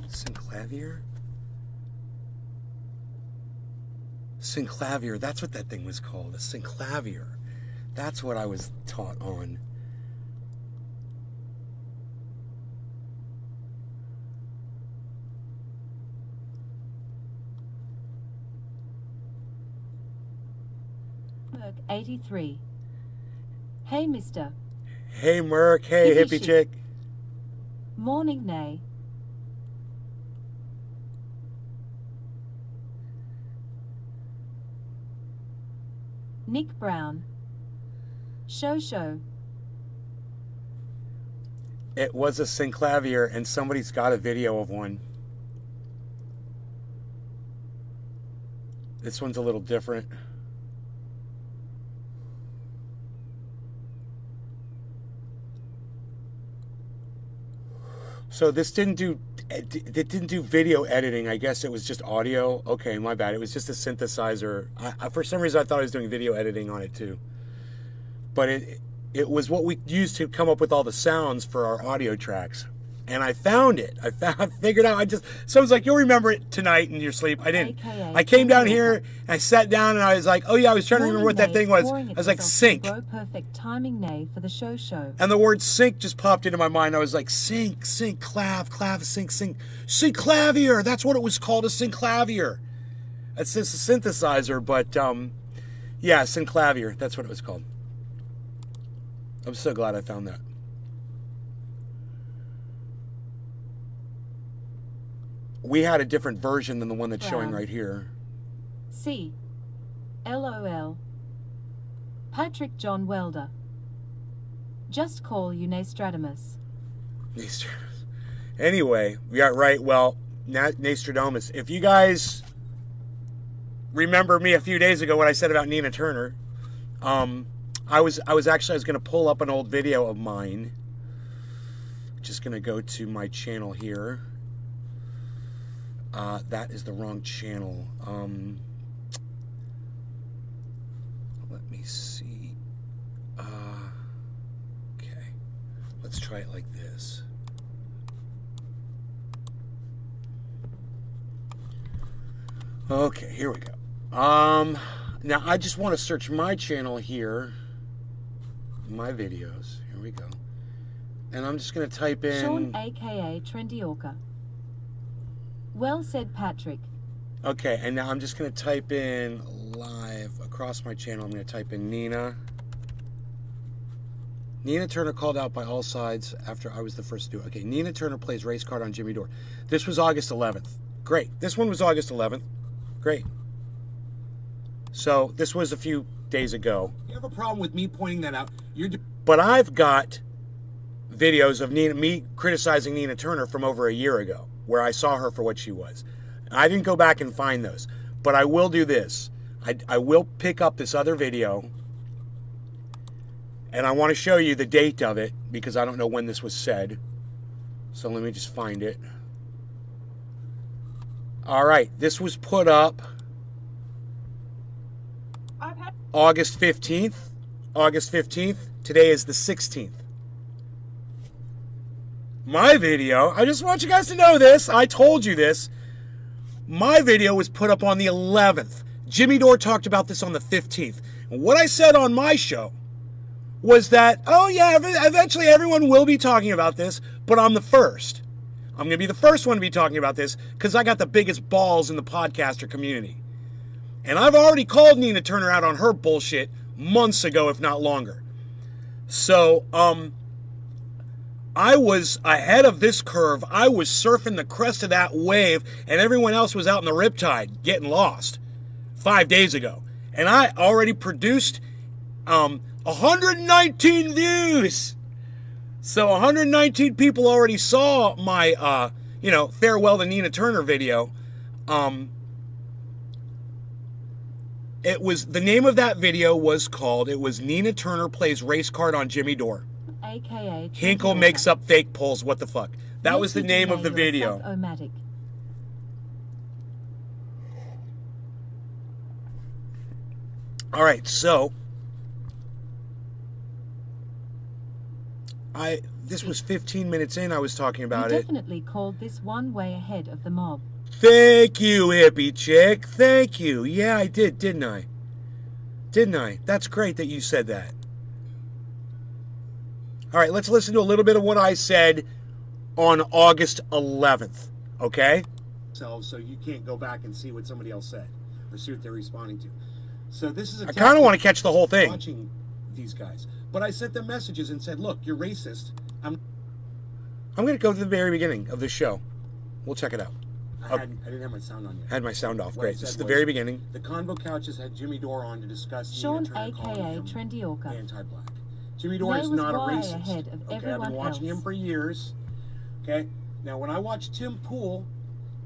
Synclavier? Synclavier, that's what that thing was called, a synclavier. That's what I was taught on. Merc 83. Hey, mister. Hey, Merc. Hey, hippie chick. Morning, Nay. Nick Brown. Show. It was a synclavier, and somebody's got a video of one. This one's a little different. So this didn't do video editing. I guess it was just audio. Okay, my bad. It was just a synthesizer. For some reason I thought I was doing video editing on it too. But it was what we used to come up with all the sounds for our audio tracks. And I found it. I figured out. Someone's like, you'll remember it tonight in your sleep. I didn't. AKA I came down here and I sat down and I was like, oh yeah, I was trying to remember what that thing was. I was like, sync. Perfect timing, Nay, for the show. And the word sync just popped into my mind. I was like, sync, clav, sync. Synclavier. That's what it was called, a synclavier. It's just a synthesizer, but yeah, synclavier. That's what it was called. I'm so glad I found that. We had a different version than the one that's showing right here. C. LOL. Patrick John Welder. Just call you Nastradamus. Anyway, yeah, right. Well, Nastradamus. If you guys remember me a few days ago when I said about Nina Turner, I was going to pull up an old video of mine. Just going to go to my channel here. That is the wrong channel. Let me see. Okay. Let's try it like this. Okay, here we go. Now I just want to search my channel here. My videos. Here we go. And I'm just going to type in... Sean, a.k.a. Trendy Orca. Well said, Patrick. Okay, and now I'm just going to type in live across my channel. I'm going to type in Nina. Nina Turner called out by all sides after I was the first to do it. Okay, Nina Turner plays race card on Jimmy Dore. This was August 11th. Great. This one was August 11th. Great. So this was a few days ago. You have a problem with me pointing that out? But I've got videos of me criticizing Nina Turner from over a year ago, where I saw her for what she was. I didn't go back and find those, but I will do this. I will pick up this other video, and I want to show you the date of it, because I don't know when this was said. So let me just find it. All right, this was put up August 15th. August 15th. Today is the 16th. My video, I just want you guys to know this. I told you this. My video was put up on the 11th. Jimmy Dore talked about this on the 15th. And what I said on my show was that, oh yeah, eventually everyone will be talking about this, but I'm the first. I'm going to be the first one to be talking about this because I got the biggest balls in the podcaster community. And I've already called Nina Turner out on her bullshit months ago, if not longer. So, I was ahead of this curve. I was surfing the crest of that wave, and everyone else was out in the riptide getting lost 5 days ago. And I already produced 119 views. So 119 people already saw my, farewell to Nina Turner video. The name of that video was Nina Turner plays race card on Jimmy Dore. AKA Hinkle makes up fake polls. What the fuck? That was the name of the video. All right, so This was 15 minutes in. I was talking about You it. definitely called this one way ahead of the mob. Thank you, hippie chick. Thank you. Yeah, I did, didn't I? Didn't I? That's great that you said that. All right, let's listen to a little bit of what I said on August 11th, okay? So you can't go back and see what somebody else said or see what they're responding to. So this is a I kind of want to catch the whole thing. watching these guys. But I sent them messages and said, look, you're racist. I'm going to go to the very beginning of the show. We'll check it out. I didn't have my sound on yet. I had my sound off. What I Great. This said is the was, very beginning. The Convo Couches had Jimmy Dore on to discuss Sean, Nina Turner calling aka him Trendy Orca. anti-black. Jimmy Dore They is was not a way racist. ahead of Okay, I've everyone been watching else. him for years. Okay, now when I watched Tim Pool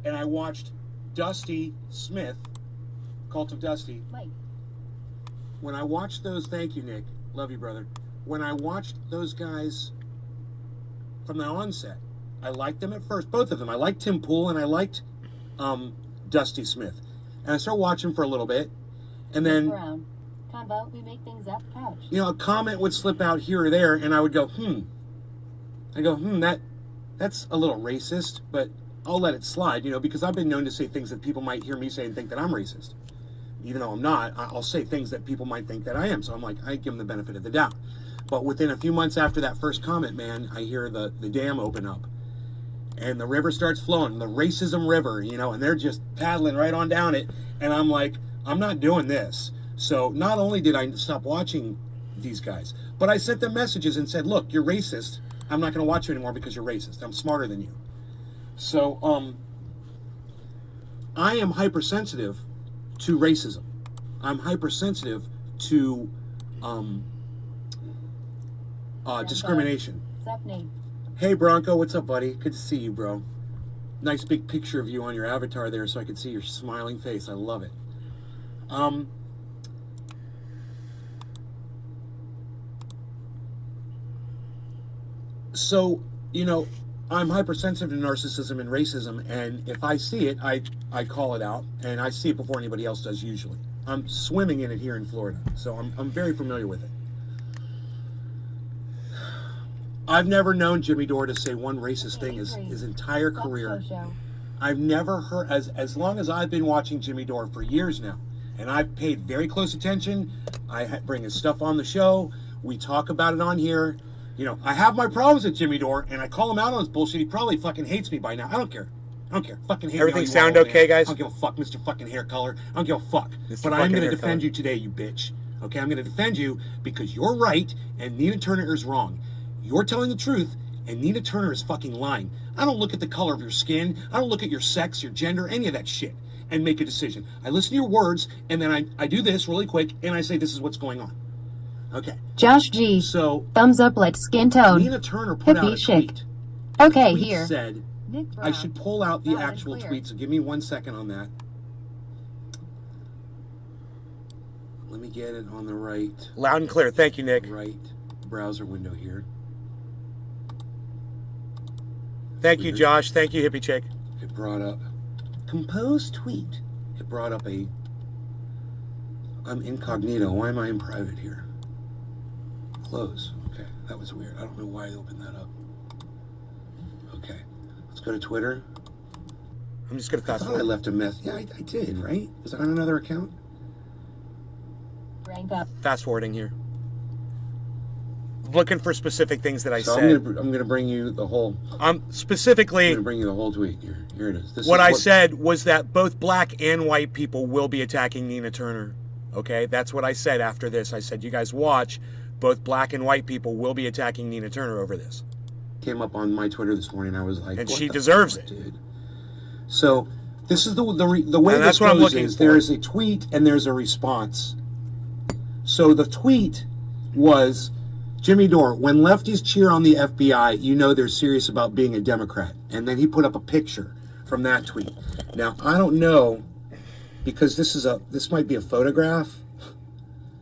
and I watched Dusty Smith, Cult of Dusty, Mike. when I watched those, thank you, Nick, love you, brother. When I watched those guys from the onset, I liked them at first, both of them. I liked Tim Pool and I liked Dusty Smith, and I started watching for a little bit, and then Brown. Combo, we make things up couch. you know, a comment would slip out here or there, and I would go, that's a little racist, but I'll let it slide, you know, because I've been known to say things that people might hear me say and think that I'm racist. Even though I'm not, I'll say things that people might think that I am. So I'm like, I give them the benefit of the doubt. But within a few months after that first comment, man, I hear the dam open up. And the river starts flowing, the racism river, you know, and they're just paddling right on down it. And I'm like, I'm not doing this. So not only did I stop watching these guys, but I sent them messages and said, look, you're racist. I'm not going to watch you anymore because you're racist. I'm smarter than you. So I am hypersensitive to racism. I'm hypersensitive to discrimination. Sup, Nate? Hey Bronco, what's up, buddy? Good to see you, bro. Nice big picture of you on your avatar there so I could see your smiling face. I love it. So, you know, I'm hypersensitive to narcissism and racism, and if I see it, I call it out, and I see it before anybody else does usually. I'm swimming in it here in Florida, so I'm very familiar with it. I've never known Jimmy Dore to say one racist thing his entire career. I've never heard, as long as I've been watching Jimmy Dore for years now, and I've paid very close attention. I bring his stuff on the show. We talk about it on here. You know, I have my problems with Jimmy Dore, and I call him out on his bullshit. He probably fucking hates me by now. I don't care. Fucking hate me. Everything all you sound want, okay, man. guys? I don't give a fuck, Mr. Fucking Hair Color. I don't give a fuck. Mr. But I'm fucking going to hair defend color. you today, you bitch. Okay, I'm going to defend you because you're right and Nina Turner is wrong. You're telling the truth and Nina Turner is fucking lying. I don't look at the color of your skin. I don't look at your sex, your gender, any of that shit and make a decision. I listen to your words and then I do this really quick and I say this is what's going on. Okay. Josh G. So Thumbs up, like skin tone. Nina Turner put out a Hippie chick. tweet. Okay, Tweet here. said, Nick Brown. I should pull out the Loud and actual clear. tweet, so give me 1 second on that. Let me get it on the right Loud and clear. Thank you, Nick. browser window here. Thank you, Weird. Josh. Thank you, hippie chick. It brought up compose tweet. It brought up I'm incognito. Why am I in private here? Close. Okay, that was weird. I don't know why I opened that up. Okay, let's go to Twitter. I'm just going to I fast thought I forward. left a message. Yeah, I did, right? Was it on another account? Rank up. Fast forwarding here. Looking for specific things that I So said. I'm gonna bring you the whole. Specifically, I'm gonna bring you the whole tweet here. Here it is. This what is I said was that both black and white people will be attacking Nina Turner. Okay, that's what I said after this. I said, you guys watch, both black and white people will be attacking Nina Turner over this. came up on my Twitter this morning. I was like, And what she the deserves fuck, it. dude. So this is the way And that's this what I'm goes looking is for. there is a tweet and there's a response. So the tweet was, Jimmy Dore, when lefties cheer on the FBI, you know they're serious about being a Democrat. And then he put up a picture from that tweet. Now, I don't know, because this might be a photograph.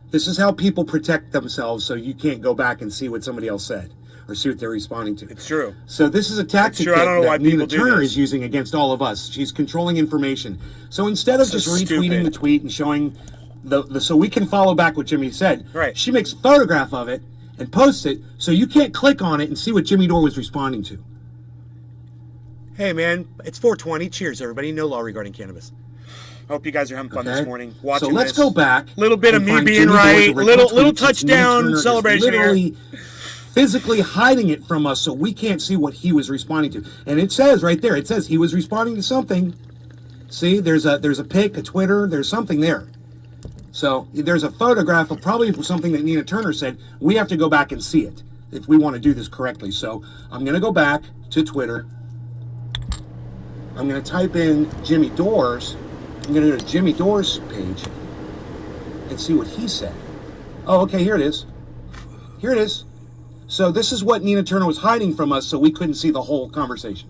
This is how people protect themselves so you can't go back and see what somebody else said or see what they're responding to. It's true. So this is a tactic true. I don't know why that Nina people do Turner this. is using against all of us. She's controlling information. So instead of This just is retweeting stupid. the tweet and showing so we can follow back what Jimmy said, Right. she makes a photograph of it and posts it, so you can't click on it and see what Jimmy Dore was responding to. Hey, man, it's 420. Cheers, everybody. No law regarding cannabis. Hope you guys are having fun this morning. Watching so let's this. go back. Little bit of and me find being Jimmy Dore's right. original Little tweet, since Nina touchdown Turner is celebration here. literally physically hiding it from us so we can't see what he was responding to. And it says right there, it says he was responding to something. See, there's a pic, a Twitter, there's something there. So there's a photograph of probably something that Nina Turner said. We have to go back and see it if we want to do this correctly. So I'm going to go back to Twitter. I'm going to type in Jimmy Dore's. I'm going to go to Jimmy Dore's page and see what he said. Oh, okay, here it is. Here it is. So this is what Nina Turner was hiding from us, so we couldn't see the whole conversation.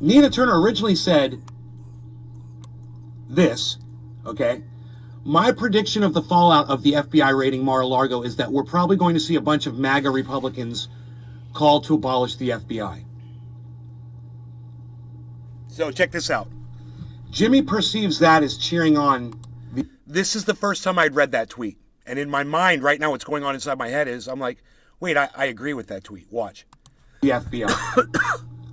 Nina Turner originally said this, okay? My prediction of the fallout of the FBI raiding Mar-a-Lago is that we're probably going to see a bunch of MAGA Republicans call to abolish the FBI. So check this out. Jimmy perceives that as cheering on the This is the first time I'd read that tweet. And in my mind, right now, what's going on inside my head is I'm like, wait, I agree with that tweet. Watch. FBI.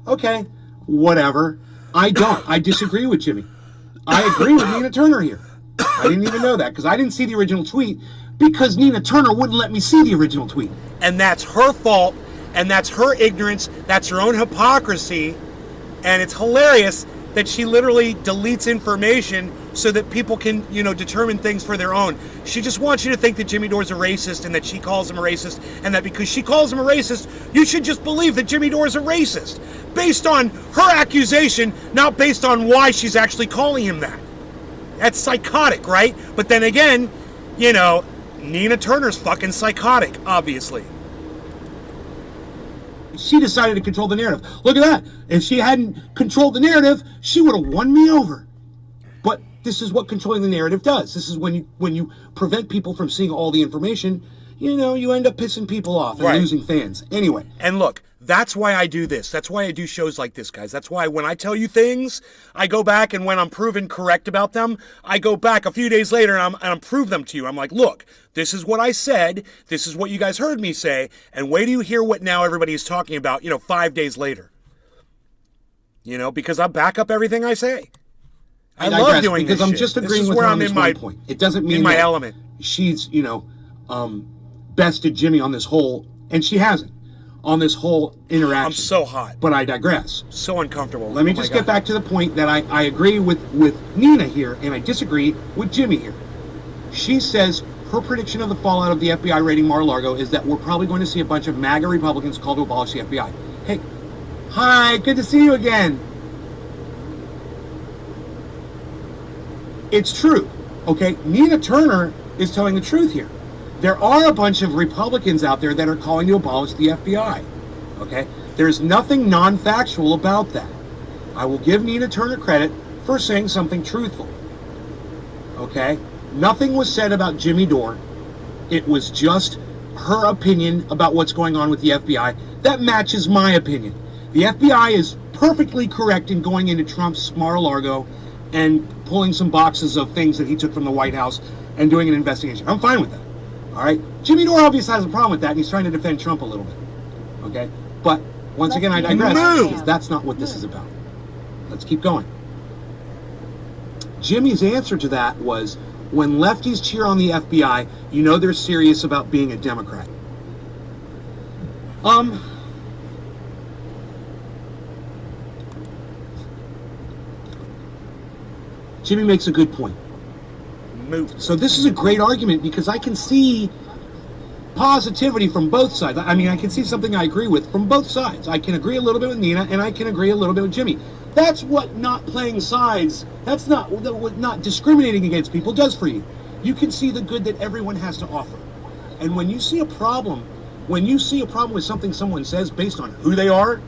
Okay, whatever. I don't. I disagree with Jimmy. I agree with Nina Turner here. I didn't even know that because I didn't see the original tweet because Nina Turner wouldn't let me see the original tweet. And that's her fault, and that's her ignorance, that's her own hypocrisy, and it's hilarious that she literally deletes information so that people can, determine things for their own. She just wants you to think that Jimmy Dore's a racist and that she calls him a racist, and that because she calls him a racist, you should just believe that Jimmy Dore's a racist, based on her accusation, not based on why she's actually calling him that. That's psychotic, right? But then again, Nina Turner's fucking psychotic, obviously. She decided to control the narrative. Look at that. If she hadn't controlled the narrative, she would have won me over. But this is what controlling the narrative does. This is when you prevent people from seeing all the information, you end up pissing people off and Right. losing fans. Anyway. And look, that's why I do this. That's why I do shows like this, guys. That's why when I tell you things, I go back, and when I'm proven correct about them, I go back a few days later and I'm prove them to you. I'm like, look, this is what I said. This is what you guys heard me say. And wait till you hear what now everybody is talking about, 5 days later. Because I back up everything I say. I love doing this because I'm shit. just This agreeing is with where her I'm on this in one my point. It doesn't mean in my that element. she's, bested Jimmy on this whole, and she hasn't, on this whole interaction. I'm so hot. But I digress. So uncomfortable. Let me Oh my just God. get back to the point that I agree with Nina here, and I disagree with Jimmy here. She says her prediction of the fallout of the FBI raiding Mar-a-Lago is that we're probably going to see a bunch of MAGA Republicans call to abolish the FBI. Hey, hi, good to see you again. It's true, okay? Nina Turner is telling the truth here. There are a bunch of Republicans out there that are calling to abolish the FBI, okay? There's nothing non-factual about that. I will give Nina Turner credit for saying something truthful, okay? Nothing was said about Jimmy Dore. It was just her opinion about what's going on with the FBI. That matches my opinion. The FBI is perfectly correct in going into Trump's Mar-a-Lago and pulling some boxes of things that he took from the White House and doing an investigation. I'm fine with that. All right? Jimmy Dore obviously has a problem with that, and he's trying to defend Trump a little bit. Okay? But once again, I digress, because that's not what this is about. Let's keep going. Jimmy's answer to that was, when lefties cheer on the FBI, they're serious about being a Democrat. Jimmy makes a good point. Moot. So this is a great argument because I can see positivity from both sides. I mean, I can see something I agree with from both sides. I can agree a little bit with Nina, and I can agree a little bit with Jimmy. That's what not playing sides, that's not what not discriminating against people does for you. You can see the good that everyone has to offer. And when you see a problem with something someone says based on who they are,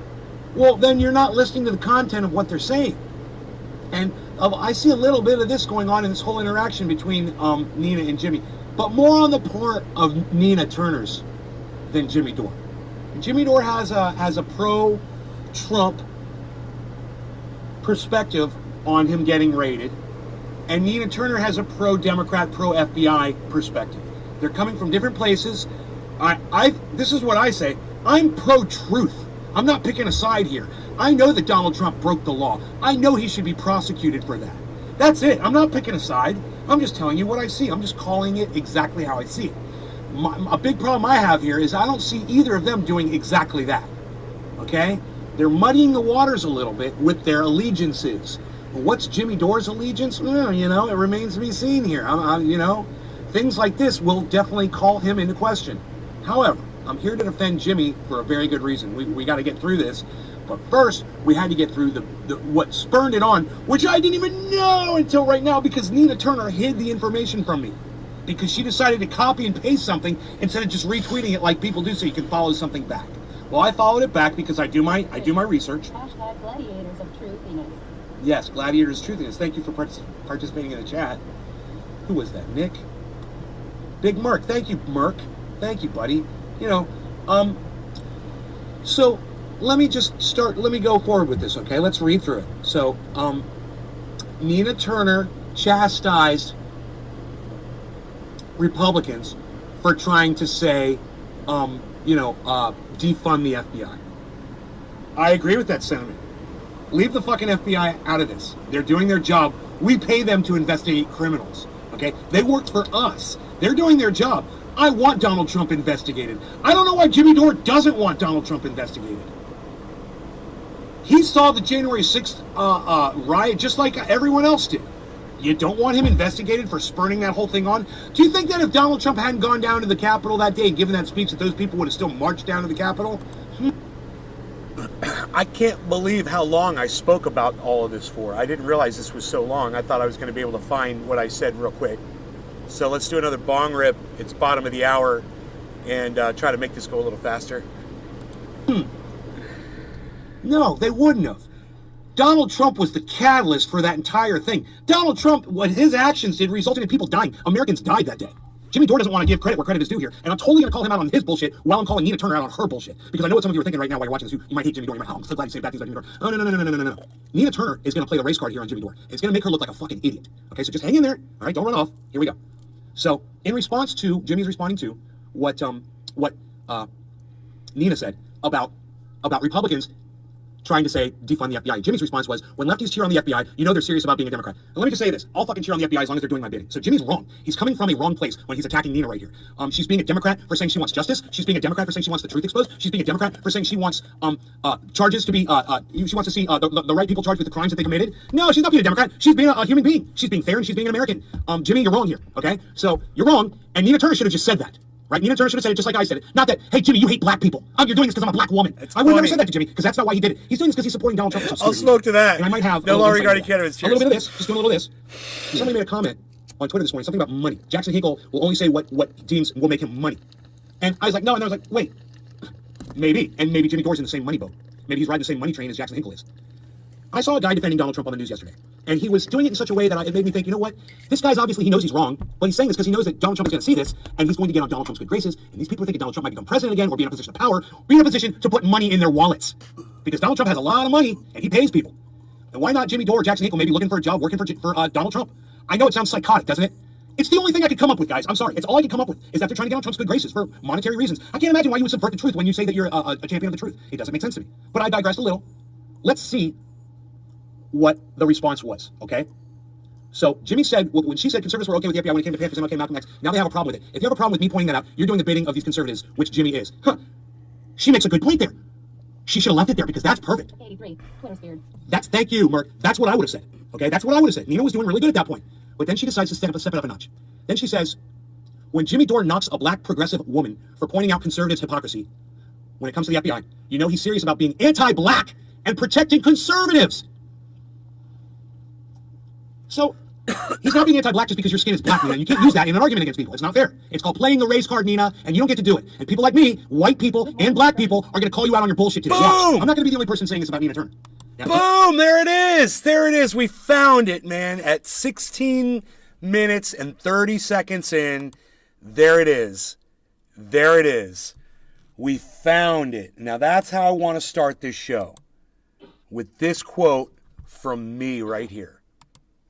well, then you're not listening to the content of what they're saying. And I see a little bit of this going on in this whole interaction between Nina and Jimmy, but more on the part of Nina Turner's than Jimmy Dore. Jimmy Dore has a pro-Trump perspective on him getting raided, and Nina Turner has a pro-Democrat, pro-FBI perspective. They're coming from different places, This is what I say. I'm pro-truth. I'm not picking a side here. I know that Donald Trump broke the law. I know he should be prosecuted for that. That's it. I'm not picking a side. I'm just telling you what I see. I'm just calling it exactly how I see it. A big problem I have here is I don't see either of them doing exactly that. Okay? They're muddying the waters a little bit with their allegiances. What's Jimmy Dore's allegiance? It remains to be seen here. Things like this will definitely call him into question. However, I'm here to defend Jimmy for a very good reason. We got to get through this. But first, we had to get through the what spurned it on, which I didn't even know until right now because Nina Turner hid the information from me. Because she decided to copy and paste something instead of just retweeting it like people do so you can follow something back. Well, I followed it back because I do my research. Hashtag gladiators of truthiness. Yes, gladiators of truthiness. Thank you for participating in the chat. Who was that, Nick? Big Merc. Thank you, Merc. Thank you, buddy. So let me go forward with this, okay? Let's read through it. So, Nina Turner chastised Republicans for trying to say, defund the FBI. I agree with that sentiment. Leave the fucking FBI out of this. They're doing their job. We pay them to investigate criminals, okay? They worked for us. They're doing their job. I want Donald Trump investigated. I don't know why Jimmy Dore doesn't want Donald Trump investigated. He saw the January 6th riot just like everyone else did. You don't want him investigated for spurning that whole thing on? Do you think that if Donald Trump hadn't gone down to the Capitol that day and given that speech that those people would have still marched down to the Capitol? I can't believe how long I spoke about all of this for. I didn't realize this was so long. I thought I was going to be able to find what I said real quick. So let's do another bong rip. It's bottom of the hour, and try to make this go a little faster. No, they wouldn't have. Donald Trump was the catalyst for that entire thing. Donald Trump, what his actions did, resulted in people dying. Americans died that day. Jimmy Dore doesn't want to give credit where credit is due here. And I'm totally going to call him out on his bullshit while I'm calling Nina Turner out on her bullshit. Because I know what some of you are thinking right now while you're watching this. You might hate Jimmy Dore. You might, I'm so glad you say bad things about Jimmy Dore. Oh, no. Nina Turner is going to play the race card here on Jimmy Dore. It's going to make her look like a fucking idiot. Okay, so just hang in there. All right, don't run off. Here we go. So, in response to, Jimmy's responding to what Nina said about Republicans trying to say defund the FBI. Jimmy's response was, when lefties cheer on the FBI, you know they're serious about being a Democrat. And let me just say this. I'll fucking cheer on the FBI as long as they're doing my bidding. So Jimmy's wrong. He's coming from a wrong place when he's attacking Nina right here. She's being a Democrat for saying she wants justice. She's being a Democrat for saying she wants the truth exposed. She's being a Democrat for saying she wants charges to be, she wants to see the right people charged with the crimes that they committed. No, she's not being a Democrat. She's being a human being. She's being fair and she's being an American. Jimmy, you're wrong here, okay? So you're wrong, and Nina Turner should have just said that. Right? Nina Turner should have said it just like I said it. Not that, hey, Jimmy, you hate black people. You're doing this because I'm a black woman. I would have never said that to Jimmy, because that's not why he did it. He's doing this because he's supporting Donald Trump. I'll smoke to that. And I might have no law regarding cannabis. A little bit of this. Just doing a little of this. Somebody made a comment on Twitter this morning, something about money. Jackson Hinkle will only say what deems will make him money. And I was like, no. And I was like, wait. Maybe. And maybe Jimmy Dore's in the same money boat. Maybe he's riding the same money train as Jackson Hinkle is. I saw a guy defending Donald Trump on the news yesterday. And he was doing it in such a way that it made me think, you know what? This guy's obviously, he knows he's wrong, but he's saying this because he knows that Donald Trump is going to see this, and he's going to get on Donald Trump's good graces, and these people are thinking Donald Trump might become president again, or be in a position of power, be in a position to put money in their wallets. Because Donald Trump has a lot of money, and he pays people. And why not Jimmy Dore or Jackson Hinkle maybe looking for a job working for Donald Trump? I know it sounds psychotic, doesn't it? It's the only thing I could come up with, guys. I'm sorry. It's all I could come up with, is that they're trying to get on Trump's good graces for monetary reasons. I can't imagine why you would subvert the truth when you say that you're a champion of the truth. It doesn't make sense to me. But I digressed a little. Let's see what the response was, okay? So Jimmy said, when she said conservatives were okay with the FBI when it came to Panthers, MLK, Malcolm X, now they have a problem with it. If you have a problem with me pointing that out, you're doing the bidding of these conservatives, which Jimmy is. She makes a good point there. She should have left it there because that's perfect. 83, Twitter beard. Thank you, Merck. That's what I would have said, okay? That's what I would have said. Nina was doing really good at that point. But then she decides to step it up a notch. Then she says, when Jimmy Dore knocks a black progressive woman for pointing out conservatives' hypocrisy, when it comes to the FBI, you know he's serious about being anti-black and protecting conservatives. So, he's not being anti-black just because your skin is black, Nina. You can't use that in an argument against people. It's not fair. It's called playing the race card, Nina, and you don't get to do it. And people like me, white people and black people, are going to call you out on your bullshit today. Boom! Watch. I'm not going to be the only person saying this about Nina Turner. Now, Boom! There it is. There it is. We found it, man. At 16 minutes and 30 seconds in, there it is. There it is. We found it. Now, that's how I want to start this show. With this quote from me right here.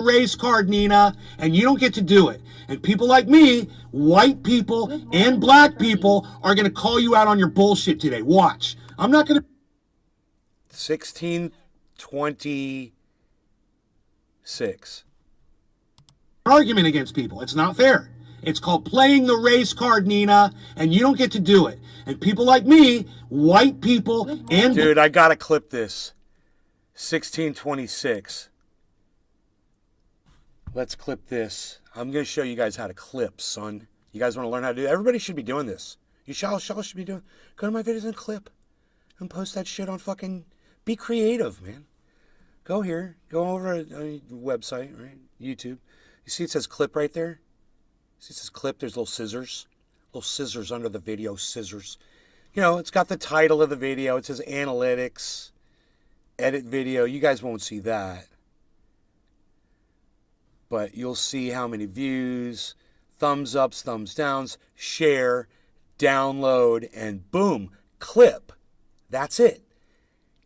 race card, Nina, and you don't get to do it. And people like me, white people and black people, are going to call you out on your bullshit today. Watch. I'm not going to... 1626. Argument against people. It's not fair. It's called playing the race card, Nina, and you don't get to do it. And people like me, white people and... Dude, I got to clip this. 1626. Let's clip this. I'm going to show you guys how to clip, son. You guys want to learn how to do it? Everybody should be doing this. You should be doing... Go to my videos and clip. And post that shit on fucking... Be creative, man. Go here. Go over to the website, right? YouTube. You see it says clip right there? See it says clip? There's little scissors. Little scissors under the video. Scissors. You know, it's got the title of the video. It says analytics. Edit video. You guys won't see that. But you'll see how many views, thumbs ups, thumbs downs, share, download, and boom, clip. That's it.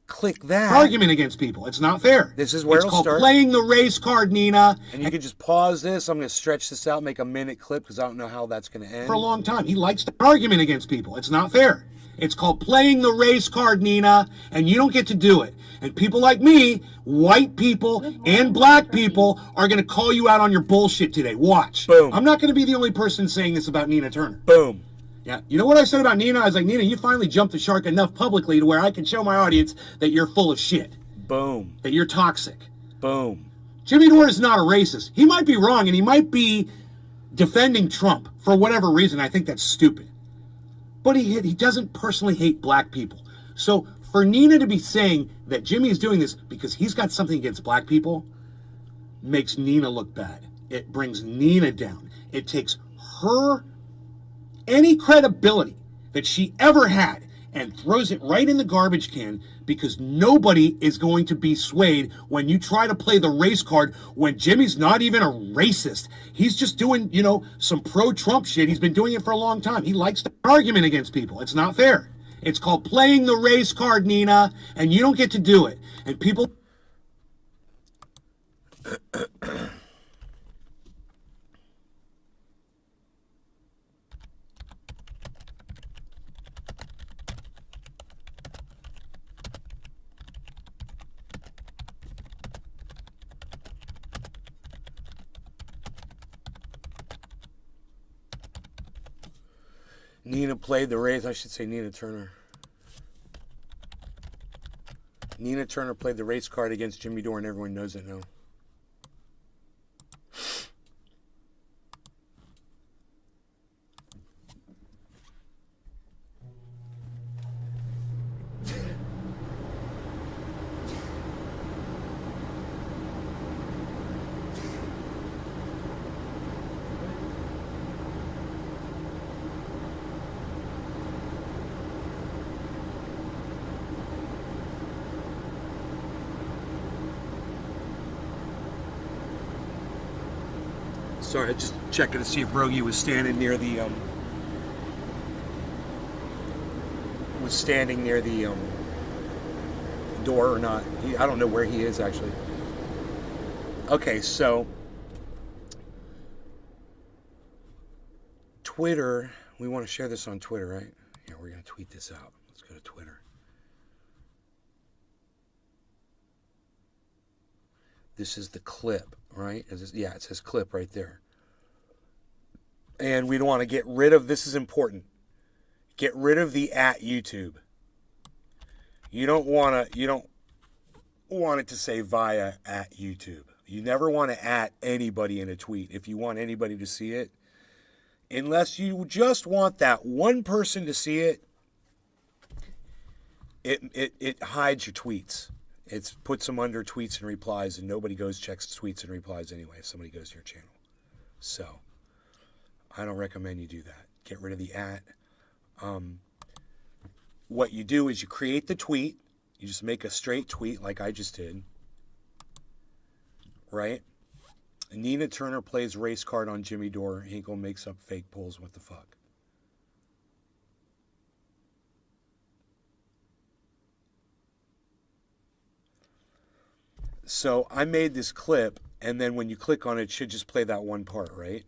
Click that. Argument against people. It's not fair. This is where it'll start. It's called playing the race card, Nina. And you can just pause this. I'm going to stretch this out, make a minute clip, because I don't know how that's going to end. For a long time. He likes to argument against people. It's not fair. It's called playing the race card, Nina, and you don't get to do it. And people like me, white people and black people, are going to call you out on your bullshit today. Watch. Boom. I'm not going to be the only person saying this about Nina Turner. Boom. Yeah. You know what I said about Nina? I was like, Nina, you finally jumped the shark enough publicly to where I can show my audience that you're full of shit. Boom. That you're toxic. Boom. Jimmy Dore is not a racist. He might be wrong, and he might be defending Trump for whatever reason. I think that's stupid. But he doesn't personally hate black people. So for Nina to be saying that Jimmy is doing this because he's got something against black people makes Nina look bad. It brings Nina down. It takes her any credibility that she ever had and throws it right in the garbage can, because nobody is going to be swayed when you try to play the race card when Jimmy's not even a racist. He's just doing, you know, some pro-Trump shit. He's been doing it for a long time. He likes to argument against people. It's not fair. It's called playing the race card, Nina, and you don't get to do it. And people... Nina played the race. I should say Nina Turner. Nina Turner played the race card against Jimmy Dore, and everyone knows it now. Sorry, just checking to see if Rogie was standing near the door or not. I don't know where he is actually. Okay, so Twitter. We want to share this on Twitter, right? Yeah, we're gonna tweet this out. Let's go to Twitter. This is the clip, right? Yeah, it says clip right there. And we want to get rid of, this is important, get rid of the @ YouTube. You don't want it to say via @ YouTube. You never want to @ anybody in a tweet if you want anybody to see it. Unless you just want that one person to see it, it hides your tweets. It puts them under tweets and replies, and nobody goes checks tweets and replies anyway if somebody goes to your channel. So I don't recommend you do that. Get rid of the @. What you do is you create the tweet. You just make a straight tweet like I just did. Right? Nina Turner plays race card on Jimmy Dore. Hinkle makes up fake polls. What the fuck? So I made this clip, And then when you click on it, it should just play that one part, right?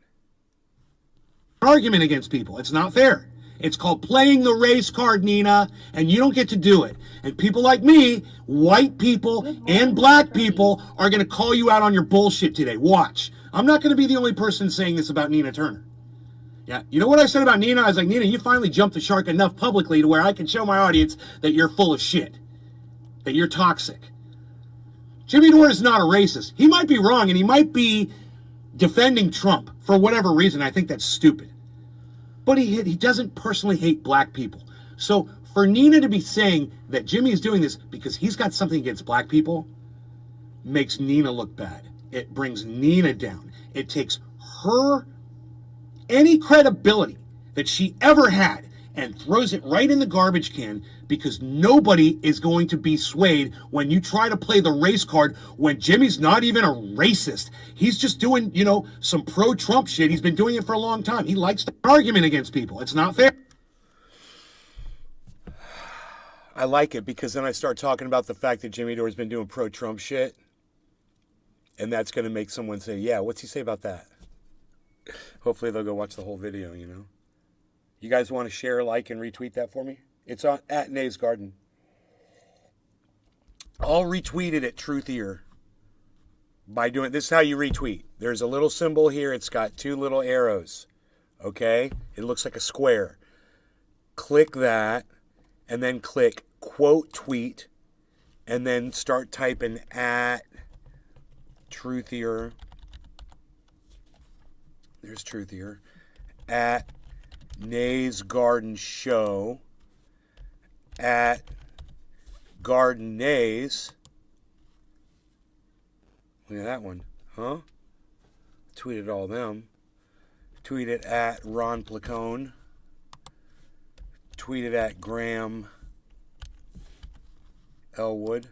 Argument against people. It's not fair. It's called playing the race card, Nina, and you don't get to do it. And people like me, white people and black people, are going to call you out on your bullshit today. Watch. I'm not going to be the only person saying this about Nina Turner. Yeah, you know what I said about Nina? I was like, Nina, you finally jumped the shark enough publicly to where I can show my audience that you're full of shit, that you're toxic. Jimmy Dore is not a racist. He might be wrong, and he might be defending Trump for whatever reason. I think that's stupid. But he doesn't personally hate black people. So for Nina to be saying that Jimmy is doing this because he's got something against black people makes Nina look bad. It brings Nina down. It takes her any credibility that she ever had and throws it right in the garbage can, because nobody is going to be swayed when you try to play the race card when Jimmy's not even a racist. He's just doing, some pro-Trump shit. He's been doing it for a long time. He likes to argument against people. It's not fair. I like it because then I start talking about the fact that Jimmy Dore's been doing pro-Trump shit. And that's going to make someone say, yeah, what's he say about that? Hopefully they'll go watch the whole video, You guys want to share, like, and retweet that for me? It's on at Nays Garden. I'll retweet it at Truthier by doing this. Is how you retweet. There's a little symbol here. It's got two little arrows. Okay? It looks like a square. Click that and then click quote tweet and then start typing at Truthier. There's Truthier. At Nays Garden Show. At Garden Nays. Look at that one. Huh? Tweeted all them. Tweeted at Ron Placone. Tweeted at Graham Elwood.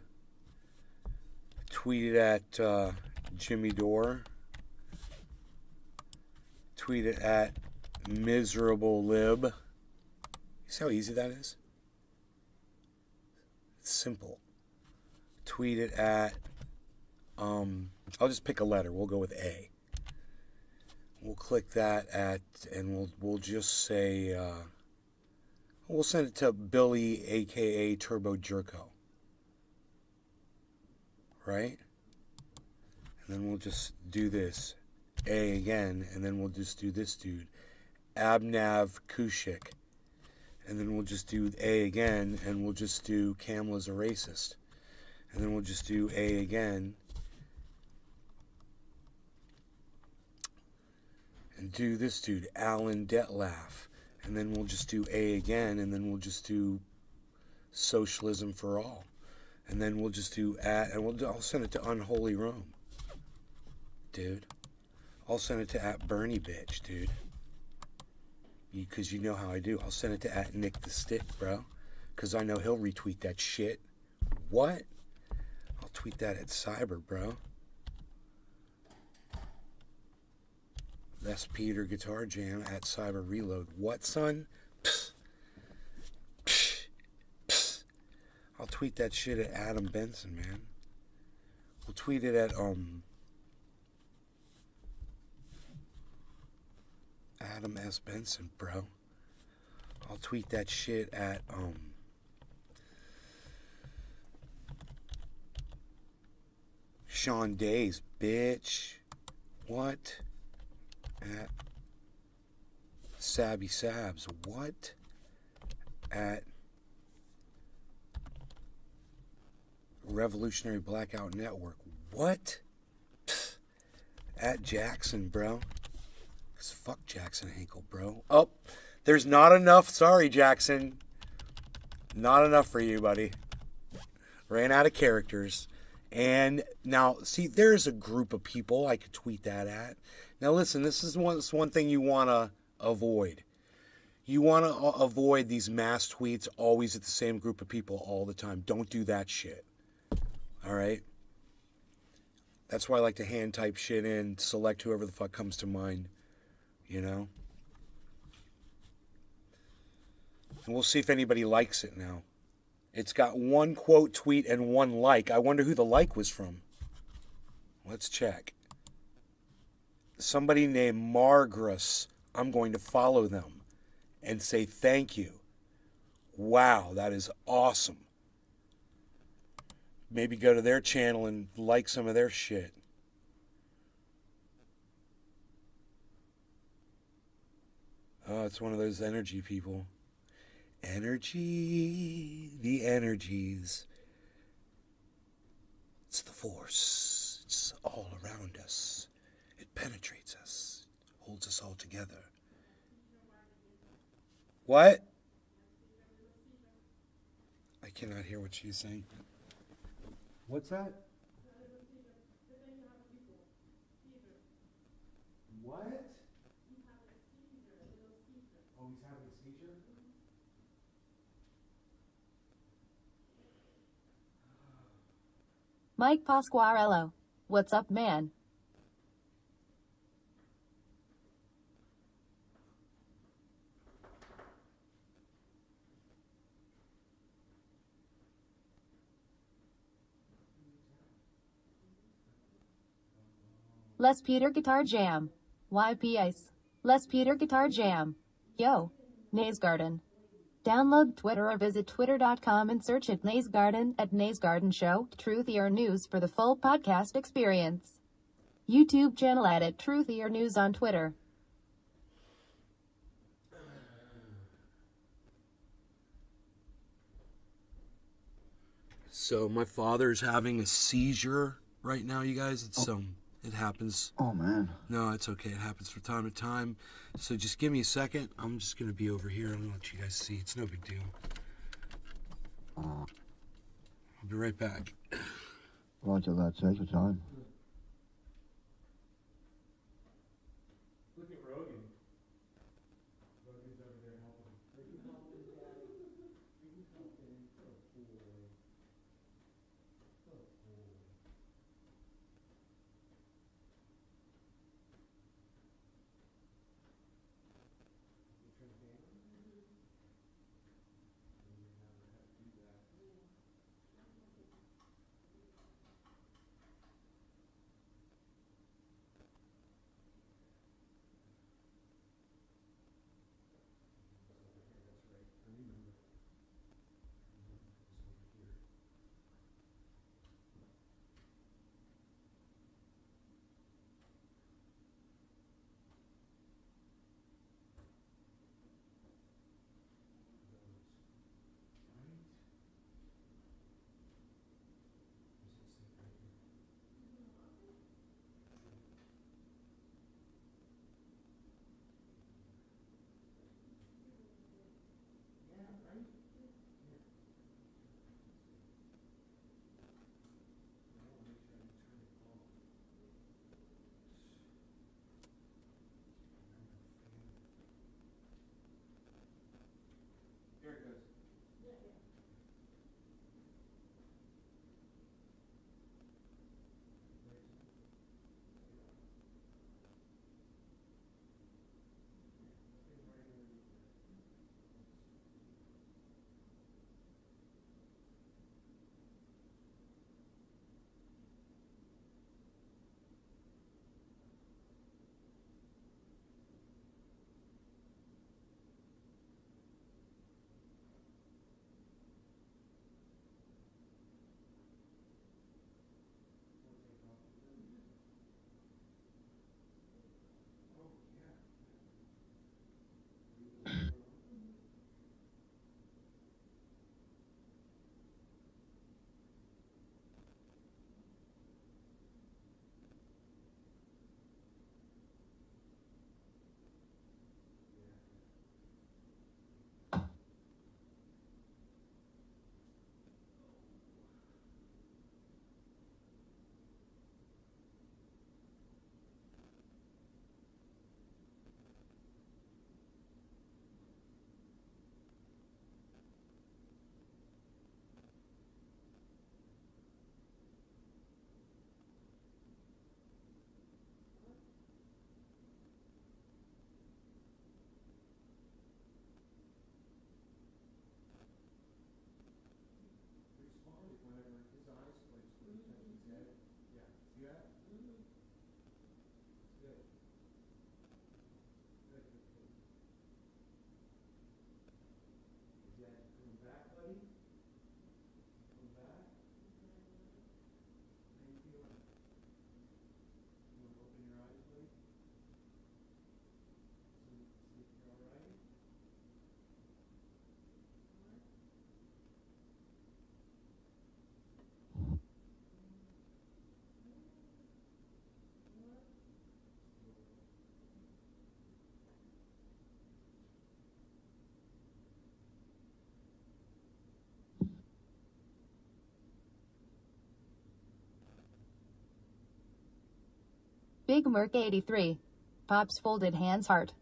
Tweeted at Jimmy Dore. Tweeted at Miserable Lib. See how easy that is? It's simple. Tweeted at I'll just pick a letter. We'll go with A. We'll click that at, and we'll just say we'll send it to Billy, aka Turbo Jerko. Right? And then we'll just do this. A again, and then we'll just do this dude. Abnav Kushik. And then we'll just do A again, and we'll just do Kamala's a racist. And then we'll just do A again. And do this dude, Alan Detlaff. And then we'll just do A again, and then we'll just do Socialism for All. And then we'll just do I'll send it to Unholy Rome. Dude. I'll send it to at Bernie Bitch, dude. Because you know how I do. I'll send it to at Nick the Stick, bro. Because I know he'll retweet that shit. What? I'll tweet that at Cyber, bro. That's Peter Guitar Jam at Cyber Reload. What, son? Psst. Psst. Psst. I'll tweet that shit at Adam Benson, man. We'll tweet it at, Adam S. Benson, bro. I'll tweet that shit at, Sean Days, bitch. What? At Sabby Sabs. What? At Revolutionary Blackout Network. What? Pfft. At Jackson, bro. Cause fuck Jackson Hinkle, bro. Oh, there's not enough. Sorry, Jackson. Not enough for you, buddy. Ran out of characters. And now, see, there's a group of people I could tweet that at. Now, listen, this is one thing you want to avoid. You want to avoid these mass tweets always at the same group of people all the time. Don't do that shit. All right? That's why I like to hand type shit in, select whoever the fuck comes to mind. You know? And we'll see if anybody likes it now. It's got one quote tweet and one like. I wonder who the like was from. Let's check. somebody named Margris, I'm going to follow them and say thank you. Wow, that is awesome. Maybe go to their channel and like some of their shit. Oh, it's one of those energy people. Energy, the energies. It's the force. It's all around us. It penetrates us, holds us all together. What? I cannot hear what she's saying. What's that? What? Oh, he's having a seizure? Mike Pasquarello. What's up, man? Les Peter Guitar Jam. YPS. Les Peter Guitar Jam. Yo. Naze Garden. Download Twitter or visit twitter.com and search at Naze Garden at Naze Garden Show, Truthy or News for the full podcast experience. YouTube channel at Truthy or News on Twitter. So my father's having a seizure right now, you guys. It's it happens. Oh, man. No, it's okay. It happens from time to time. So just give me a second. I'm just gonna be over here. I'm gonna let you guys see. It's no big deal. I'll be right back. Roger that. Take your time. Look at Rogan. Rogan's over there helping. Big Merc 83. Pops folded hands heart.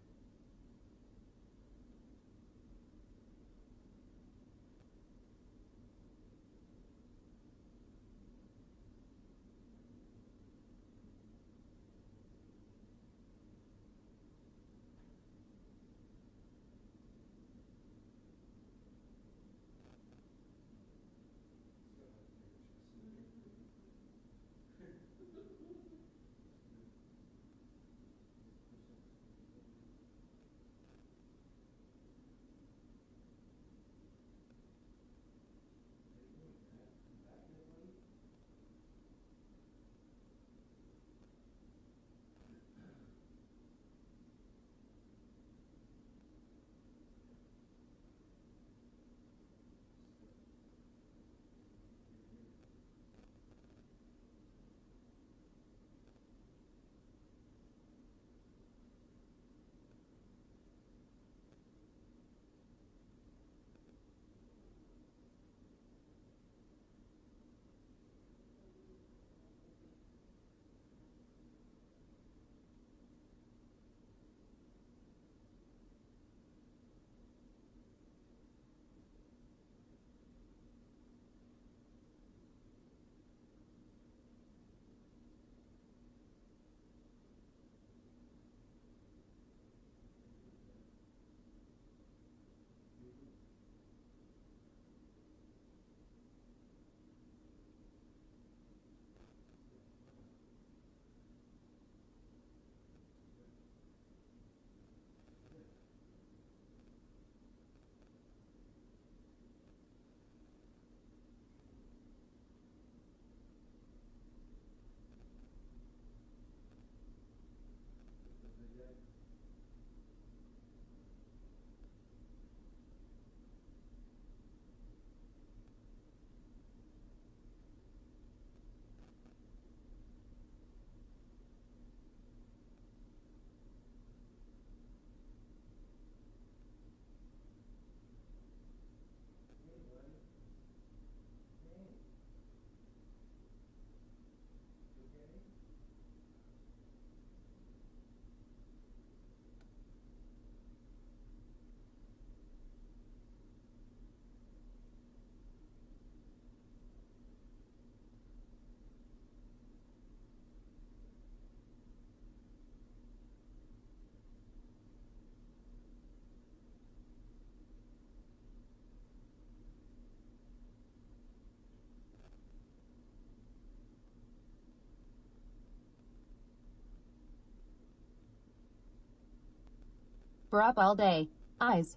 We're up all day. Eyes.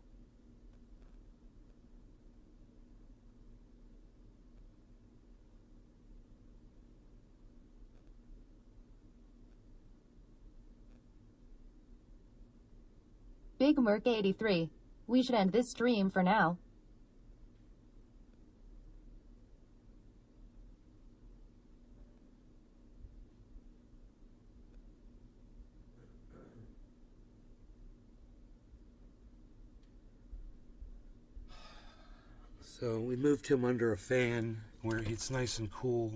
Big Merc 83. We should end this stream for now. So we moved him under a fan where it's nice and cool.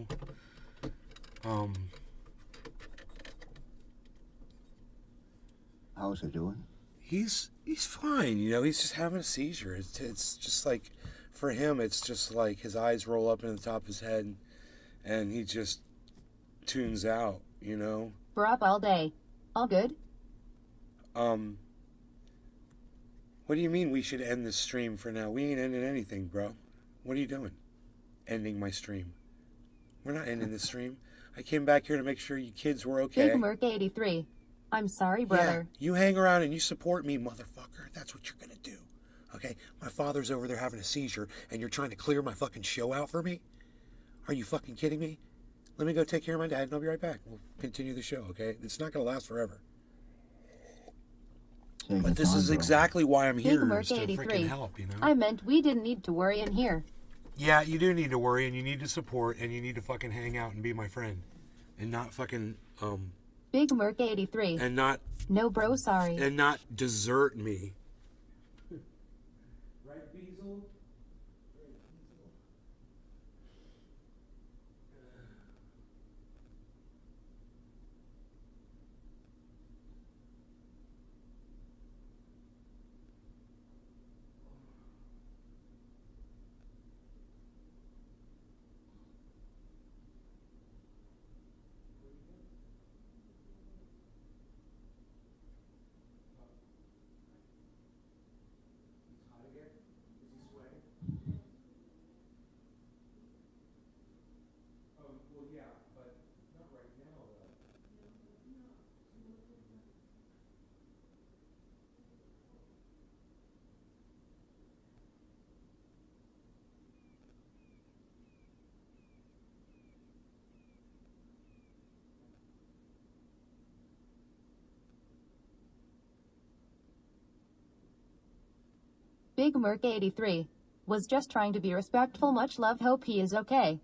How's it doing? He's fine, you know. He's just having a seizure. It's just like, for him, it's just like his eyes roll up into the top of his head, and he just tunes out, you know. We're up all day. All good? What do you mean we should end this stream for now? We ain't ending anything, bro. What are you doing? Ending my stream. We're not ending this stream. I came back here to make sure you kids were okay. Big Merc 83. I'm sorry, brother. Yeah, you hang around and you support me, motherfucker. That's what you're gonna do. Okay? My father's over there having a seizure, and you're trying to clear my fucking show out for me? Are you fucking kidding me? Let me go take care of my dad, and I'll be right back. We'll continue the show, okay? It's not gonna last forever. Take But your this time, is bro. exactly why I'm Big here, Merc is to 83. freaking help, you know? I meant we didn't need to worry in here. Yeah, you do need to worry, and you need to support, and you need to fucking hang out and be my friend. And not fucking, Big Merc 83. and not No bro, sorry. and not desert me. Right, Beazle? Big Merc 83. Was just trying to be respectful. Much love. Hope he is okay.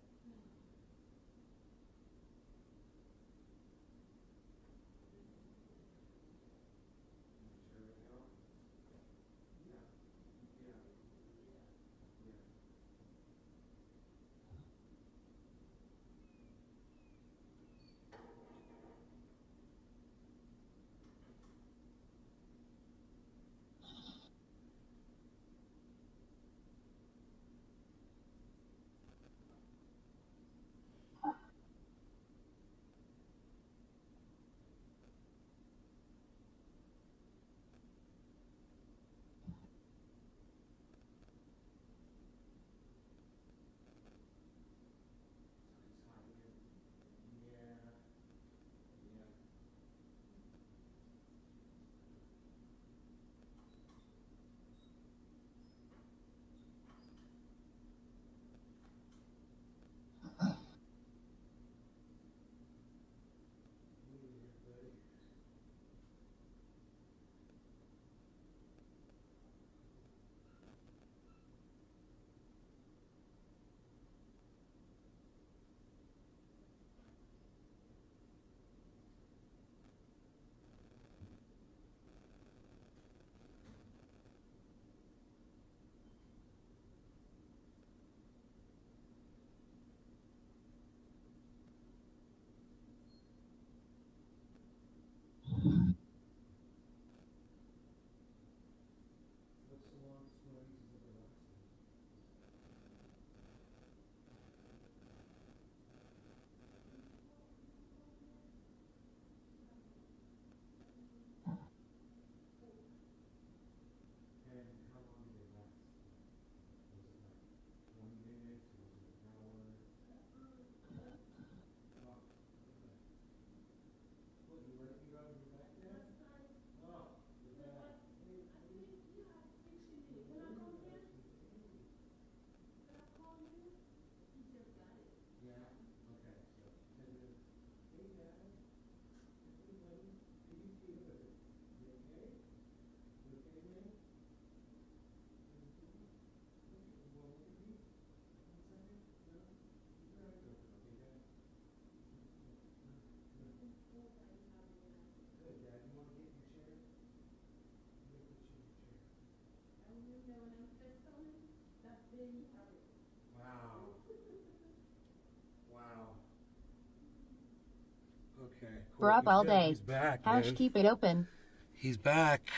Okay. We're up all day. He's back, Hash, man. keep it open. He's back.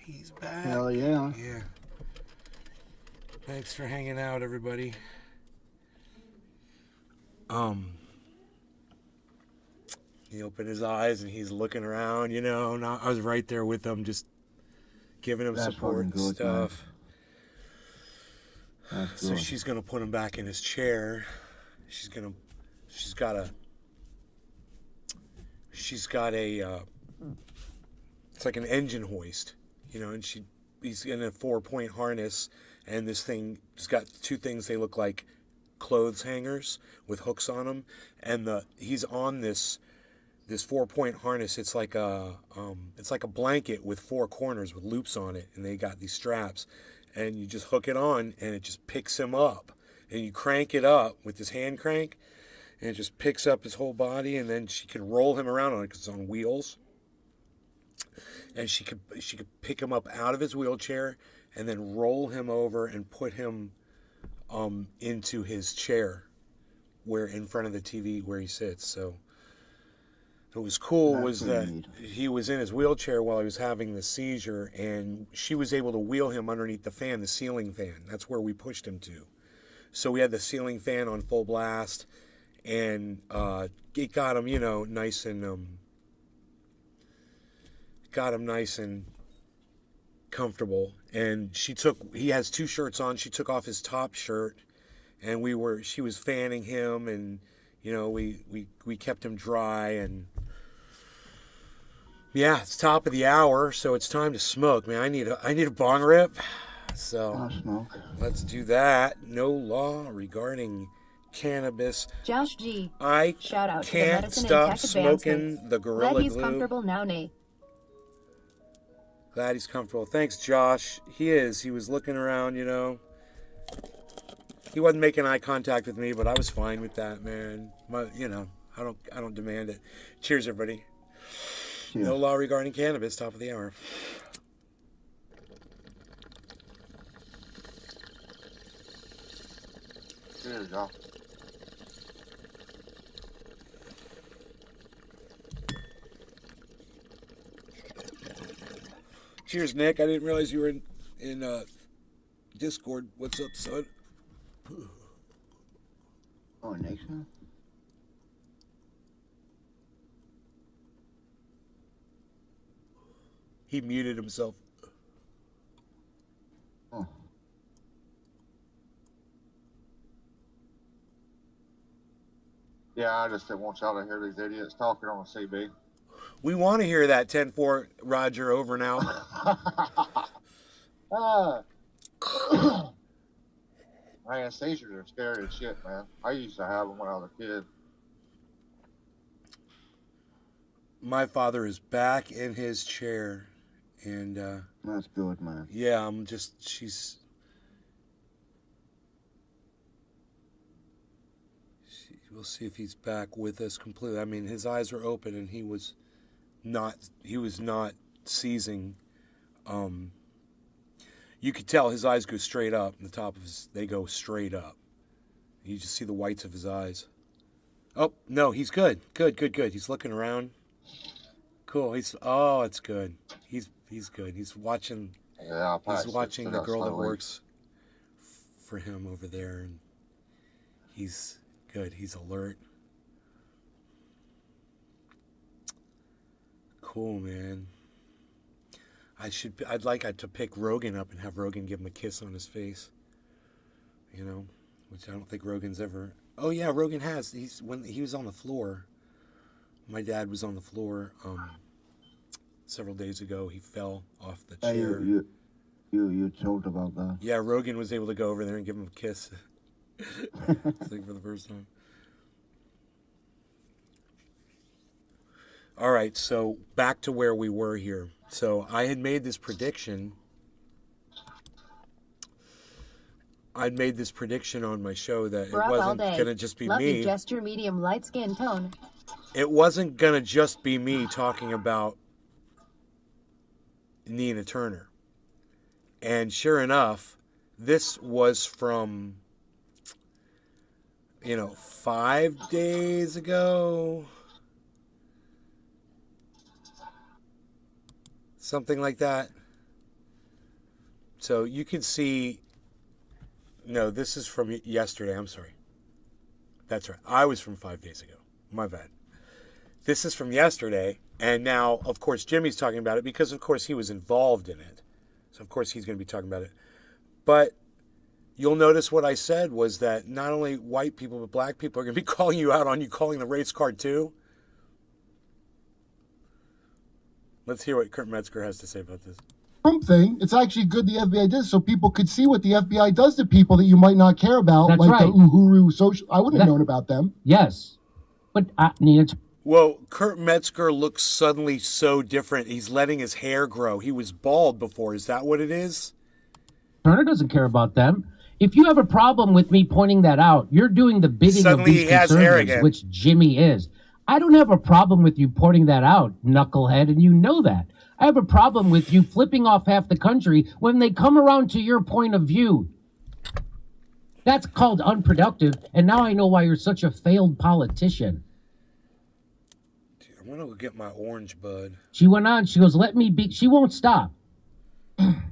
He's back. Hell yeah. Yeah. Thanks for hanging out, everybody. He opened his eyes and he's looking around, you know. And I was right there with him, just giving him That's support and fucking good, stuff. That's So good. she's gonna put him back in his chair. She's got a it's like an engine hoist, you know, and he's in a 4-point harness, and this thing has got two things. They look like clothes hangers with hooks on them, and he's on this 4-point harness. It's like a blanket with 4 corners with loops on it, and they got these straps, and you just hook it on, and it just picks him up, and you crank it up with this hand crank, and it just picks up his whole body, and then she can roll him around on it because it's on wheels. And she could pick him up out of his wheelchair and then roll him over and put him into his chair, where in front of the TV where he sits. So what was cool That's was pretty that neat. he was in his wheelchair while he was having the seizure, and she was able to wheel him underneath the fan, the ceiling fan. That's where we pushed him to. So we had the ceiling fan on full blast, and it got him, you know, nice and comfortable. And he has 2 shirts on. She took off his top shirt, and she was fanning him, and you know, we kept him dry. And yeah, it's top of the hour, so it's time to smoke, man. I need a bong rip. So I'll smoke. let's do that. No law regarding cannabis. Josh G. I Shout out to the can't medicine and stop tech smoking advancements. the Gorilla Glad he's Glue. comfortable now, Nate. Glad he's comfortable. Thanks, Josh. He is. He was looking around, you know. He wasn't making eye contact with me, but I was fine with that, man. You know, I don't demand it. Cheers, everybody. Cheers. No law regarding cannabis. Top of the hour. Cheers, y'all. Cheers, Nick. I didn't realize you were in Discord. What's up, son? Oh, Nixon? He muted himself. Oh. Yeah, I just didn't want y'all to hear these idiots talking on the CB. We want to hear that 10-4, Roger, over now. Man, seizures are scary as shit, man. I used to have them when I was a kid. My father is back in his chair, and That's good, man. yeah, we'll see if he's back with us completely. I mean, his eyes were open, and he was not seizing. You could tell his eyes go straight up, and the top of they go straight up. You just see the whites of his eyes. Oh, no, he's good. Good. He's looking around. Cool. It's good. He's good. He's watching Yeah, the girl that works for him over there, and he's good. He's alert. Cool, man. I'd like to pick Rogan up and have Rogan give him a kiss on his face. You know, which I don't think Rogan's ever. Oh yeah, Rogan has. When he was on the floor. My dad was on the floor several days ago. He fell off the Hey, chair. you told about that. Yeah, Rogan was able to go over there and give him a kiss. I think for the first time. All right, so back to where we were here. So I had made this prediction. I'd made this prediction on my show that it We're up all wasn't day. going to just be Love me. you, gesture, medium, light skin tone. It wasn't going to just be me talking about Nina Turner. And sure enough, this was from, 5 days ago. Something like that. So you can see, no, this is from yesterday. I'm sorry. That's right. I was from 5 days ago. My bad. This is from yesterday. And now, of course, Jimmy's talking about it because, of course, he was involved in it. So, of course, he's going to be talking about it. But you'll notice what I said was that not only white people, but black people are going to be calling you out on you calling the race card too. Let's hear what Kurt Metzger has to say about this. Trump thing. It's actually good the FBI did so people could see what the FBI does to people that you might not care about, That's like right. the Uhuru social. I wouldn't have known about them. Yes. But Nina Well, Kurt Metzger looks suddenly so different. He's letting his hair grow. He was bald before. Is that what it is? Turner doesn't care about them. If you have a problem with me pointing that out, you're doing the bidding Suddenly of these he has hair conservatives, again. which Jimmy is. I don't have a problem with you pointing that out, knucklehead, and you know that. I have a problem with you flipping off half the country when they come around to your point of view. That's called unproductive, and now I know why you're such a failed politician. Dude, I'm going to go get my orange bud. She went on, she goes, let me be, she won't stop.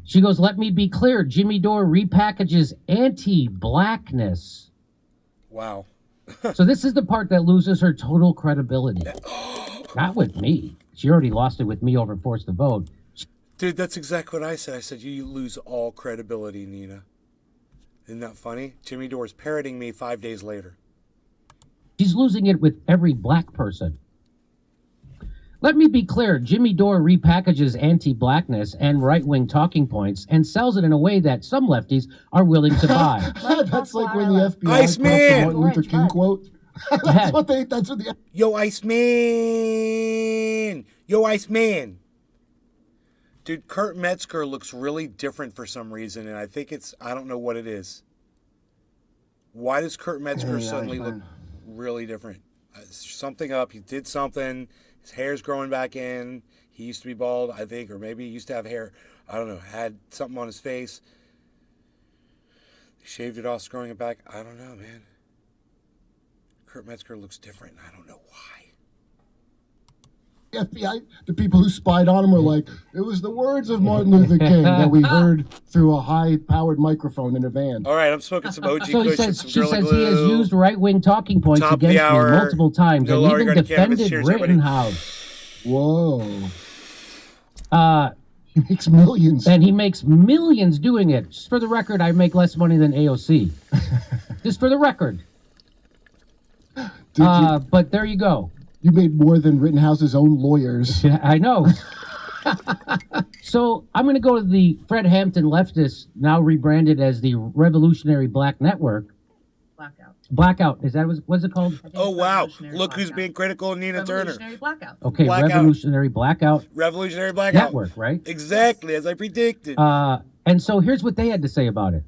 She goes, let me be clear, Jimmy Dore repackages anti-blackness. Wow. So this is the part that loses her total credibility. Not with me. She already lost it with me over Force the Vote. Dude, that's exactly what I said. I said, you lose all credibility, Nina. Isn't that funny? Jimmy Dore's parroting me 5 days later. She's losing it with every black person. Let me be clear, Jimmy Dore repackages anti-blackness and right-wing talking points and sells it in a way that some lefties are willing to buy. That's like when the FBI Iceman! popped the Martin Luther King Orange quote. ahead. That's what the Yo, Iceman! Yo, Iceman! Dude, Kurt Metzger looks really different for some reason, and I think I don't know what it is. Why does Kurt Metzger Hey, suddenly look Iceman. really different? There's something up. He did something. His hair's growing back in. He used to be bald, I think, or maybe he used to have hair. I don't know. Had something on his face. He shaved it off, growing it back. I don't know, man. Kurt Metzger looks different. I don't know why. FBI, the people who spied on him were like, it was the words of Martin Luther King that we heard through a high-powered microphone in a van. All right, I'm smoking some OG So he Kush and says, some she Gorilla says he has Glue. used right-wing talking points Top of the against me hour. multiple times No and longer even gonna cannabis. defended Cheers, everybody. Rittenhouse. Whoa. Uh, He makes millions. and he makes millions doing it. Just for the record, I make less money than AOC. Just for the record. Dude, But there you go. you made more than Rittenhouse's own lawyers. Yeah, I know. So I'm going to go to the Fred Hampton leftist, now rebranded as the Revolutionary Black Network. Blackout. Is that what's it called? Oh, wow. Look who's being critical of Nina Turner. Revolutionary Blackout. Okay, Blackout. Revolutionary Blackout Revolutionary Blackout. Network, right? Exactly, as I predicted. And so here's what they had to say about it.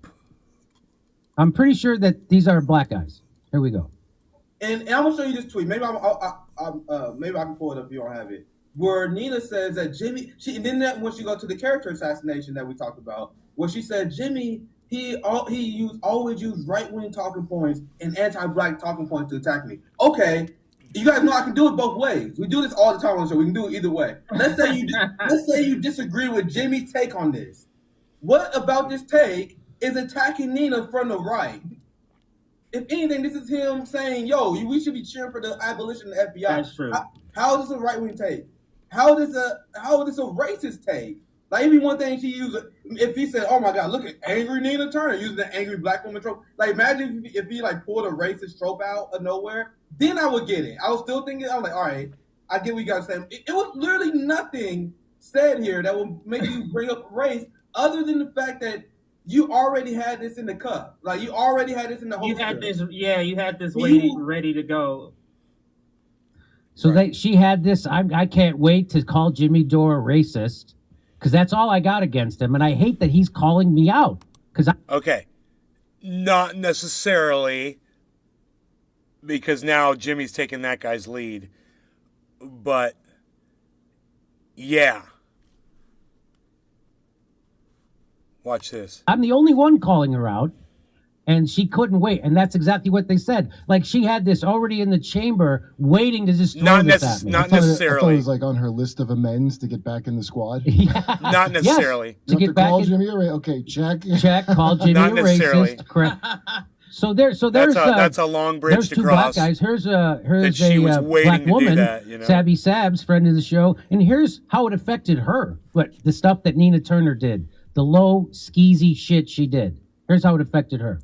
I'm pretty sure that these are black guys. Here we go. And I'm gonna show you this tweet. Maybe maybe I can pull it up if you don't have it. Where Nina says that Jimmy, and then that when she go to the character assassination that we talked about, where she said Jimmy always used right wing talking points and anti-black talking points to attack me. Okay, you guys know I can do it both ways. We do this all the time on the show. We can do it either way. Let's say you disagree with Jimmy's take on this. What about this take is attacking Nina from the right? If anything, this is him saying, "Yo, we should be cheering for the abolition of the FBI." That's true. How is this a right wing take? How is this a racist take? Like, even one thing she used, if he said, "Oh my God, look at angry Nina Turner," using the angry black woman trope. Like, imagine if he like pulled a racist trope out of nowhere, then I would get it. I was still thinking, I was like, all right, I get what you guys saying. It was literally nothing said here that would make you bring up race, other than the fact that you already had this in the cup. Like, you already had this in the whole. You had this ready to go. So she had this. I can't wait to call Jimmy Dore a racist because that's all I got against him, and I hate that he's calling me out. Okay. Not necessarily, because now Jimmy's taking that guy's lead. But, yeah. Watch this. I'm the only one calling her out, and she couldn't wait. And that's exactly what they said. Like, she had this already in the chamber, waiting to just throw this at me. Not I thought necessarily. it was like on her list of amends to get back in the squad. Not necessarily. Yes, to You get have back call in, Jimmy a okay, check. check, call Jimmy Not a necessarily. racist. Correct. So there's That's a long bridge there's to two cross. black guys. Here's a she was waiting black to do woman, that, you know? Sabby Sabs, friend of the show, and here's how it affected her. What the stuff that Nina Turner did, the low skeezy shit she did. Here's how it affected her.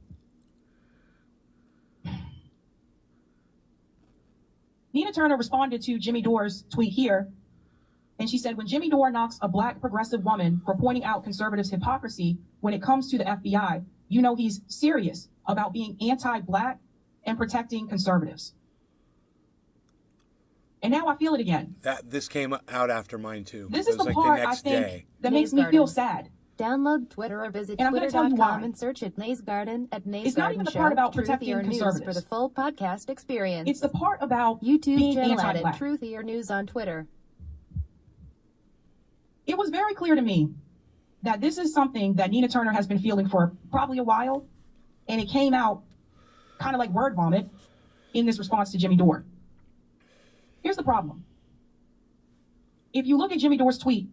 Nina Turner responded to Jimmy Dore's tweet here, and she said, when Jimmy Dore knocks a black progressive woman for pointing out conservatives' hypocrisy when it comes to the FBI, you know he's serious about being anti-black and protecting conservatives. And now I feel it again. This came out after mine, too. This It is was the like part the I next think day. that makes me feel sad. Download Twitter or visit And I'm gonna tell you why. twitter.com and search at Nays Garden at Nays It's not Garden even the Show, part about Truthy protecting or News for conservatives. the full podcast experience. It's the part about YouTube being channel at anti-black. Truthy or News on Twitter. It was very clear to me that this is something that Nina Turner has been feeling for probably a while, and it came out kind of like word vomit in this response to Jimmy Dore. Here's the problem. If you look at Jimmy Dore's tweet,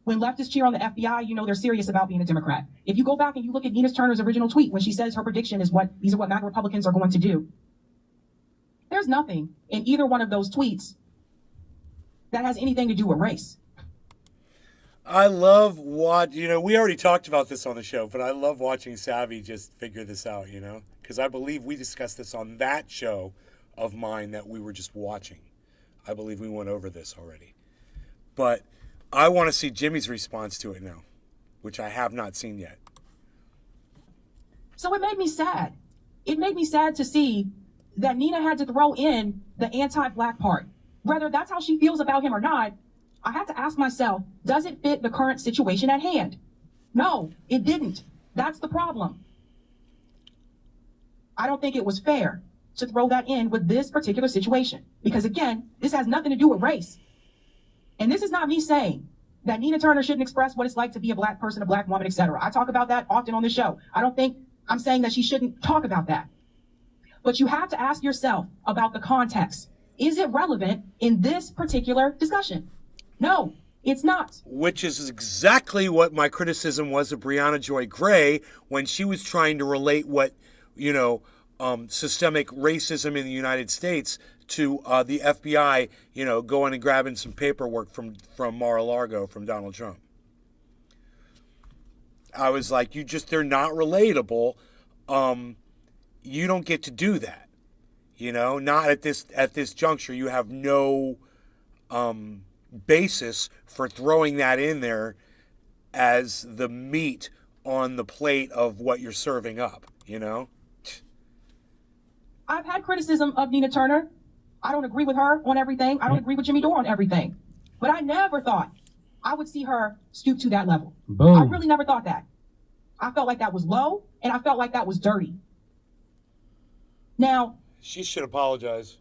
when leftists cheer on the FBI, you know they're serious about being a Democrat. If you go back and you look at Nina Turner's original tweet, when she says her prediction is these are what MAGA Republicans are going to do, there's nothing in either one of those tweets that has anything to do with race. I love we already talked about this on the show, but I love watching Savvy just figure this out, because I believe we discussed this on that show of mine that we were just watching. I believe we went over this already. But I want to see Jimmy's response to it now, which I have not seen yet. So it made me sad. It made me sad to see that Nina had to throw in the anti-black part. Whether that's how she feels about him or not, I had to ask myself, does it fit the current situation at hand? No, it didn't. That's the problem. I don't think it was fair to throw that in with this particular situation. Because again, this has nothing to do with race. And this is not me saying that Nina Turner shouldn't express what it's like to be a black person, a black woman, etc. I talk about that often on the show. I don't think I'm saying that she shouldn't talk about that. But you have to ask yourself about the context. Is it relevant in this particular discussion? No, it's not. Which is exactly what my criticism was of Brianna Joy Gray when she was trying to relate what, systemic racism in the United States to the FBI, going and grabbing some paperwork from Mar-a-Lago from Donald Trump. I was like, they're not relatable. You don't get to do that. Not at this juncture. You have no basis for throwing that in there as the meat on the plate of what you're serving up, I've had criticism of Nina Turner. I don't agree with her on everything. I don't agree with Jimmy Dore on everything. But I never thought I would see her stoop to that level. Boom. I really never thought that. I felt like that was low, and I felt like that was dirty. Now, she should apologize.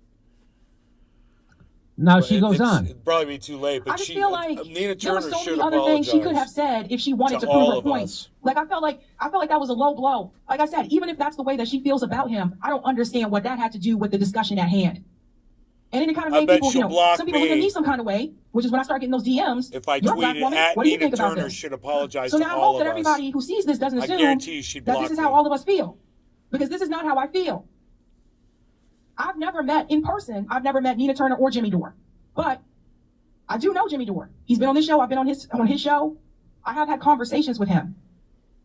Now she goes on. It'd probably be too late, but I just feel like Nina there were Turner so should many other things she could have apologize said if she wanted to all prove her of point. us. Like I felt like that was a low blow. Like I said, even if that's the way that she feels about him, I don't understand what that had to do with the discussion at hand. And then it kind of I made bet people, she'll block some people look at me me some kind of way, which is when I start getting those DMs. if I You're a black tweeted woman. at What do you Nina think about Turner this? should apologize So to now I all hope that of everybody us. who sees this doesn't I assume guarantee you she'd that block this is me. how all of us feel. Because this is not how I feel. I've never met in person, I've never met Nina Turner or Jimmy Dore. But I do know Jimmy Dore. He's been on this show. I've been on his show. I have had conversations with him.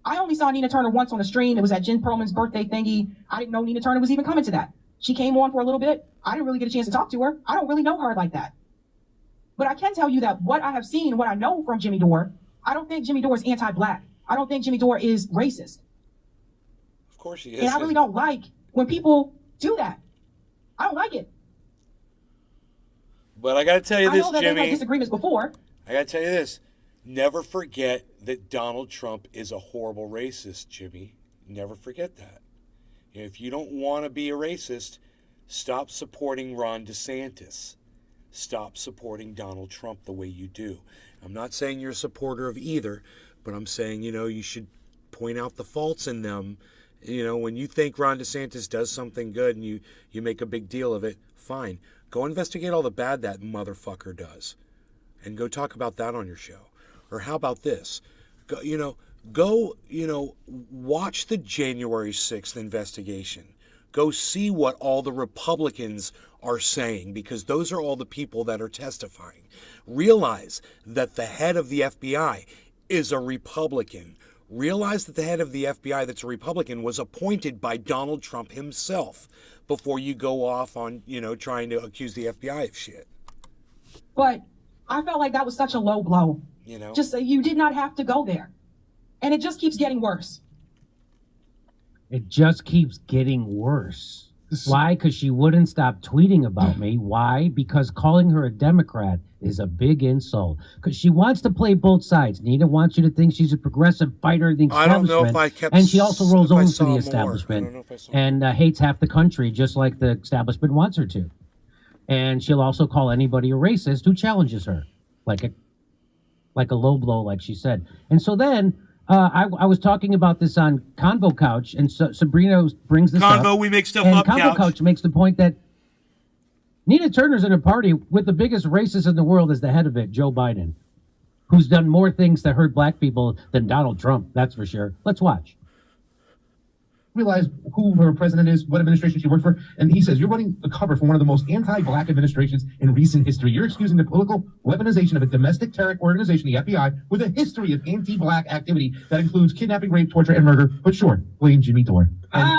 I only saw Nina Turner once on a stream. It was at Jen Perlman's birthday thingy. I didn't know Nina Turner was even coming to that. She came on for a little bit. I didn't really get a chance to talk to her. I don't really know her like that. But I can tell you that what I have seen, what I know from Jimmy Dore, I don't think Jimmy Dore is anti-black. I don't think Jimmy Dore is racist. Of course he is. And I really don't like when people do that. I don't like it. But I got to tell you I this, know that they've had Jimmy. disagreements before. I got to tell you this. Never forget that Donald Trump is a horrible racist, Jimmy. Never forget that. If you don't want to be a racist, stop supporting Ron DeSantis. Stop supporting Donald Trump the way you do. I'm not saying you're a supporter of either, but I'm saying, you should point out the faults in them. When you think Ron DeSantis does something good and you make a big deal of it, fine. Go investigate all the bad that motherfucker does and go talk about that on your show. Or how about this? Go watch the January 6th investigation. Go see what all the Republicans are saying, because those are all the people that are testifying. Realize that the head of the FBI is a Republican. Realize that the head of the FBI that's a Republican was appointed by Donald Trump himself before you go off on, trying to accuse the FBI of shit. But I felt like that was such a low blow. Just you did not have to go there. And it just keeps getting worse. It just keeps getting worse. Why? Because she wouldn't stop tweeting about me. Why? Because calling her a Democrat is a big insult. Because she wants to play both sides. Nina wants you to think she's a progressive fighter of the I don't establishment. know if I kept. And she also rolls if I over saw for the more. establishment I don't know if I saw and hates half the country, just like the establishment wants her to. And she'll also call anybody a racist who challenges her, like a low blow, like she said. And so then I was talking about this on Convo Couch, and Sabrina brings this up. Convo, we make stuff and up, Convo Couch makes the point that Nina Turner's in a party with the biggest racist in the world as the head of it, Joe Biden, who's done more things to hurt black people than Donald Trump, that's for sure. Let's watch. Realize who her president is, what administration she worked for, and he says, you're running a cover for one of the most anti-black administrations in recent history. You're excusing the political weaponization of a domestic terror organization, the FBI, with a history of anti-black activity that includes kidnapping, rape, torture, and murder. But sure, blame Jimmy Dore. And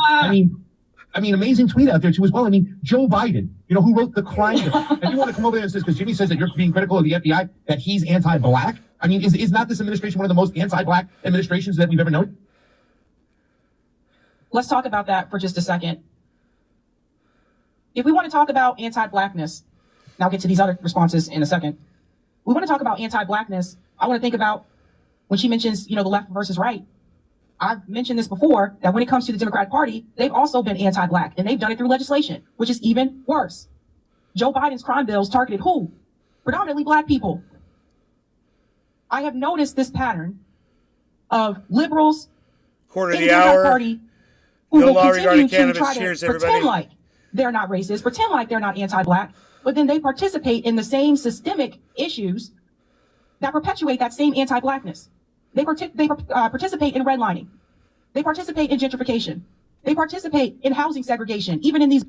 I mean, amazing tweet out there too as well. I mean, Joe Biden, who wrote the crime bill. And you want to come over there and say, because Jimmy says that you're being critical of the FBI, that he's anti-black? I mean, is not this administration one of the most anti-black administrations that we've ever known? Let's talk about that for just a second. If we want to talk about anti-blackness, and I'll get to these other responses in a second. we want to talk about anti-blackness. I want to think about when she mentions, the left versus right. I've mentioned this before, that when it comes to the Democratic Party, they've also been anti-black, and they've done it through legislation, which is even worse. Joe Biden's crime bills targeted who? Predominantly black people. I have noticed this pattern of liberals Quarter in of the the Democratic hour. Party who No will law continue regarding to cannabis. try to Cheers, pretend everybody. like they're not racist, pretend like they're not anti-black, but then they participate in the same systemic issues that perpetuate that same anti-blackness. They participate in redlining. They participate in gentrification. They participate in housing segregation, even in these.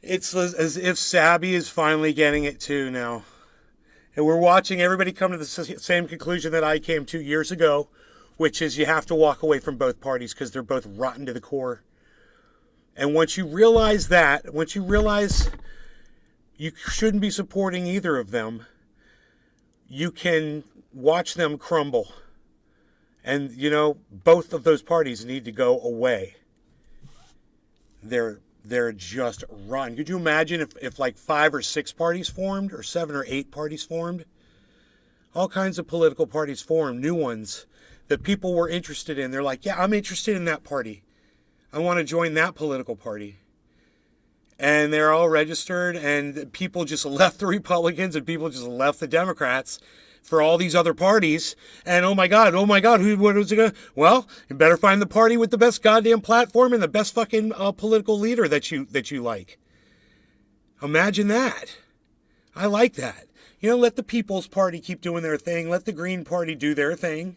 It's as if Sabby is finally getting it too now. And we're watching everybody come to the same conclusion that I came to years ago, which is you have to walk away from both parties because they're both rotten to the core. And once you realize that, once you realize you shouldn't be supporting either of them, you can watch them crumble. And, both of those parties need to go away. They're just rotten. Could you imagine if like 5 or 6 parties formed, or 7 or 8 parties formed? All kinds of political parties formed, new ones that people were interested in. They're like, yeah, I'm interested in that party. I want to join that political party. And they're all registered, and people just left the Republicans and people just left the Democrats for all these other parties. And oh my God, what was it going to? Well, you better find the party with the best goddamn platform and the best fucking political leader that you like. Imagine that. I like that. Let the People's Party keep doing their thing. Let the Green Party do their thing.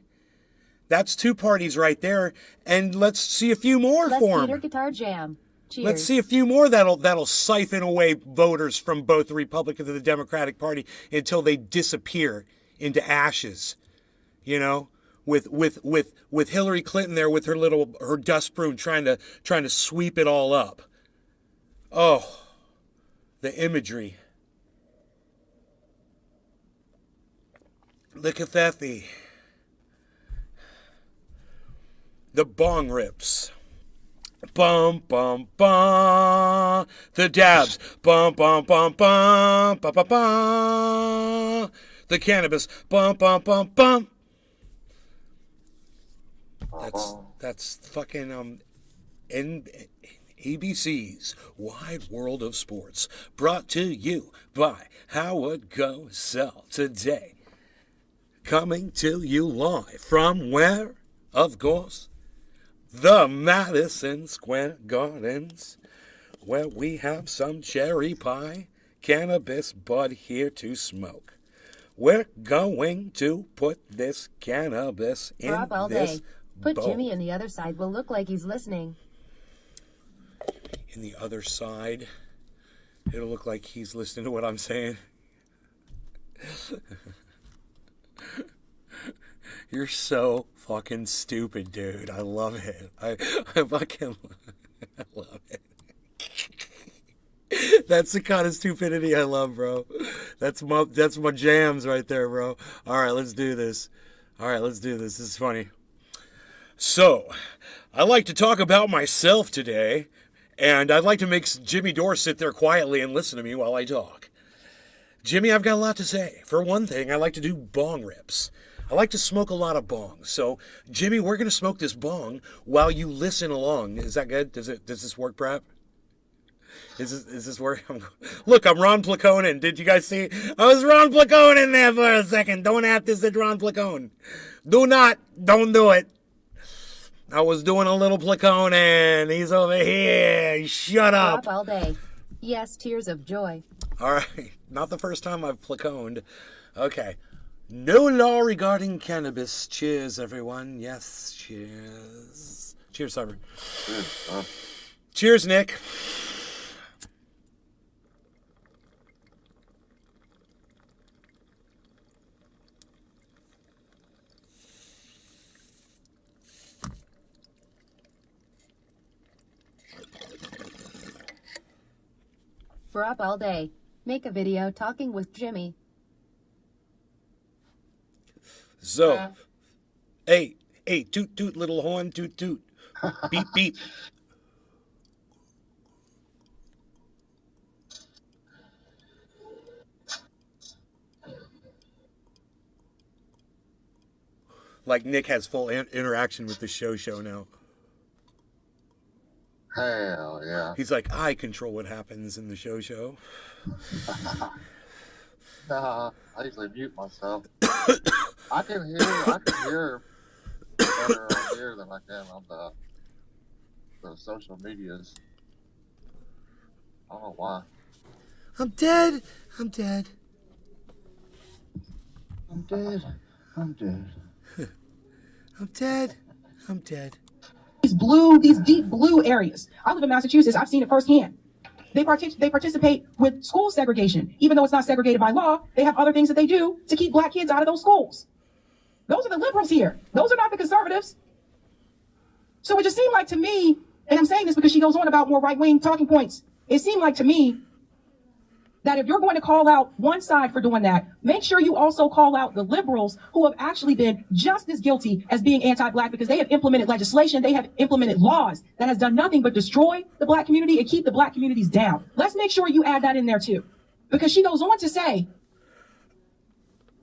That's 2 parties right there. And let's see a few more Les form. Peter Guitar Jam. Cheers. Let's see a few more that'll siphon away voters from both the Republicans and the Democratic Party until they disappear into ashes. With Hillary Clinton there with her dust broom trying to sweep it all up. Oh, the imagery. Look at that, the bong rips. Bum, bum, bum. The dabs. Bum, bum, bum, bum. Ba, ba, ba. The cannabis. Bum, bum, bum, bum. That's fucking ABC's Wide World of Sports, brought to you by Howard Go Sell today. Coming to you live from where? Of course, the Madison Square Gardens, where we have some cherry pie, cannabis bud here to smoke. We're going to put this cannabis in Drop all this day. Put bowl. Jimmy on the other side will look like he's listening. In the other side, it'll look like he's listening to what I'm saying. You're so fucking stupid, dude. I love it. I fucking I love it. That's the kind of stupidity I love, bro. That's my jams right there, bro. All right, let's do this. This is funny. So, I like to talk about myself today, and I'd like to make Jimmy Dore sit there quietly and listen to me while I talk. Jimmy, I've got a lot to say. For one thing, I like to do bong rips. I like to smoke a lot of bongs. So, Jimmy, we're going to smoke this bong while you listen along. Is that good? Does this work, Brad? Is this work? Look, I'm Ron Placone. Did you guys see? I was Ron Placone in there for a second. Don't act this at Ron Placone. Don't do it. I was doing a little Placone, and he's over here. Shut up. Drop all day. Yes, tears of joy. All right. Not the first time I've Placoned. Okay. No law regarding cannabis. Cheers, everyone. Yes, cheers. Cheers, Cyber. Cheers, Nick. For up all day. Make a video talking with Jimmy. So, hey, toot toot, little horn, toot toot. Beep beep. Like Nick has full interaction with the show now. Hell yeah. He's like, I control what happens in the show. Nah, I usually mute myself. I can hear better on here than I can on the social medias. I don't know why. I'm dead. I'm dead. I'm dead. I'm dead. I'm dead. I'm dead. These deep blue areas. I live in Massachusetts. I've seen it firsthand. They participate with school segregation. Even though it's not segregated by law, they have other things that they do to keep black kids out of those schools. Those are the liberals here. Those are not the conservatives. So it just seemed like to me, and I'm saying this because she goes on about more right-wing talking points, it seemed like to me that if you're going to call out one side for doing that, make sure you also call out the liberals who have actually been just as guilty as being anti-black, because they have implemented legislation, they have implemented laws that has done nothing but destroy the black community and keep the black communities down. Let's make sure you add that in there too. Because she goes on to say,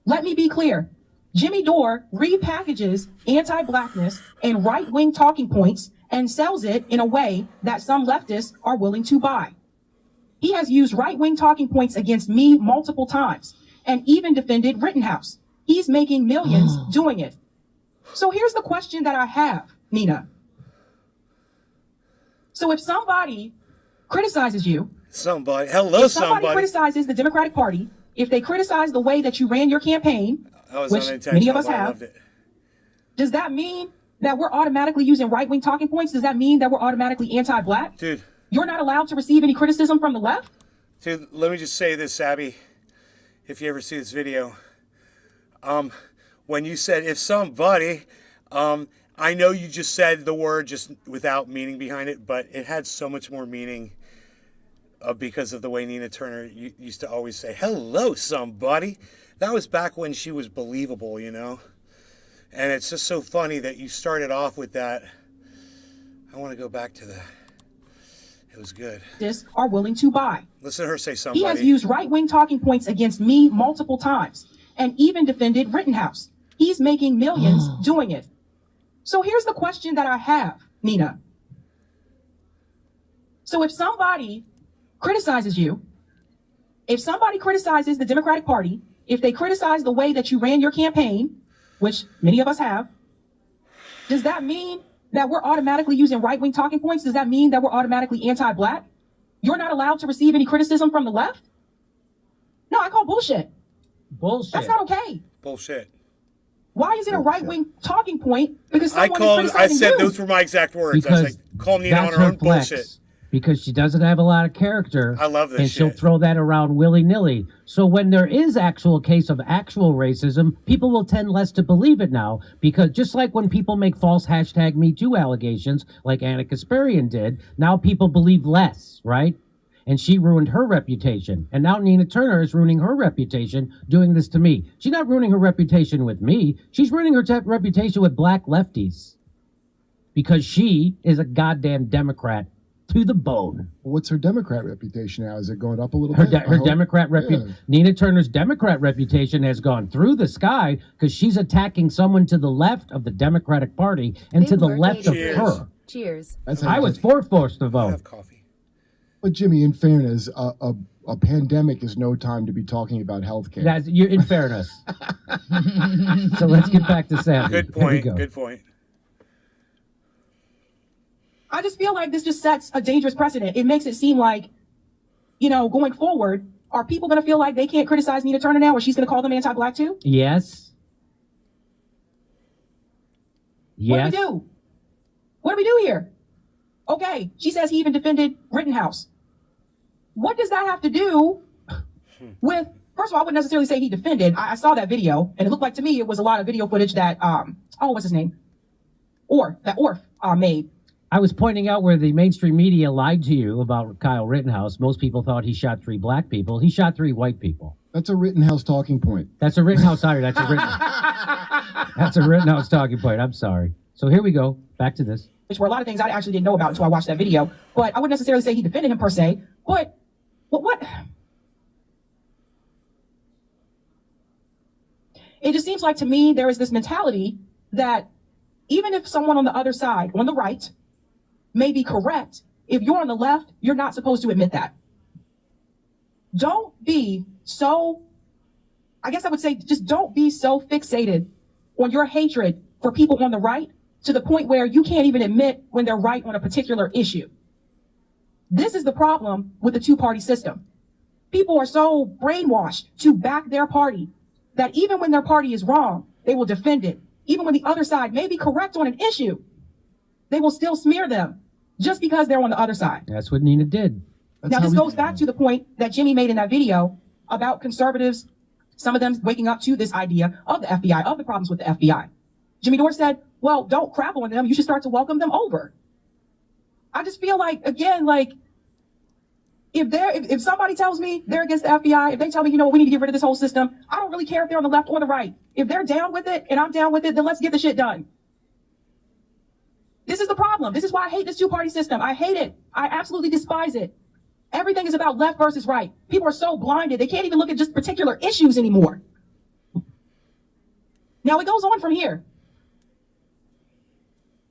let me be clear, Jimmy Dore repackages anti-blackness and right-wing talking points and sells it in a way that some leftists are willing to buy. He has used right-wing talking points against me multiple times and even defended Rittenhouse. He's making millions doing it. So here's the question that I have, Nina. So if somebody criticizes you, if somebody criticizes the Democratic Party, if they criticize the way that you ran your campaign, which many of us have, does that mean that we're automatically using right-wing talking points? Does that mean that we're automatically anti-black? Dude. You're not allowed to receive any criticism from the left? Dude, let me just say this, Abby. If you ever see this video, when you said, if somebody, I know you just said the word just without meaning behind it, but it had so much more meaning because of the way Nina Turner used to always say, hello, somebody. That was back when she was believable, you know? And it's just so funny that you started off with that. I want to go back to that. It was good. Are willing to buy. Listen to her say somebody. He has used right-wing talking points against me multiple times and even defended Rittenhouse. He's making millions doing it. So here's the question that I have, Nina. So if somebody criticizes you, if somebody criticizes the Democratic Party, if they criticize the way that you ran your campaign, which many of us have, does that mean that we're automatically using right-wing talking points? Does that mean that we're automatically anti-black? You're not allowed to receive any criticism from the left? No, I call bullshit. Bullshit. That's not okay. Bullshit. Why is it a right-wing talking point? Because someone is criticizing I said you. those were my exact words. Because I was like, call Nina on that's her her own flex. bullshit. Because she doesn't have a lot of character. I love this and she'll shit. throw that around willy-nilly. So when there is actual case of actual racism, people will tend less to believe it now. Because just like when people make false #MeToo allegations, like Anna Kasparian did, now people believe less, right? And she ruined her reputation. And now Nina Turner is ruining her reputation doing this to me. She's not ruining her reputation with me. She's ruining her reputation with black lefties. Because she is a goddamn Democrat to the bone. What's her Democrat reputation now? Is it going up a little Her, bit? her Democrat reputation, Nina Turner's Democrat reputation has gone through the sky because she's attacking someone to the left of the Democratic Party and to the left of her. Cheers. I was forced to vote. But Jimmy, in fairness, a pandemic is no time to be talking about healthcare. That's you're in fairness. So let's get back to Sam. Good point. Good point. I just feel like this just sets a dangerous precedent. It makes it seem like, you know, going forward, are people going to feel like they can't criticize Nina Turner now, or she's going to call them anti-black too? Yes. What do we do? What do we do here? Okay, she says he even defended Rittenhouse. What does that have to do with, first of all, I wouldn't necessarily say he defended. I saw that video, and it looked like to me it was a lot of video footage that, what's his name? Orf made. I was pointing out where the mainstream media lied to you about Kyle Rittenhouse. Most people thought he shot 3 black people. He shot 3 white people. That's a Rittenhouse talking point. That's a Rittenhouse. Sorry, that's a Rittenhouse talking point. I'm sorry. So here we go. Back to this. Which were a lot of things I actually didn't know about until I watched that video. But I wouldn't necessarily say he defended him per se. But what? It just seems like to me there is this mentality that even if someone on the other side, on the right, may be correct, if you're on the left, you're not supposed to admit that. Don't be so, I guess I would say, just don't be so fixated on your hatred for people on the right to the point where you can't even admit when they're right on a particular issue. This is the problem with the two-party system. People are so brainwashed to back their party that even when their party is wrong, they will defend it. Even when the other side may be correct on an issue, they will still smear them just because they're on the other side. That's what Nina did. Now, this goes back to the point that Jimmy made in that video about conservatives, some of them waking up to this idea of the FBI, of the problems with the FBI. Jimmy Dore said, well, don't crap on them. You should start to welcome them over. I just feel like, again, like, if somebody tells me they're against the FBI, if they tell me, you know, we need to get rid of this whole system, I don't really care if they're on the left or the right. If they're down with it and I'm down with it, then let's get the shit done. This is the problem. This is why I hate this two-party system. I hate it. I absolutely despise it. Everything is about left versus right. People are so blinded, they can't even look at just particular issues anymore. Now it goes on from here.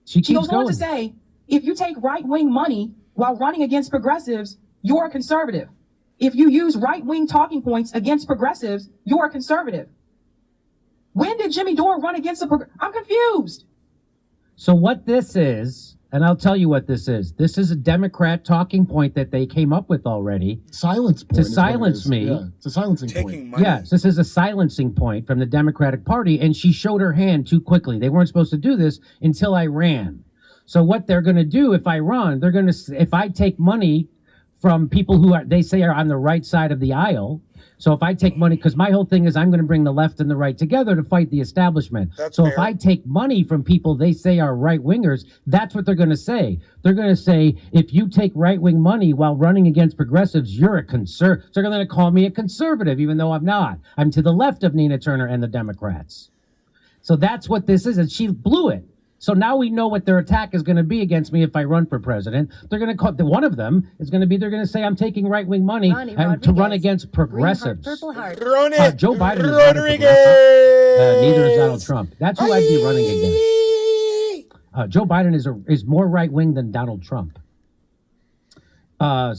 She goes on to say, if you take right-wing money while running against progressives, you're a conservative. If you use right-wing talking points against progressives, you're a conservative. When did Jimmy Dore run against I'm confused. So what this is, and I'll tell you what this is. This is a Democrat talking point that they came up with already. Silence point. To silence me. Yeah, it's a silencing point. Money. Yes, this is a silencing point from the Democratic Party, and she showed her hand too quickly. They weren't supposed to do this until I ran. So what they're going to do if I run, they're going to, if I take money from people who they say are on the right side of the aisle. So if I take money, because my whole thing is I'm going to bring the left and the right together to fight the establishment. So if I take money from people they say are right wingers, that's what they're going to say. They're going to say, if you take right wing money while running against progressives, you're a conservative. So they're going to call me a conservative, even though I'm not. I'm to the left of Nina Turner and the Democrats. So that's what this is. And she blew it. So now we know what their attack is going to be against me if I run for president. They're going to call one of them is going to be they're going to say I'm taking right wing money to run against progressives. Joe Biden is not a progressive. Neither is Donald Trump. That's who I'd be running against. Joe Biden is more right wing than Donald Trump. And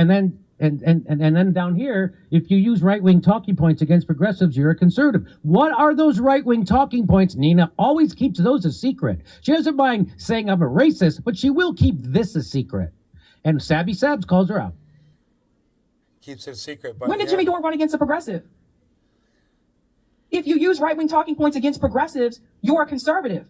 then down here, if you use right-wing talking points against progressives, you're a conservative. What are those right-wing talking points? Nina always keeps those a secret. She doesn't mind saying I'm a racist, but she will keep this a secret. And Sabby Sabs calls her out. Keeps it a secret. But when did Jimmy Dore run against a progressive? If you use right-wing talking points against progressives, you're a conservative.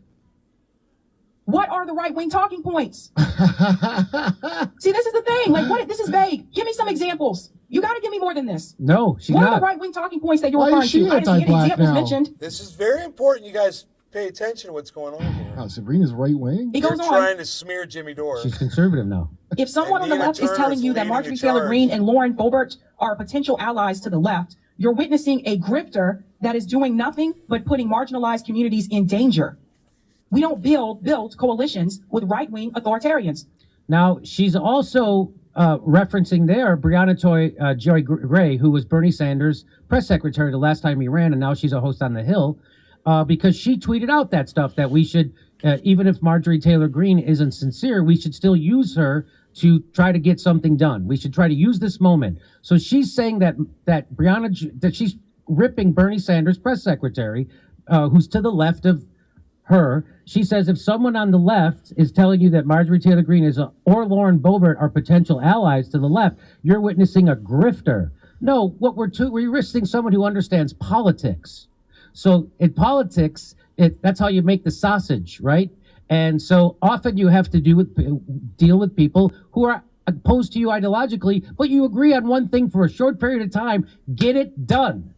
What are the right-wing talking points? See, this is the thing. Like, this is vague. Give me some examples. You got to give me more than this. No, she's not. What are the right-wing talking points that you're referring to? I didn't see any examples mentioned. This is very important. You guys pay attention to what's going on here. Oh, Sabrina's right-wing? He goes on. Trying to smear Jimmy Dore. She's conservative now. If someone on the left is telling you that Marjorie Taylor Greene and Lauren Boebert are potential allies to the left, you're witnessing a grifter that is doing nothing but putting marginalized communities in danger. We don't build coalitions with right-wing authoritarians. Now, she's also referencing there Breonna Joy Gray, who was Bernie Sanders' press secretary the last time he ran, and now she's a host on The Hill, because she tweeted out that stuff that we should, even if Marjorie Taylor Greene isn't sincere, we should still use her to try to get something done. We should try to use this moment. So she's saying that that she's ripping Bernie Sanders' press secretary, who's to the left of her. She says if someone on the left is telling you that Marjorie Taylor Greene or Lauren Boebert are potential allies to the left, you're witnessing a grifter. No, what we're witnessing someone who understands politics. So in politics, that's how you make the sausage, right? And so often you have to deal with people who are opposed to you ideologically, but you agree on one thing for a short period of time. Get it done.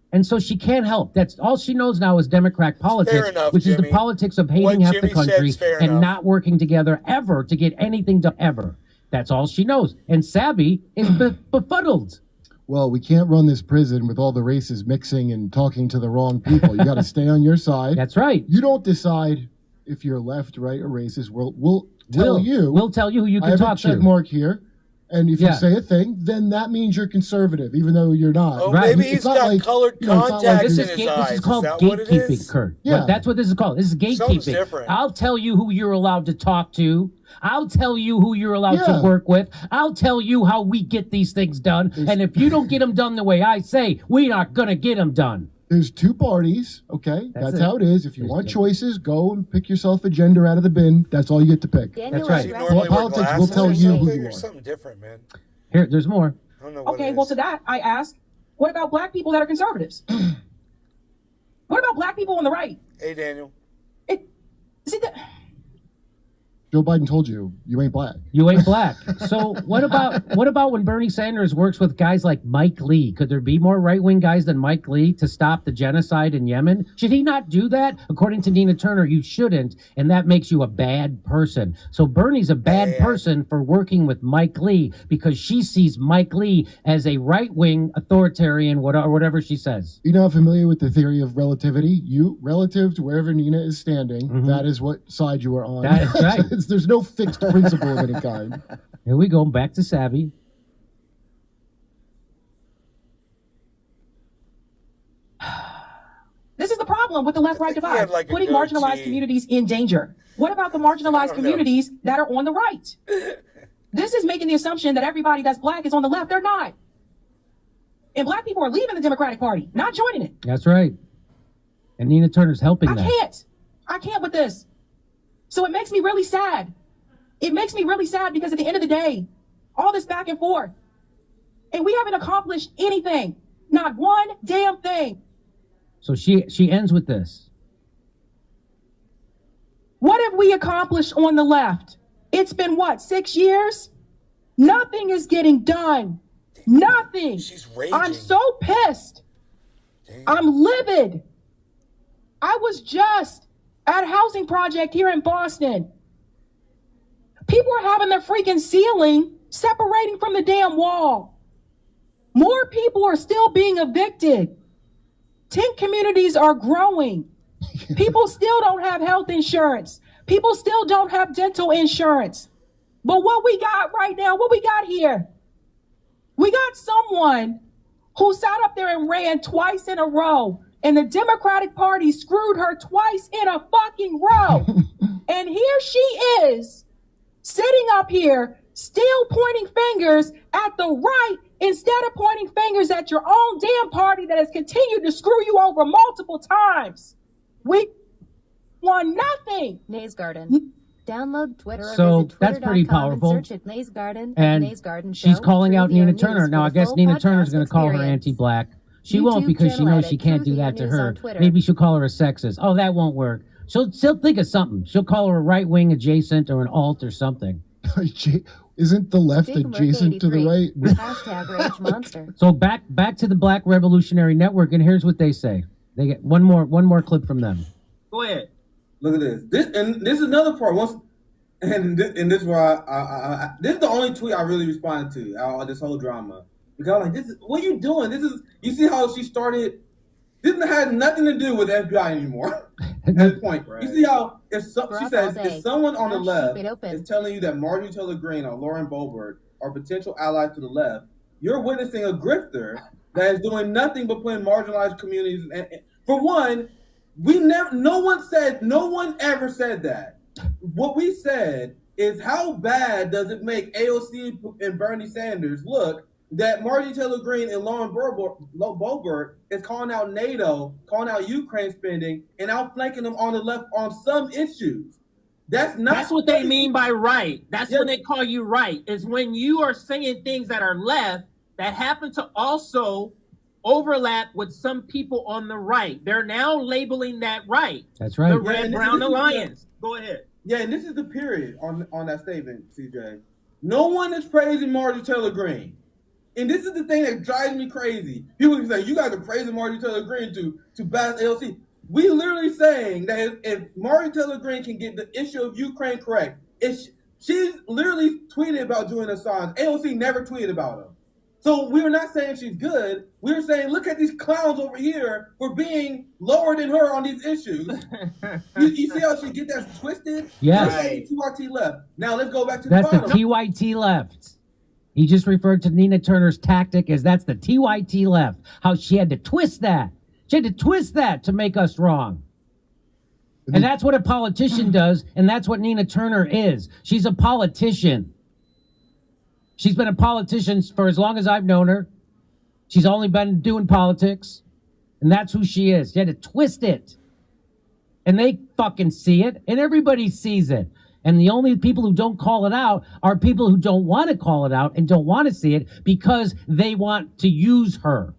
And so she can't help. That's all she knows now is Democrat politics, which is the politics of hating half the country and not working together ever to get anything done ever. That's all she knows. And Sabby is befuddled. Well, we can't run this prison with all the races mixing and talking to the wrong people. You got to stay on your side. That's right. You don't decide if you're left, right, or racist. We'll tell you. We'll tell you who you can talk to. I have a check mark here. And if Yeah. you say a thing, then that means you're conservative, even though you're not. Oh, Right. maybe It's he's not got like, colored you know, it's not like contacts This in is, his this eyes. is called that what it gatekeeping, is? Kurt. Yeah. That's what this is called. This is Something's gatekeeping. different. I'll tell you who you're allowed to talk to. I'll tell you who you're allowed Yeah. to work with. I'll tell you how we get these things done. And if you don't get them done the way I say, we're not going to get them done. There's two parties, okay? That's That's it. how it is. If you There's want two. choices, go and pick yourself a gender out of the bin. That's all you get to pick. Daniel That's right. Does he is normally wear Politics will glasses tell or you who something, you or are. something different, man. Here, there's more. I don't know what Okay, it well, is. to that, I ask, what about black people that are conservatives? What about black people on the right? Hey, Daniel. See, Joe Biden told you, you ain't black. You ain't black. So what about when Bernie Sanders works with guys like Mike Lee? Could there be more right-wing guys than Mike Lee to stop the genocide in Yemen? Should he not do that? According to Nina Turner, you shouldn't, and that makes you a bad person. So Bernie's a bad person for working with Mike Lee because she sees Mike Lee as a right-wing authoritarian, whatever she says. You know, familiar with the theory of relativity? You, relative to wherever Nina is standing, that is what side you are on. That is right. There's no fixed principle of any kind. Here we go, back to Savvy. this is the problem with the left-right think he divide, had, like, a putting goatee. marginalized communities in danger. What about the marginalized communities that are on the right? This is making the assumption that everybody that's black is on the left. They're not. And black people are leaving the Democratic Party, not joining it. That's right. And Nina Turner's helping that. I can't with this. So it makes me really sad. It makes me really sad because at the end of the day, all this back and forth, and we haven't accomplished anything. Not one damn thing. So she ends with this. What have we accomplished on the left? It's been what, 6 years? Nothing is getting done. Nothing. She's raging. I'm so pissed. I'm livid. I was just at a housing project here in Boston. People are having their freaking ceiling separating from the damn wall. More people are still being evicted. Tent communities are growing. People still don't have health insurance. People still don't have dental insurance. But what we got right now, what we got here, we got someone who sat up there and ran twice in a row, and the Democratic Party screwed her twice in a fucking row. And here she is, sitting up here, still pointing fingers at the right instead of pointing fingers at your own damn party that has continued to screw you over multiple times. We won nothing. Nays Garden. Download Twitter or So visit that's pretty twitter.com and powerful. search at Nays Garden And Nays Garden she's Show. calling out Trivia Nina news Turner. Now, for I the guess full Nina Turner's podcast going to call her experience. anti-black. She won't YouTube because she channel knows at she can't do Trivia that to News her. on Twitter. Maybe she'll call her a sexist. Oh, that won't work. She'll think of something. She'll call her a right-wing adjacent or an alt or something. Isn't the left Big Merc adjacent to the 83. right? Hashtag Rage Monster. So back to the Black Revolutionary Network, and here's what they say. They get one more clip from them. Go ahead. Look at this. This is another part. This is why this is the only tweet I really responded to out of this whole drama. Because I'm like, this is what are you doing? You see how she started. This had nothing to do with the FBI anymore. At this point, you see how she says if someone on the left is telling you that Marjorie Taylor Greene or Lauren Boebert are potential allies to the left, you're witnessing a grifter that is doing nothing but putting marginalized communities. And for one, no one ever said that. What we said is how bad does it make AOC and Bernie Sanders look that Marjorie Taylor Greene and Lauren Boebert is calling out NATO, calling out Ukraine spending, and outflanking them on the left on some issues. That's what they mean by right. That's when they call you right, is when you are saying things that are left that happen to also overlap with some people on the right. They're now labeling that right. That's right. The Red-Brown Alliance. Go ahead. Yeah, and this is the period on that statement, CJ. No one is praising Marjorie Taylor Greene. And this is the thing that drives me crazy. People can say, you guys are praising Marjorie Taylor Greene to bash AOC. We literally saying that if Marjorie Taylor Greene can get the issue of Ukraine correct, she's literally tweeted about Julian Assange. AOC never tweeted about him. So we're not saying she's good. We're saying, look at these clowns over here for being lower than her on these issues. you see how she get that twisted? Yes. That's TYT left. Now let's go back to That's the the bottom. TYT left. He just referred to Nina Turner's tactic as that's the TYT left. How she had to twist that. She had to twist that to make us wrong. And that's what a politician does, and that's what Nina Turner is. She's a politician. She's been a politician for as long as I've known her. She's only been doing politics, and that's who she is. She had to twist it. And they fucking see it, and everybody sees it. And the only people who don't call it out are people who don't want to call it out and don't want to see it because they want to use her.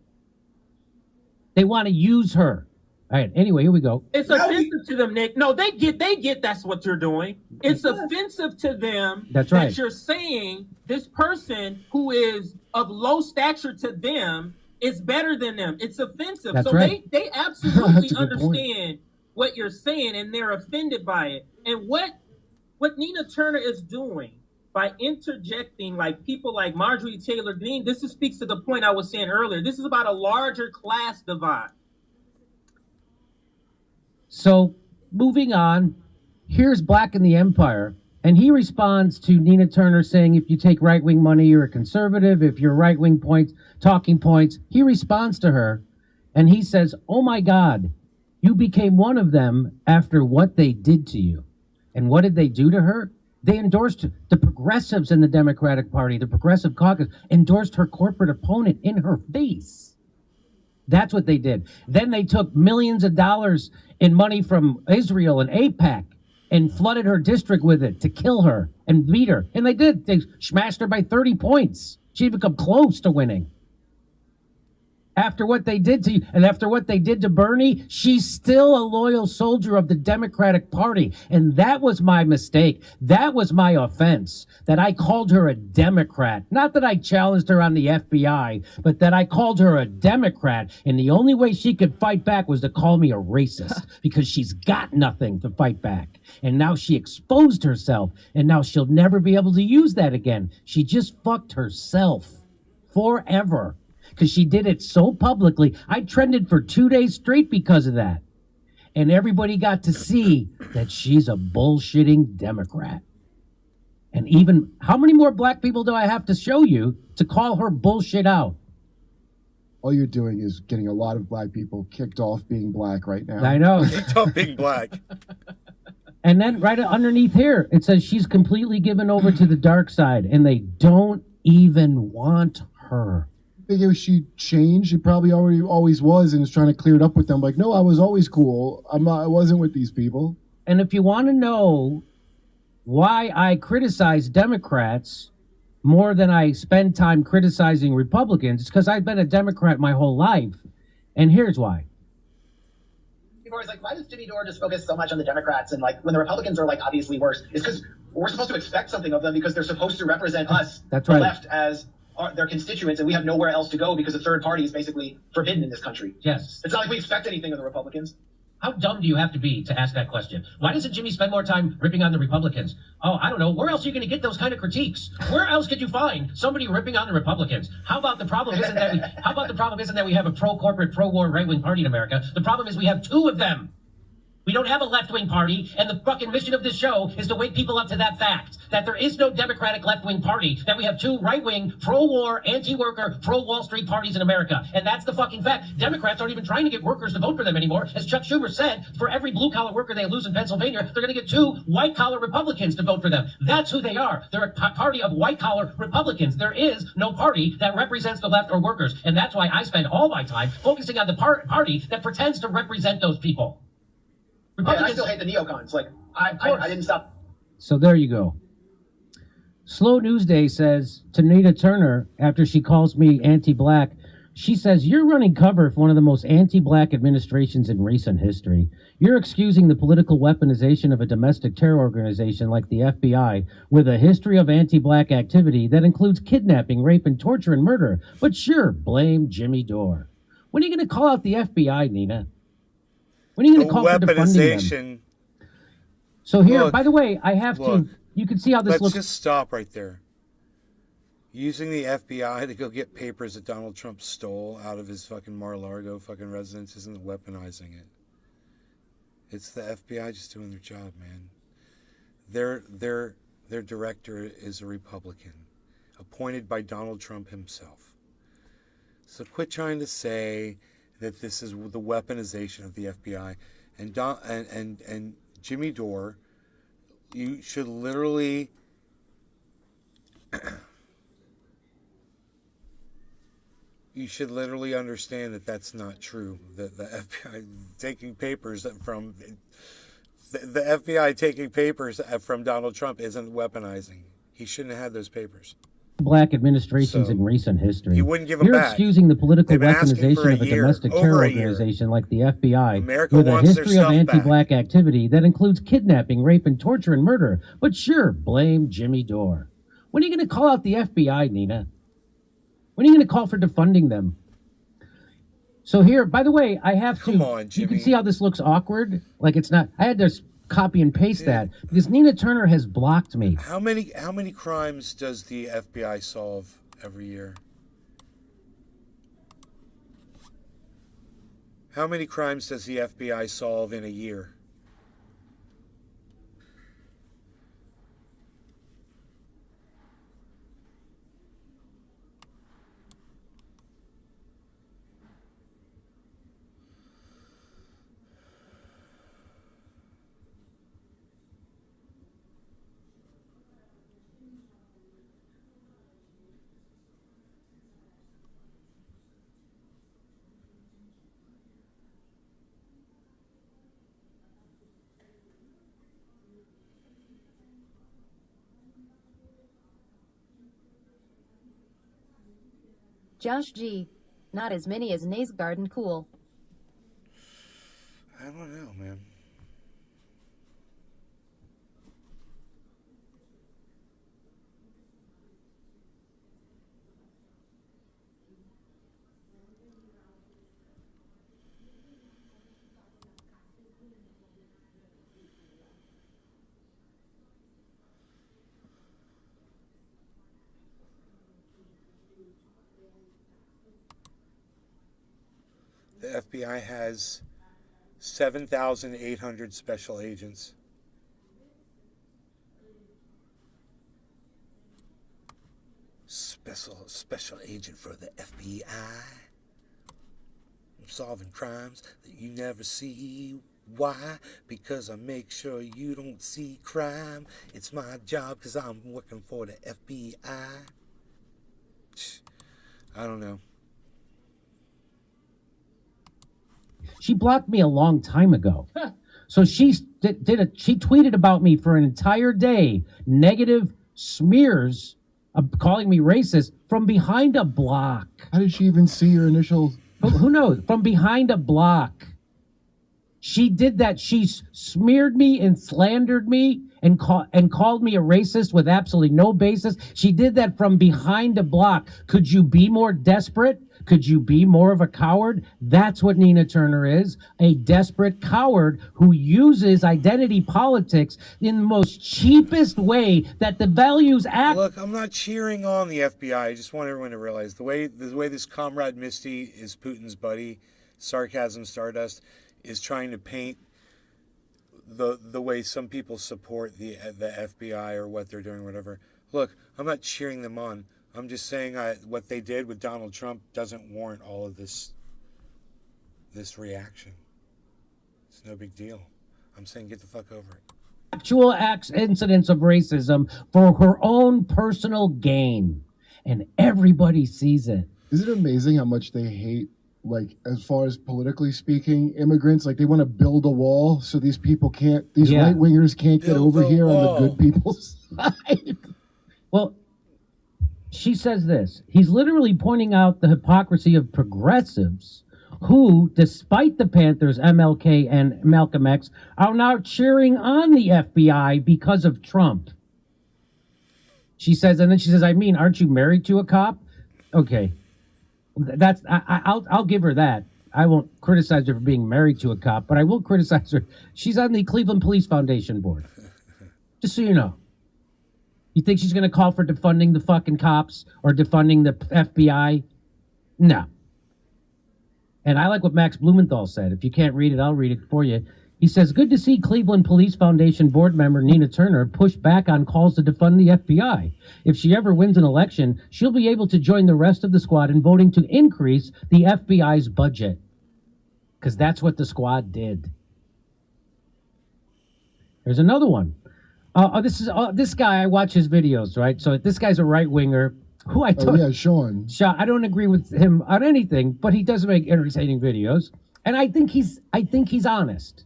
They want to use her. All right, anyway, here we go. It's offensive to them, Nick. No, they get that's what you're doing. It's offensive to them That's right. that you're saying this person who is of low stature to them is better than them. It's offensive. That's so right. they absolutely That's a good point. understand what you're saying and they're offended by it. And what Nina Turner is doing by interjecting like people like Marjorie Taylor Greene, this speaks to the point I was saying earlier. This is about a larger class divide. So, moving on, here's Black in the Empire, and he responds to Nina Turner saying, if you take right-wing money, you're a conservative. If you're right-wing points, talking points, he responds to her, and he says, oh my God, you became one of them after what they did to you. And what did they do to her? They endorsed the progressives in the Democratic Party, the Progressive Caucus, endorsed her corporate opponent in her face. That's what they did. Then they took millions of dollars in money from Israel and AIPAC and flooded her district with it to kill her and beat her. And they did. They smashed her by 30 points. She didn't come close to winning. After what they did to you, and after what they did to Bernie, she's still a loyal soldier of the Democratic Party. And that was my mistake. That was my offense, that I called her a Democrat. Not that I challenged her on the FBI, but that I called her a Democrat. And the only way she could fight back was to call me a racist because she's got nothing to fight back. And now she exposed herself, and now she'll never be able to use that again. She just fucked herself forever. Because she did it so publicly. I trended for 2 days straight because of that. And everybody got to see that she's a bullshitting Democrat. And even, how many more black people do I have to show you to call her bullshit out? All you're doing is getting a lot of black people kicked off being black right now. I know. Don't being black. And then right underneath here, it says she's completely given over to the dark side. And they don't even want her. I think if she changed, she probably already always was and is trying to clear it up with them. Like, no, I was always cool. I wasn't with these people. And if you want to know why I criticize Democrats more than I spend time criticizing Republicans, it's because I've been a Democrat my whole life. And here's why. People are always like, why does Jimmy Dore just focus so much on the Democrats? And like when the Republicans are like obviously worse, it's because we're supposed to expect something of them because they're supposed to represent us, That's the right. left, as their constituents, and we have nowhere else to go because a third party is basically forbidden in this country. Yes. It's not like we expect anything of the Republicans. How dumb do you have to be to ask that question? Why doesn't Jimmy spend more time ripping on the Republicans? Oh, I don't know. Where else are you going to get those kind of critiques? Where else could you find somebody ripping on the Republicans? How about the problem isn't that we have a pro-corporate, pro-war right-wing party in America? The problem is we have two of them. We don't have a left-wing party, and the fucking mission of this show is to wake people up to that fact, that there is no Democratic left-wing party, that we have two right-wing, pro-war, anti-worker, pro-Wall Street parties in America. And that's the fucking fact. Democrats aren't even trying to get workers to vote for them anymore. As Chuck Schumer said, for every blue-collar worker they lose in Pennsylvania, they're going to get two white-collar Republicans to vote for them. That's who they are. They're a party of white-collar Republicans. There is no party that represents the left or workers. And that's why I spend all my time focusing on the party that pretends to represent those people. Yeah, and I still hate the neocons. Like, I didn't stop. So there you go. Slow News Day says to Nina Turner, after she calls me anti-black, she says, you're running cover for one of the most anti-black administrations in recent history. You're excusing the political weaponization of a domestic terror organization like the FBI with a history of anti-black activity that includes kidnapping, rape, and torture and murder. But sure, blame Jimmy Dore. When are you going to call out the FBI, Nina? When are you going to call for defunding them? So here, Look, by the way, I have to, you can see how this let's looks. just stop right there. Using the FBI to go get papers that Donald Trump stole out of his fucking Mar-a-Lago fucking residence isn't weaponizing it. It's the FBI just doing their job, man. Their director is a Republican. appointed by Donald Trump himself. So quit trying to say that this is the weaponization of the FBI. And Jimmy Dore, you should literally understand that that's not true. That the FBI taking papers from the FBI taking papers from Donald Trump isn't weaponizing. He shouldn't have had those papers. Black administrations in recent history. He wouldn't give them You're back. excusing the political They've been asking for weaponization of a year, domestic over terror a year. organization like the FBI America with a wants their history of stuff anti-black activity that includes kidnapping, rape, and torture and murder. But sure, blame Jimmy Dore. When are you going to call out the FBI, Nina? When are you going to call for defunding them? So here, by the way, I have to. Come on, you can Jimmy. see how this looks awkward. Like it's not. I had to copy and paste that because Nina Turner has blocked me. How many crimes does the FBI solve every year? How many crimes does the FBI solve in a year? Josh G. Not as many as Naze Garden cool. I don't know, man. The FBI has 7,800 special agents. Special agent for the FBI. I'm solving crimes that you never see. Why? Because I make sure you don't see crime. It's my job because I'm working for the FBI. I don't know. She blocked me a long time ago. So she tweeted about me for an entire day, negative smears, calling me racist from behind a block. How did she even see your initial? Who knows? From behind a block. She did that. She smeared me and slandered me and called me a racist with absolutely no basis. She did that from behind a block. Could you be more desperate? Could you be more of a coward? That's what Nina Turner is, a desperate coward who uses identity politics in the most cheapest way that the values act. Look, I'm not cheering on the FBI. I just want everyone to realize the way this Comrade Misty is Putin's buddy, Sarcasm Stardust, is trying to paint the way some people support the FBI or what they're doing, whatever. Look, I'm not cheering them on. I'm just saying what they did with Donald Trump doesn't warrant all of this reaction. It's no big deal. I'm saying get the fuck over it. Actual incidents of racism for her own personal gain. And everybody sees it. Isn't it amazing how much they hate, like, as far as politically speaking, immigrants? Like, they want to build a wall so these people can't, these right-wingers can't get over here on the good people's side. Well, she says this. He's literally pointing out the hypocrisy of progressives who, despite the Panthers, MLK, and Malcolm X, are now cheering on the FBI because of Trump. She says, and then she says, I mean, aren't you married to a cop? Okay. I'll give her that. I won't criticize her for being married to a cop, but I will criticize her. She's on the Cleveland Police Foundation board. Just so you know. You think she's going to call for defunding the fucking cops or defunding the FBI? No. And I like what Max Blumenthal said. If you can't read it, I'll read it for you. He says, good to see Cleveland Police Foundation board member Nina Turner push back on calls to defund the FBI. If she ever wins an election, she'll be able to join the rest of the squad in voting to increase the FBI's budget. Because that's what the squad did. There's another one. This guy, I watch his videos, right? So this guy's a right-winger who I don't... Oh, yeah, Sean. I don't agree with him on anything, but he does make entertaining videos. And I think he's honest.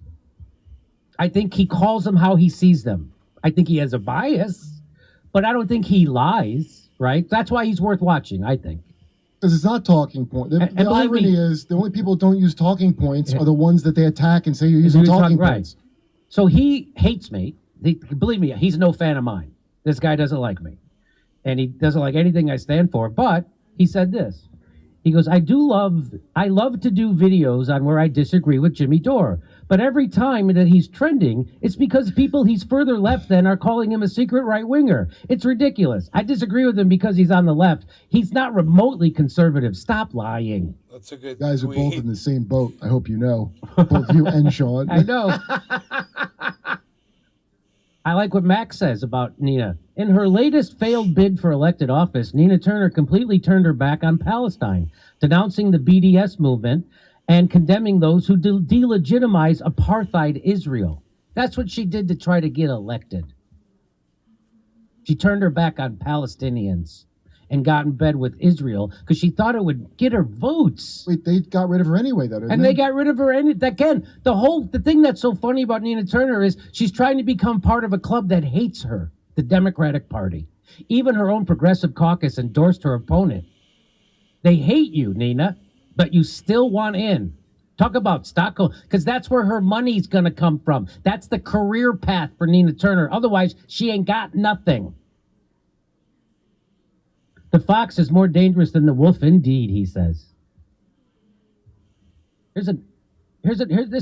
I think he calls them how he sees them. I think he has a bias, but I don't think he lies, right? That's why he's worth watching, I think. Because it's not talking point. The believe irony me- is the only people who don't use talking points are the ones that they attack and say you're using talking points. So he hates me. Believe me, he's no fan of mine. This guy doesn't like me. And he doesn't like anything I stand for. But he said this. He goes, I love to do videos on where I disagree with Jimmy Dore. But every time that he's trending, it's because people he's further left than are calling him a secret right-winger. It's ridiculous. I disagree with him because he's on the left. He's not remotely conservative. Stop lying. That's a good You guys are tweet. both in the same boat. I hope you know. Both you and Sean. I know. I like what Max says about Nina. In her latest failed bid for elected office, Nina Turner completely turned her back on Palestine, denouncing the BDS movement and condemning those who delegitimize apartheid Israel. That's what she did to try to get elected. She turned her back on Palestinians and got in bed with Israel because she thought it would get her votes. Wait, they got rid of her anyway, though, didn't And they got rid of her. Again, the thing that's so funny about Nina Turner is she's trying to become part of a club that hates her, the Democratic Party. Even her own progressive caucus endorsed her opponent. They hate you, Nina, but you still want in. Talk about Stockholm, because that's where her money's going to come from. That's the career path for Nina Turner. Otherwise, she ain't got nothing. The fox is more dangerous than the wolf, indeed, he says. This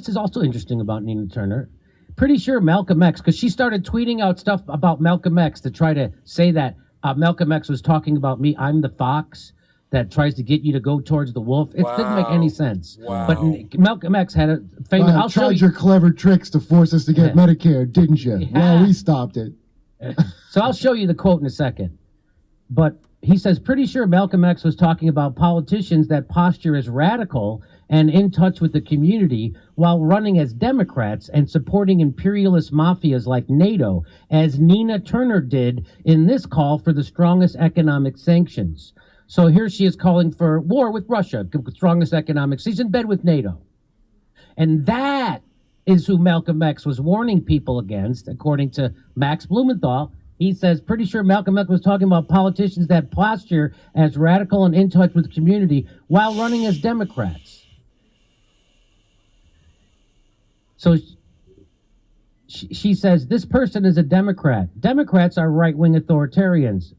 is also interesting about Nina Turner. Pretty sure Malcolm X, because she started tweeting out stuff about Malcolm X to try to say that Malcolm X was talking about me. I'm the fox that tries to get you to go towards the wolf. It didn't make any sense. Wow. But Malcolm X had a famous... Wow, I'll show tried you. your clever tricks to force us to get Medicare, didn't you? Well, we stopped it. So I'll show you the quote in a second. But he says, pretty sure Malcolm X was talking about politicians that posture as radical and in touch with the community while running as Democrats and supporting imperialist mafias like NATO, as Nina Turner did in this call for the strongest economic sanctions. So here she is calling for war with Russia, the strongest economic. She's in bed with NATO. And that is who Malcolm X was warning people against, according to Max Blumenthal. He says, pretty sure Malcolm X was talking about politicians that posture as radical and in touch with the community while running as Democrats. So she says, this person is a Democrat. Democrats are right-wing authoritarians.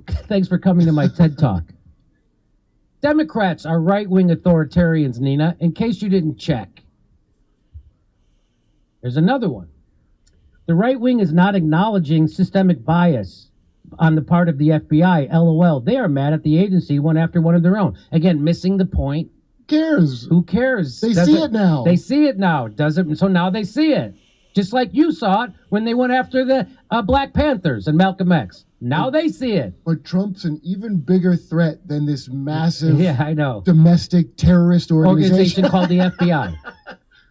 Thanks for coming to my TED Talk. Democrats are right-wing authoritarians, Nina, in case you didn't check. There's another one. The right wing is not acknowledging systemic bias on the part of the FBI. LOL. They are mad at the agency one after one of their own. Again, missing the point. Who cares? Who cares? They see it now. They see it now. Doesn't so now they see it. Just like you saw it when they went after the Black Panthers and Malcolm X. Now they see it. But Trump's an even bigger threat than this massive I know. domestic terrorist organization called the FBI.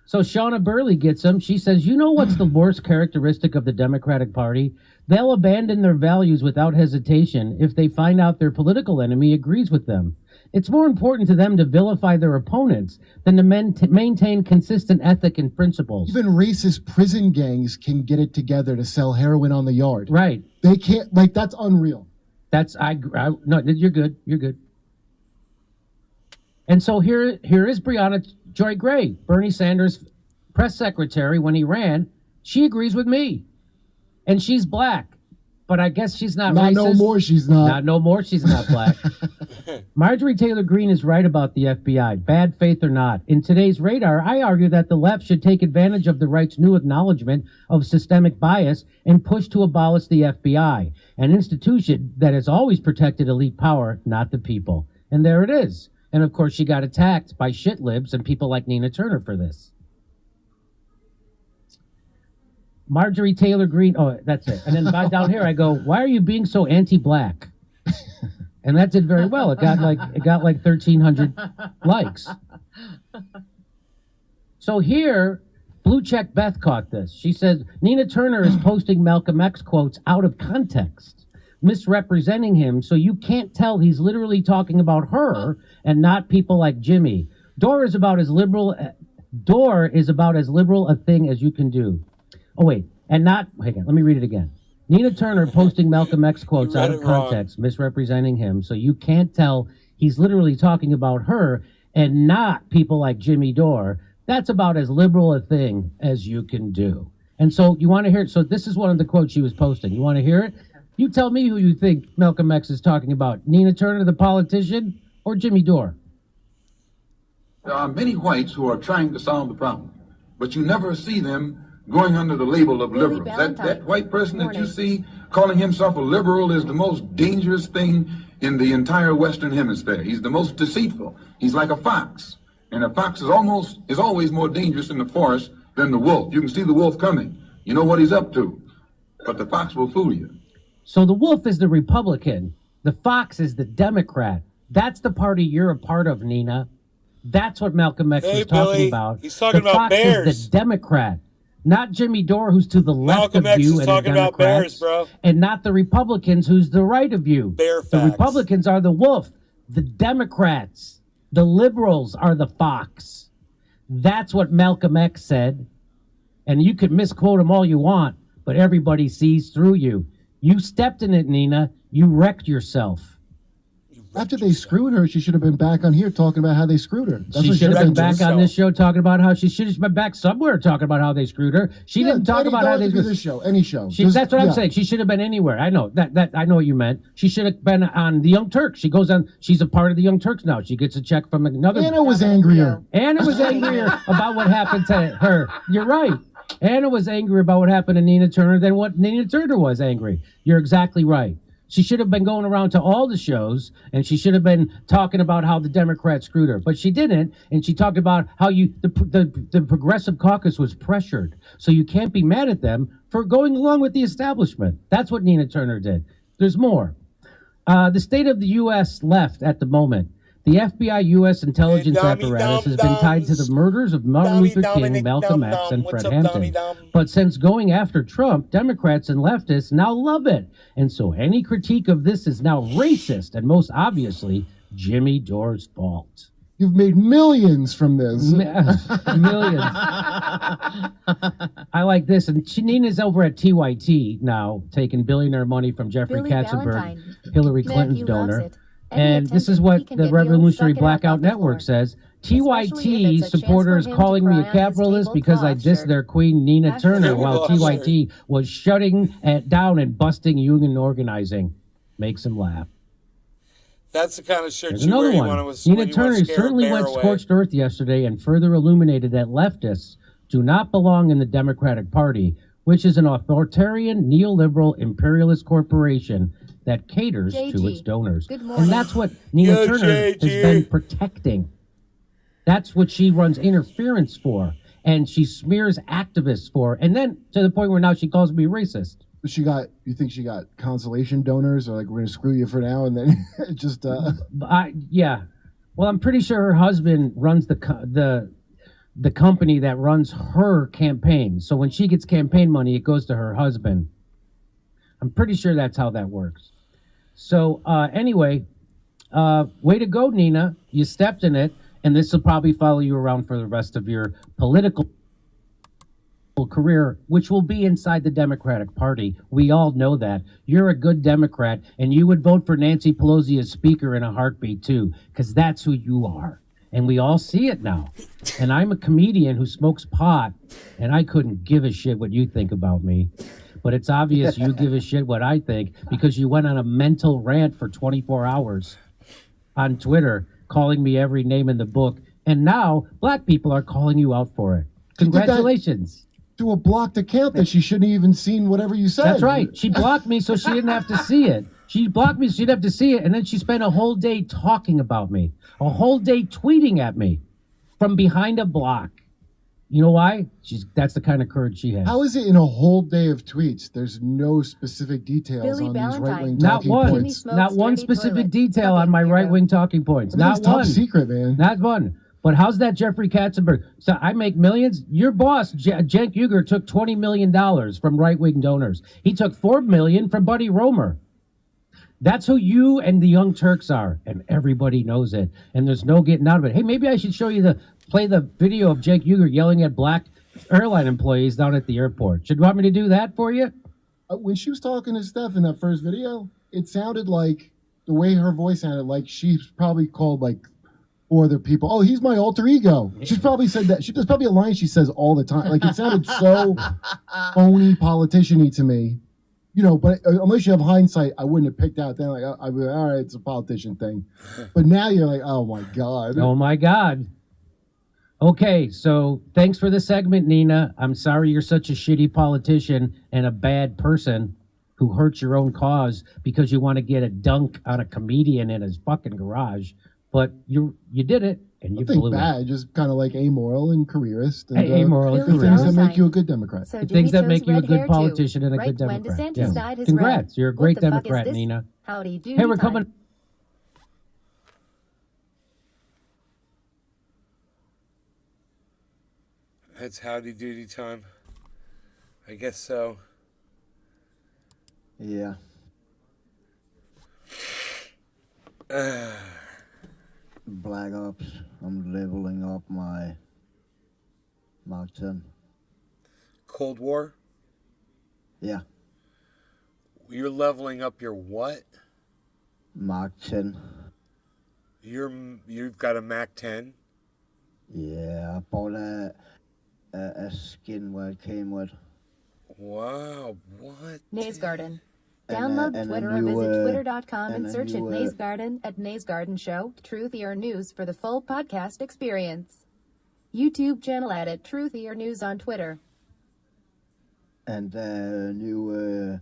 So Shauna Burley gets them. She says, you know what's the worst characteristic of the Democratic Party? They'll abandon their values without hesitation if they find out their political enemy agrees with them. It's more important to them to vilify their opponents than to maintain consistent ethic and principles. Even racist prison gangs can get it together to sell heroin on the yard. Right. They can't, like, that's unreal. No, you're good. You're good. And so here is Brianna Joy Gray, Bernie Sanders' press secretary when he ran. She agrees with me. And she's black. But I guess she's not racist. No more she's not. Not no more she's not black. Marjorie Taylor Greene is right about the FBI, bad faith or not. In today's Radar, I argue that the left should take advantage of the right's new acknowledgement of systemic bias and push to abolish the FBI, an institution that has always protected elite power, not the people. And there it is. And of course, she got attacked by shit libs and people like Nina Turner for this. Marjorie Taylor Greene. Oh, that's it. And then down here, I go, why are you being so anti-black? And that did very well. It got like 1,300 likes. So here, Blue Check Beth caught this. She said Nina Turner is posting Malcolm X quotes out of context, misrepresenting him, so you can't tell he's literally talking about her and not people like Jimmy. Dore is about as liberal a thing as you can do. Oh wait, and not. Hang on, let me read it again. Nina Turner posting Malcolm X quotes out of context, misrepresenting him, so you can't tell he's literally talking about her and not people like Jimmy Dore. That's about as liberal a thing as you can do. And so you want to hear it? So this is one of the quotes she was posting. You want to hear it? You tell me who you think Malcolm X is talking about. Nina Turner, the politician, or Jimmy Dore? There are many whites who are trying to solve the problem, but you never see them going under the label of liberals. That white person that you see calling himself a liberal is the most dangerous thing in the entire Western Hemisphere. He's the most deceitful. He's like a fox. And a fox is always more dangerous in the forest than the wolf. You can see the wolf coming. You know what he's up to. But the fox will fool you. So the wolf is the Republican. The fox is the Democrat. That's the party you're a part of, Nina. That's what Malcolm X was talking about. He's talking about Fox bears. is the Democrat. Not Jimmy Dore, who's to the left Malcolm of X you is and talking the about Democrats, bears, bro. and not the Republicans, who's the right of you. Bear The facts. Republicans are the wolf. The Democrats, the liberals are the fox. That's what Malcolm X said. And you could misquote him all you want, but everybody sees through you. You stepped in it, Nina. You wrecked yourself. After they screwed her, she should have been back on here talking about how they screwed her. That's She what should have been doing. back on this show talking about how she should have been back somewhere talking about how they screwed her. She didn't talk about how they screwed this show, any show. That's what I'm saying. She should have been anywhere. I know that I know what you meant. She should have been on the Young Turks. She goes on. She's a part of the Young Turks now. She gets a check from another. Anna was angrier. Anna was angrier about what happened to her. You're right. Anna was angry about what happened to Nina Turner than what Nina Turner was angry. You're exactly right. She should have been going around to all the shows, and she should have been talking about how the Democrats screwed her. But she didn't, and she talked about how the Progressive Caucus was pressured. So you can't be mad at them for going along with the establishment. That's what Nina Turner did. There's more. The state of the U.S. left at the moment. The FBI U.S. intelligence apparatus has been tied to the murders of Martin Luther King, Malcolm X, and Fred Hampton. But since going after Trump, Democrats and leftists now love it. And so any critique of this is now racist and most obviously Jimmy Dore's fault. You've made millions from this. Millions. I like this. And Nina's over at TYT now, taking billionaire money from Jeffrey Billy Katzenberg, Valentine. Hillary Man, Clinton's he loves donor. it. Any And this is attention what he can the get, he'll Revolutionary suck it up Blackout like the Network floor. says. Especially if TYT it's a chance supporters for him to calling me cry a on his capitalist because I tablecloth dissed shirt. their queen Nina That's Turner what while I'm TYT was shutting it down and busting union organizing. Makes him laugh. That's the kind of shirt There's you wear. another You one. want to, Nina Turner certainly went scorched earth yesterday and further illuminated that leftists do not belong in the Democratic Party, which is an authoritarian, neoliberal, imperialist corporation that caters to JG, its donors. good morning. And that's what Nina Yo, Turner has JG. been protecting. That's what she runs interference for, and she smears activists for, and then to the point where now she calls me racist. You think she got consolation donors, or like, we're gonna screw you for now, and then just Yeah. Well, I'm pretty sure her husband runs the company that runs her campaign. So when she gets campaign money, it goes to her husband. I'm pretty sure that's how that works. So anyway, way to go, Nina. You stepped in it, and this will probably follow you around for the rest of your political career, which will be inside the Democratic Party. We all know that. You're a good Democrat, and you would vote for Nancy Pelosi as Speaker in a heartbeat, too, because that's who you are. And we all see it now. And I'm a comedian who smokes pot, and I couldn't give a shit what you think about me. But it's obvious you give a shit what I think, because you went on a mental rant for 24 hours on Twitter, calling me every name in the book. And now black people are calling you out for it. Congratulations. do a blocked account that she shouldn't have even seen whatever you said. That's right. She blocked me so she didn't have to see it. She blocked me so she didn't have to see it, and then she spent a whole day talking about me, a whole day tweeting at me from behind a block. You know why? That's the kind of courage she has. How is it in a whole day of tweets? There's no specific details Billy on these Valentine. right-wing Not talking one. points. Not one dirty specific toilet. detail on Fucking my weirdo. right-wing talking points. Everything's Not top one. secret, man. Not one. But how's that Jeffrey Katzenberg? So I make millions. Your boss, Cenk Uygur, took $20 million from right-wing donors. He took $4 million from Buddy Roemer. That's who you and the Young Turks are, and everybody knows it. And there's no getting out of it. Hey, maybe I should play the video of Cenk Uygur yelling at black airline employees down at the airport. Should you want me to do that for you? When she was talking to Steph in that first video, it sounded like the way her voice sounded like she's probably called like four other people. Oh, he's my alter ego. She's probably said that. There's probably a line she says all the time. Like it sounded so phony, politician-y to me. You know, but unless you have hindsight, I wouldn't have picked out then. Like I'd be like, all right, it's a politician thing. But now you're like, oh my god. Oh my God. Okay, so thanks for the segment, Nina. I'm sorry you're such a shitty politician and a bad person who hurts your own cause because you want to get a dunk on a comedian in his fucking garage. But you did it, and you I think blew bad, it. just kind of like amoral and careerist. And, Amoral and the things that careerist. make you a good Democrat. So The Jimmy things that chose make you a red good hair, too. politician and a Right good when Democrat. DeSantis dyed his Congrats, red. you're a What great the fuck is Democrat, this? Nina. Howdy doody Hey, we're time. coming. It's howdy doody time. I guess so. Yeah. Black Ops. I'm leveling up my Mark 10. Cold War? Yeah. You're leveling up your what? Mark 10. You've got a Mac 10? Yeah, I bought a skin where it came with. Wow, what? Nays Garden. And, Download and a Twitter or new, visit twitter.com and and a search new, at Nays Garden at Nays Garden Show, Truthy or News for the full podcast experience. YouTube channel at Truthy or News on Twitter. and a new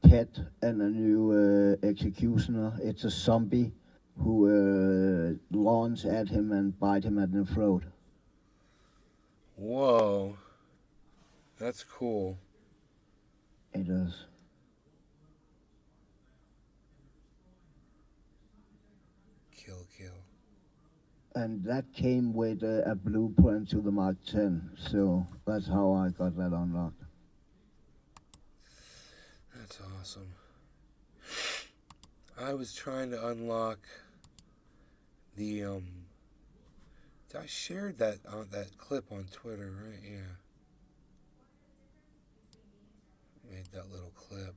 pet and a new executioner. It's a zombie who launch at him and bite him at the throat. Whoa. That's cool. It is. Kill. And that came with a blueprint to the Mark 10, so that's how I got that unlocked. That's awesome. I was trying to unlock the I shared that clip on Twitter, right? Yeah. Made that little clip.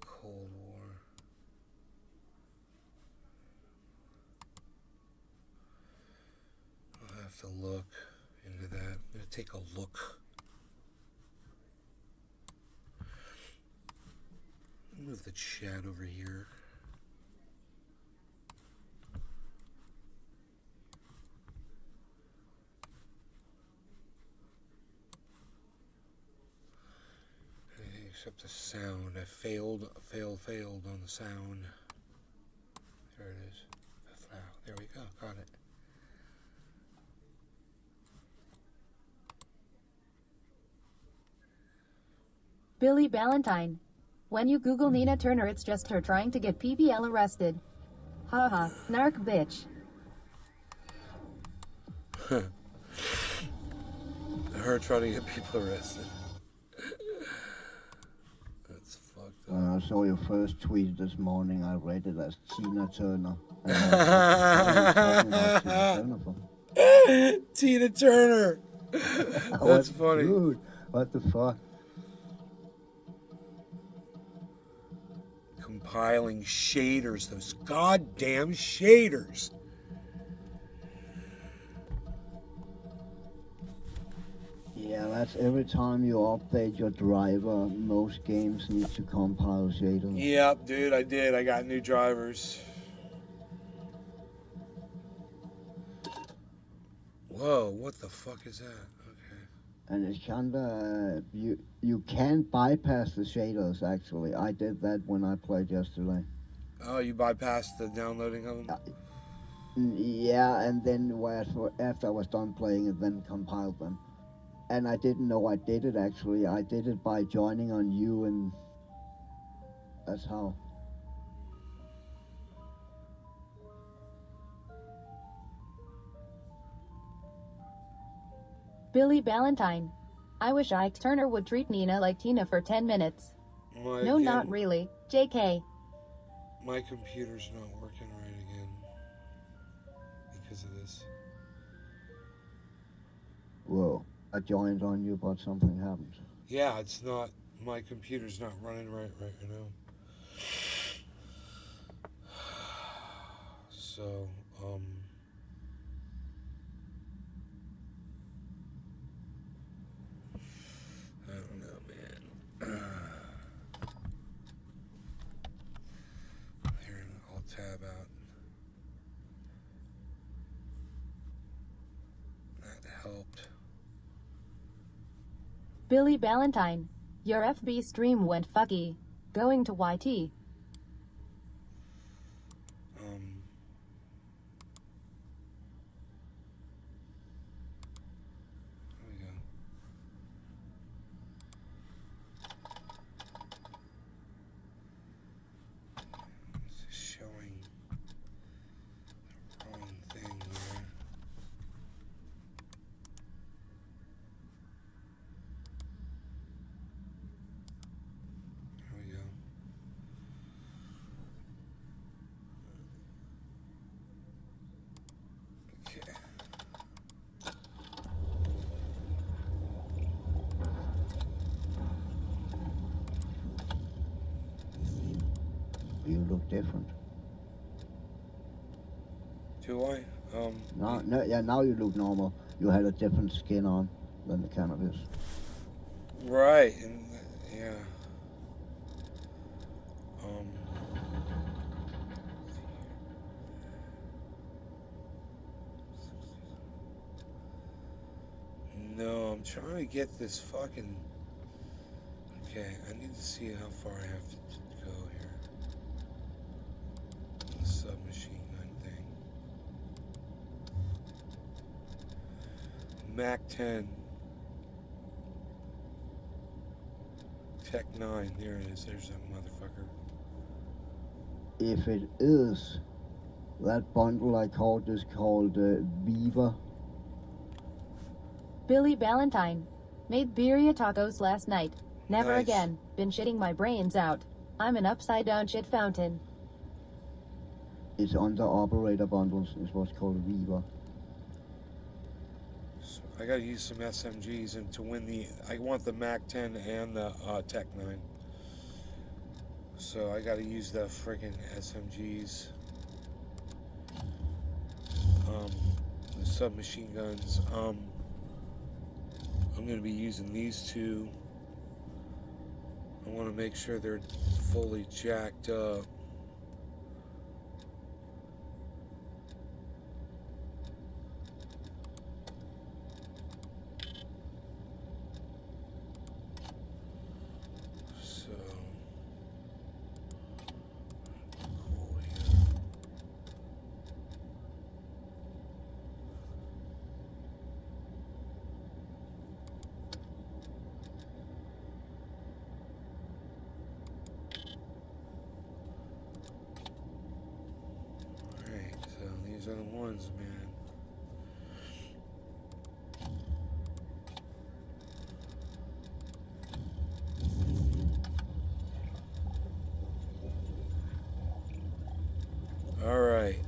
Cold War. I'll have to look into that. I'm gonna take a look. Move the chat over here. Except the sound. I failed on the sound. There it is. There we go. Got it. Billy Valentine. When you Google Nina Turner, it's just her trying to get PBL arrested. Haha, narc bitch. Her trying to get people arrested. That's fucked up. When I saw your first tweet this morning, I read it as Tina Turner. And I was Tina Turner. That's funny. Dude, what the fuck? Compiling shaders, those goddamn shaders. Yeah, that's every time you update your driver, most games need to compile shaders. Yep, dude, I did. I got new drivers. Whoa, what the fuck is that? Okay. And it's kinda you can bypass the shaders. Actually, I did that when I played yesterday. Oh, you bypassed the downloading of them? Yeah, and then after I was done playing it, then compiled them. And I didn't know I did it actually. I did it by joining on you, and that's how. Billy Ballantyne. I wish Ike Turner would treat Nina like Tina for 10 minutes. Well, No, again, not really. JK. My computer's not working right again because of this. Whoa, I joined on you, but something happened. Yeah, it's not. My computer's not running right now. So, I don't know, man. Here, I'll tab out. That helped. Billy Ballantyne. Your FB stream went fucky. Going to YT. There we go. This is showing the wrong thing here. There we go. Okay. You look different. Do I? Now you look normal. You had a different skin on than the cannabis. Right, and yeah. No, I'm trying to get this fucking. Okay, I need to see how far I have to go here. The submachine gun thing. Mac 10. Tech 9. There it is. There's that motherfucker. If it is, that bundle I called is called Viva. Billy Ballantyne. Made birria tacos last night. Never Nice. again. Been shitting my brains out. I'm an upside down shit fountain. It's under operator bundles. It's what's called Viva. So I gotta use some SMGs and to win the. I want the Mac 10 and the Tech 9. So I gotta use the friggin' SMGs. The submachine guns. I'm going to be using these two. I want to make sure they're fully jacked up. So, cool here. Alright, so these are the ones, man. Alright.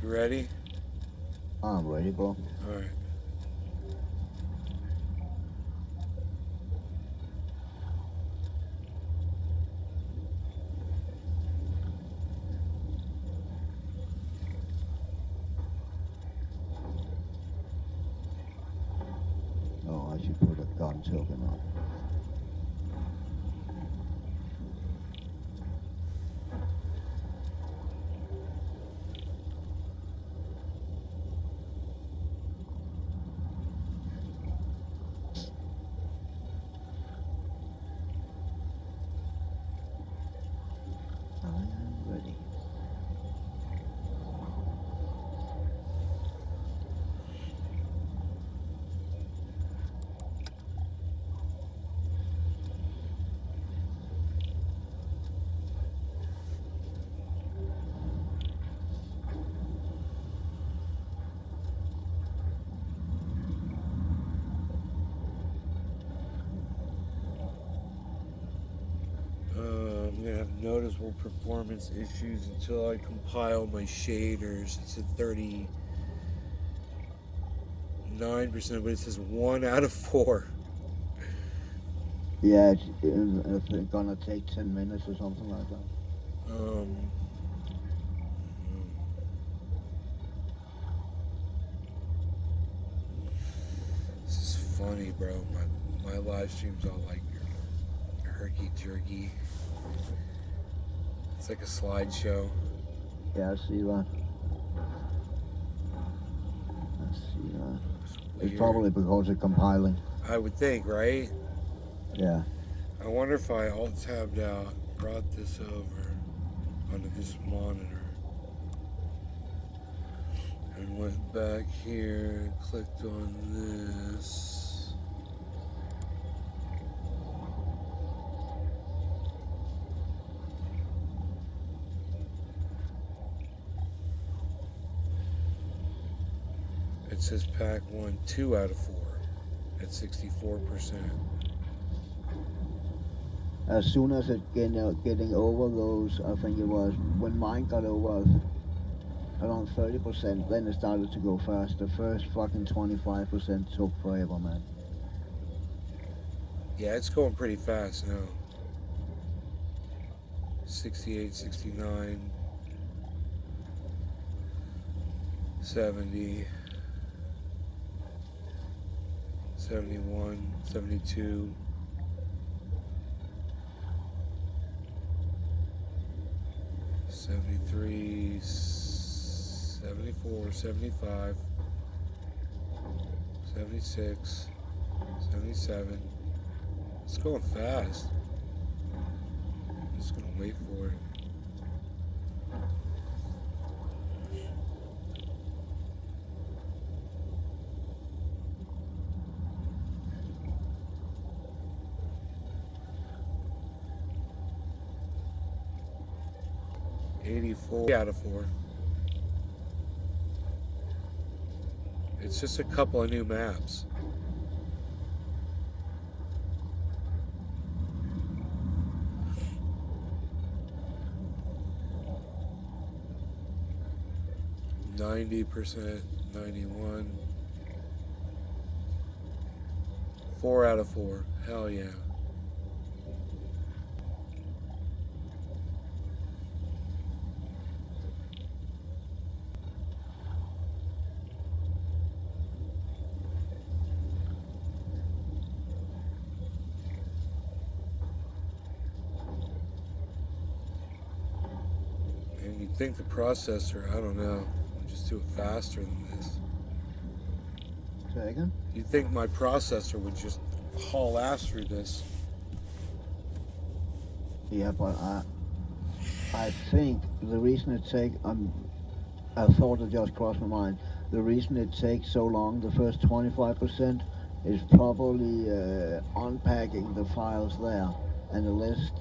You ready? I'm ready, bro. Alright. Oh, I should put a gun token on. noticeable performance issues until I compile my shaders. It's at 39%, but it says 1 out of 4. Yeah, it's gonna take 10 minutes or something like that. This is funny, bro. My live stream's all like herky-jerky. It's like a slideshow. Yeah, I see that. It's probably because of compiling. I would think, right? Yeah. I wonder if I alt-tabbed out, brought this over onto this monitor, and went back here and clicked on this. It says pack 1, 2 out of 4 at 64%. As soon as it getting over those, I think it was, when mine got over around 30%, then it started to go fast. The first fucking 25% took forever, man. Yeah, it's going pretty fast now. 68, 69, 70, 71, 72. 73, 74, 75, 76, 77. It's going fast. I'm just gonna wait for it. Out of 4. It's just a couple of new maps. %, 91. 4 out of 4. Hell yeah. I think the processor, I don't know, would just do it faster than this. Say again? You'd think my processor would just haul ass through this. Yeah, but I think the reason it takes, I thought it just crossed my mind, the reason it takes so long, the first 25%, is probably unpacking the files there, and the last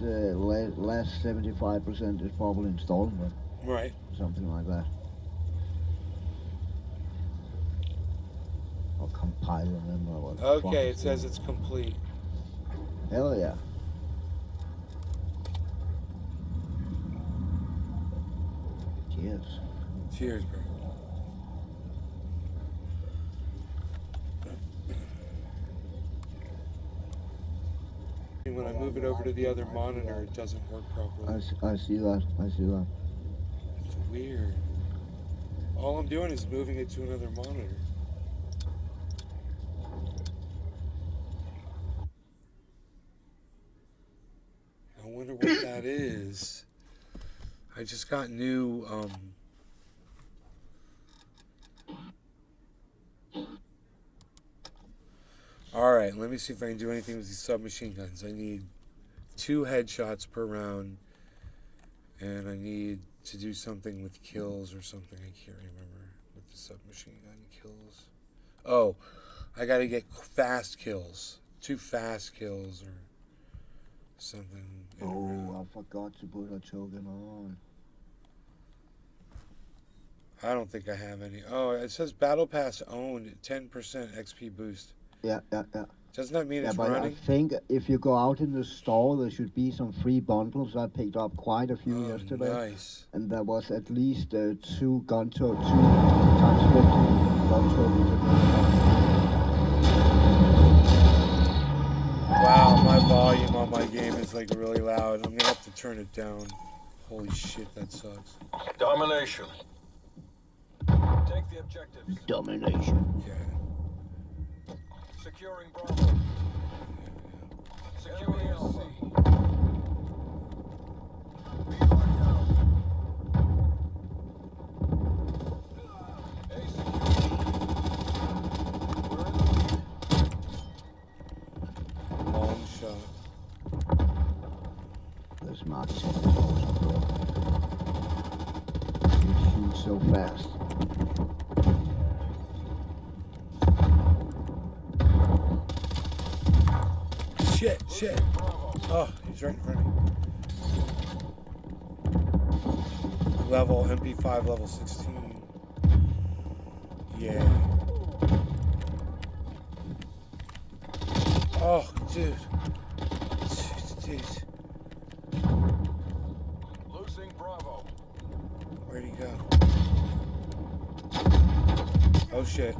75% is probably installing them. Right. Something like that. Or compiling them or what. Okay, it says it's complete. Hell yeah. Cheers. Cheers, bro. When I move it over to the other monitor, it doesn't work properly. I see that. I see that. It's weird. All I'm doing is moving it to another monitor. I wonder what that is. I just got new, Alright, let me see if I can do anything with these submachine guns. I need 2 headshots per round, and I need to do something with kills or something. I can't remember what the submachine gun kills. Oh, I gotta get fast kills. 2 fast kills or something. Oh, I forgot to put a token on. I don't think I have any. Oh, it says Battle Pass owned 10% XP boost. Yeah. Doesn't that mean Yeah, it's but I running? think if you go out in the store, there should be some free bundles. I picked up quite a few yesterday. Nice. And there was at least 2 gun tote, 2 times 50 gun tokens. Wow, my volume on my game is like really loud. I'm gonna have to turn it down. Holy shit, that sucks. Domination. Take the objectives. Domination. Yeah. Securing Bravo. Securing LC. B locked down. A secure. We're in the lead. Long shot. This Mark 10 is awesome, bro. It shoots so fast. Shit. Oh, he's right in front of me. Level, MP5 level 16. Yeah. Oh, dude. Dude. Losing Bravo. Where'd he go? Oh, shit.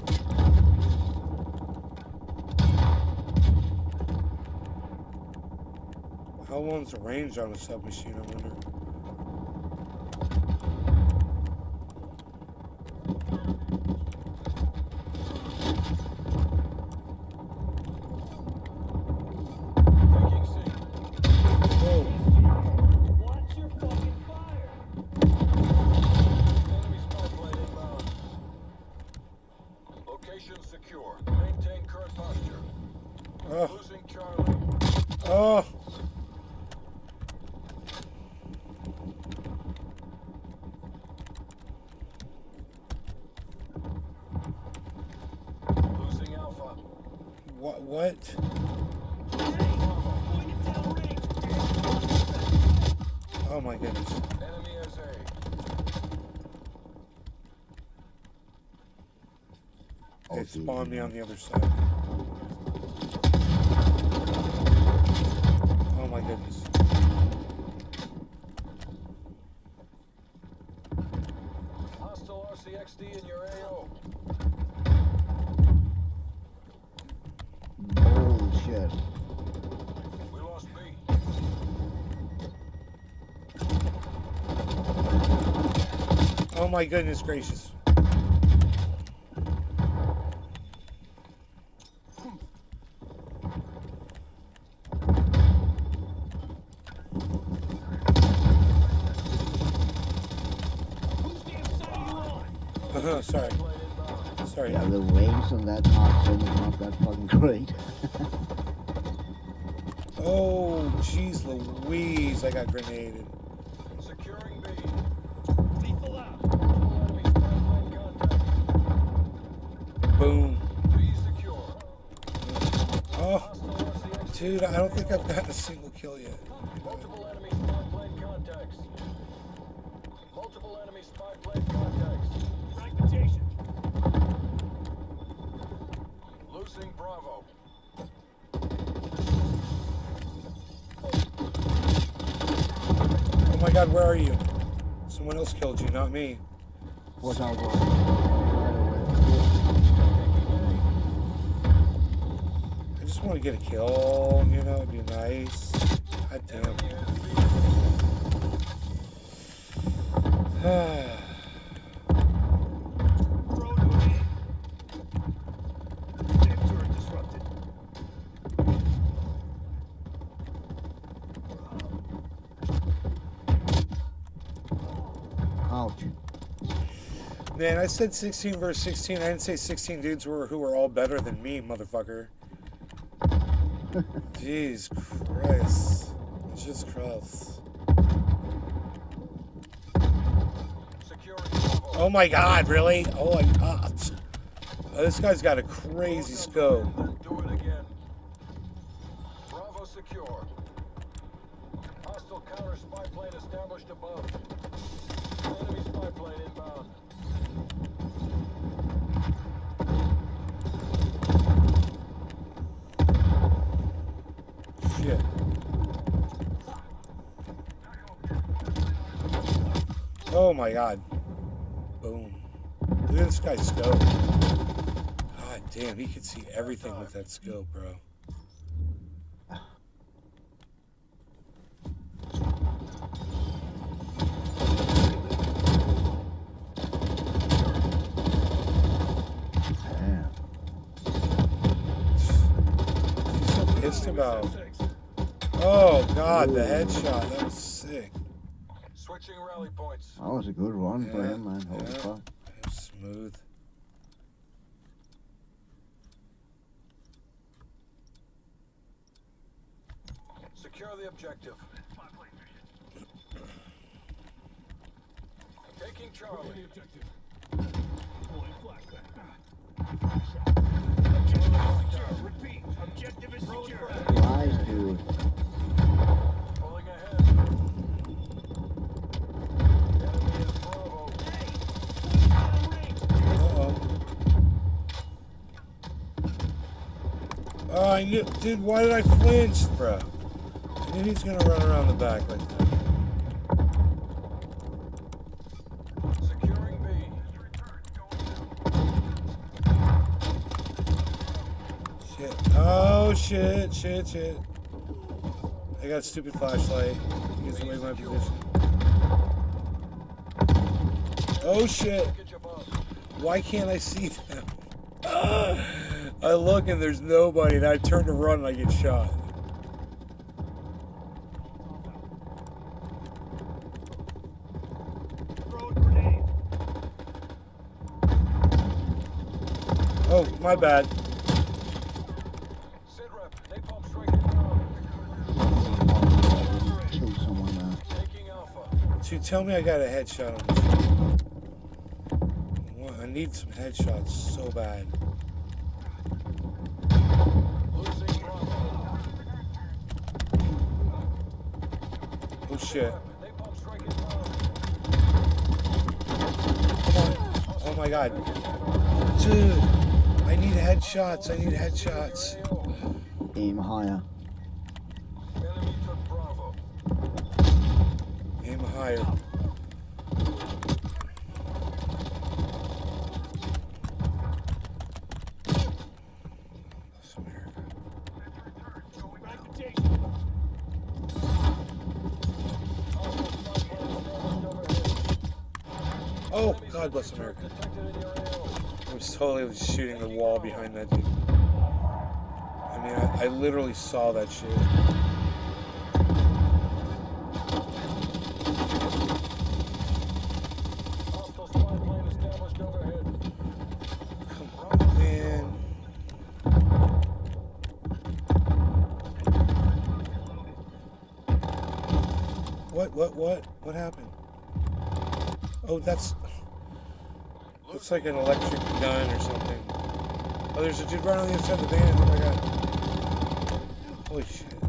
How long's the range on a submachine, I wonder? Taking C. Whoa. Watch your fucking fire. Enemy spy plane inbound. Location secure. Maintain current posture. Oh. Losing Charlie. Oh. Losing Alpha. What? Oh my goodness. Enemy as A. It spawned me on the other side. Oh my goodness. Hostile RCXD in your AO. Bullshit. We lost B. Oh my goodness gracious. Sorry. Yeah, the range on that Mark 10 is not that fucking great. Oh, jeez Louise, I got grenaded. Securing B. Lethal out. Enemy spy plane contact. Boom. B secure. Oh, dude, I don't think I've gotten a single kill yet. Multiple enemy spy plane contacts. Multiple enemy spy plane contacts. Fragmentation. Losing Bravo. Oh my god, where are you? Someone else killed you, not me. What's out there? I just want to get a kill, you know, it'd be nice. God damn. Ouch. Man, I said 16 versus 16. I didn't say 16 dudes who were all better than me, motherfucker. Jeez Christ. Jesus Christ. Oh my god, really? Oh my god. Oh, this guy's got a crazy scope. Do it again. Bravo secure. Hostile counter spy plane established above. Enemy spy plane inbound. Oh my god. Boom. Look at this guy's scope. God damn, he can see everything with that scope, bro. He's so pissed about. Oh god, the headshot. That was sick. Switching rally points. That was a good run for him, man. Holy fuck. Smooth. Secure the objective. Taking Charlie. Repeat. Objective is secure. Nice, dude. Pulling ahead. Enemy is Bravo. Oh, I knew, dude, why did I flinch, bro? I knew he's gonna run around the back like that. Securing B. Shit. Oh, shit, shit, shit. I got a stupid flashlight. He gets away my position. Oh, shit. Why can't I see them? I look and there's nobody, and I turn to run and I get shot. Oh, my bad. Kill someone now. Dude, tell me I got a headshot on this. I need some headshots so bad. Oh shit. Come on. Oh my god. Dude, I need headshots. I need headshots. Aim higher. Aim higher. Oh, God bless America. I was totally shooting the wall behind that dude. I mean, I literally saw that shit. Come on, man. What happened? Oh, that's... Looks like an electric gun or something. Oh, there's a dude right on the inside of the van. Oh my god. Holy shit.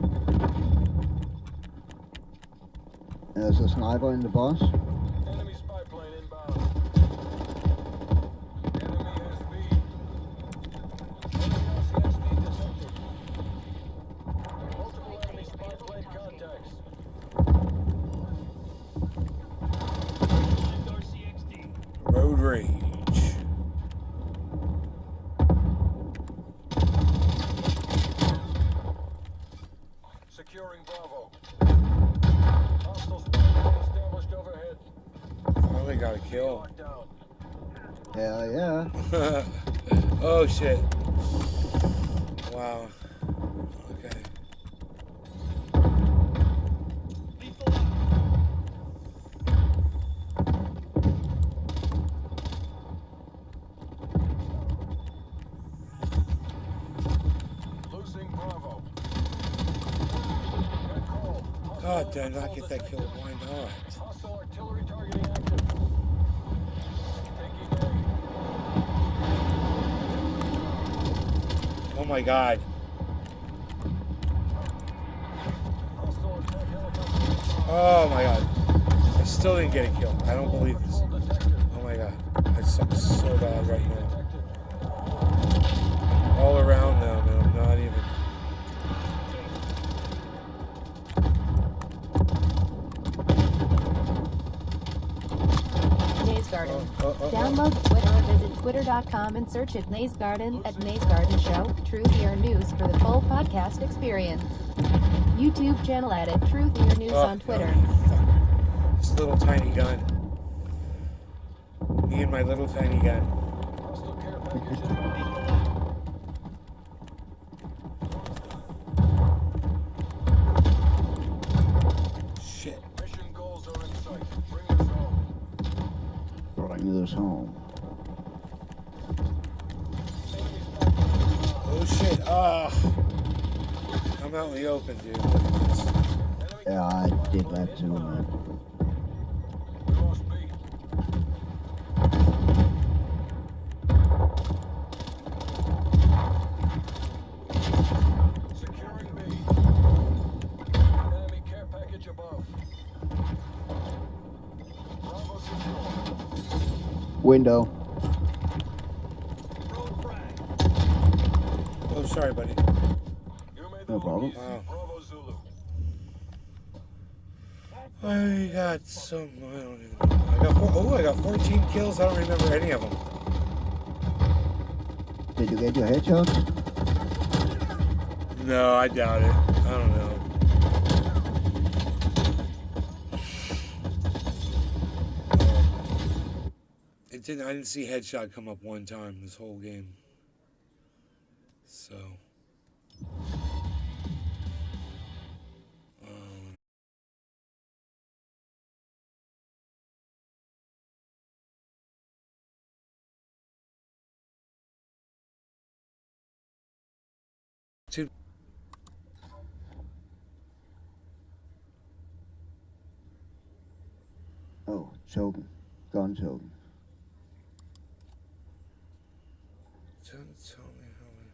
There's a sniper in the bus. Enemy spy plane inbound. Enemy has B. Enemy RCXD detected. Multiple enemy spy plane contacts. Road rage. Securing Bravo. Hostile spy plane established overhead. Finally got a kill. Hell yeah. Oh shit. Wow. Okay. Losing Bravo. God, did I not get that kill? Why not? Hostile artillery targeting active. Oh my god. Oh my god. I still didn't get a kill. I don't believe this. Oh my god. I suck so bad right now. All around them, and I'm not even. twitter.com and search at Nays Garden at Nays Garden Show, Truthier News for the full podcast experience. YouTube channel at Truthier News on Twitter. This little tiny gun. Me and my little tiny gun. Shit. Mission goals are in sight. Bring us home. Bring us home. Oh shit. I'm out in the open, dude. Look at this. Yeah, I did that too, man. We lost B. Securing B. Enemy care package above. Bravo secure. Window. Oh, sorry, buddy. No problem. Wow. I got some. I don't even know. I got 14 kills. I don't remember any of them. Did you get your headshots? No, I doubt it. I don't know. It didn't. I didn't see headshot come up one time this whole game. So. Two. Oh, choking. Gun choking. Tell me how many.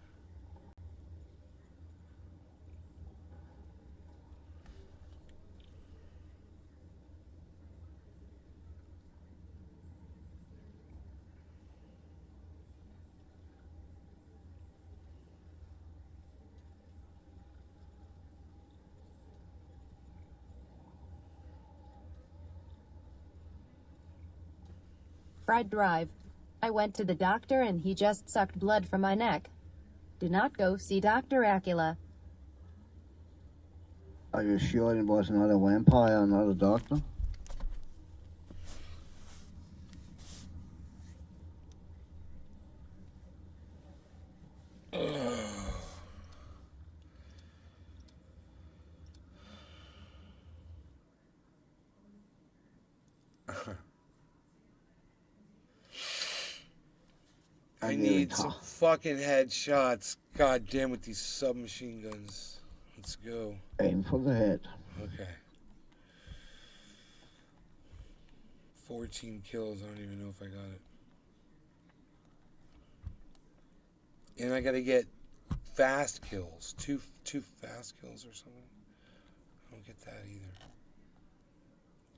Fried Drive. I went to the doctor and he just sucked blood from my neck. Do not go see Dr. Acula. Are you sure it was not a vampire, not a doctor? I need some fucking headshots. God damn with these submachine guns. Let's go. Aim for the head. Okay. 14 kills. I don't even know if I got it. And I gotta get fast kills. Two fast kills or something. I don't get that either.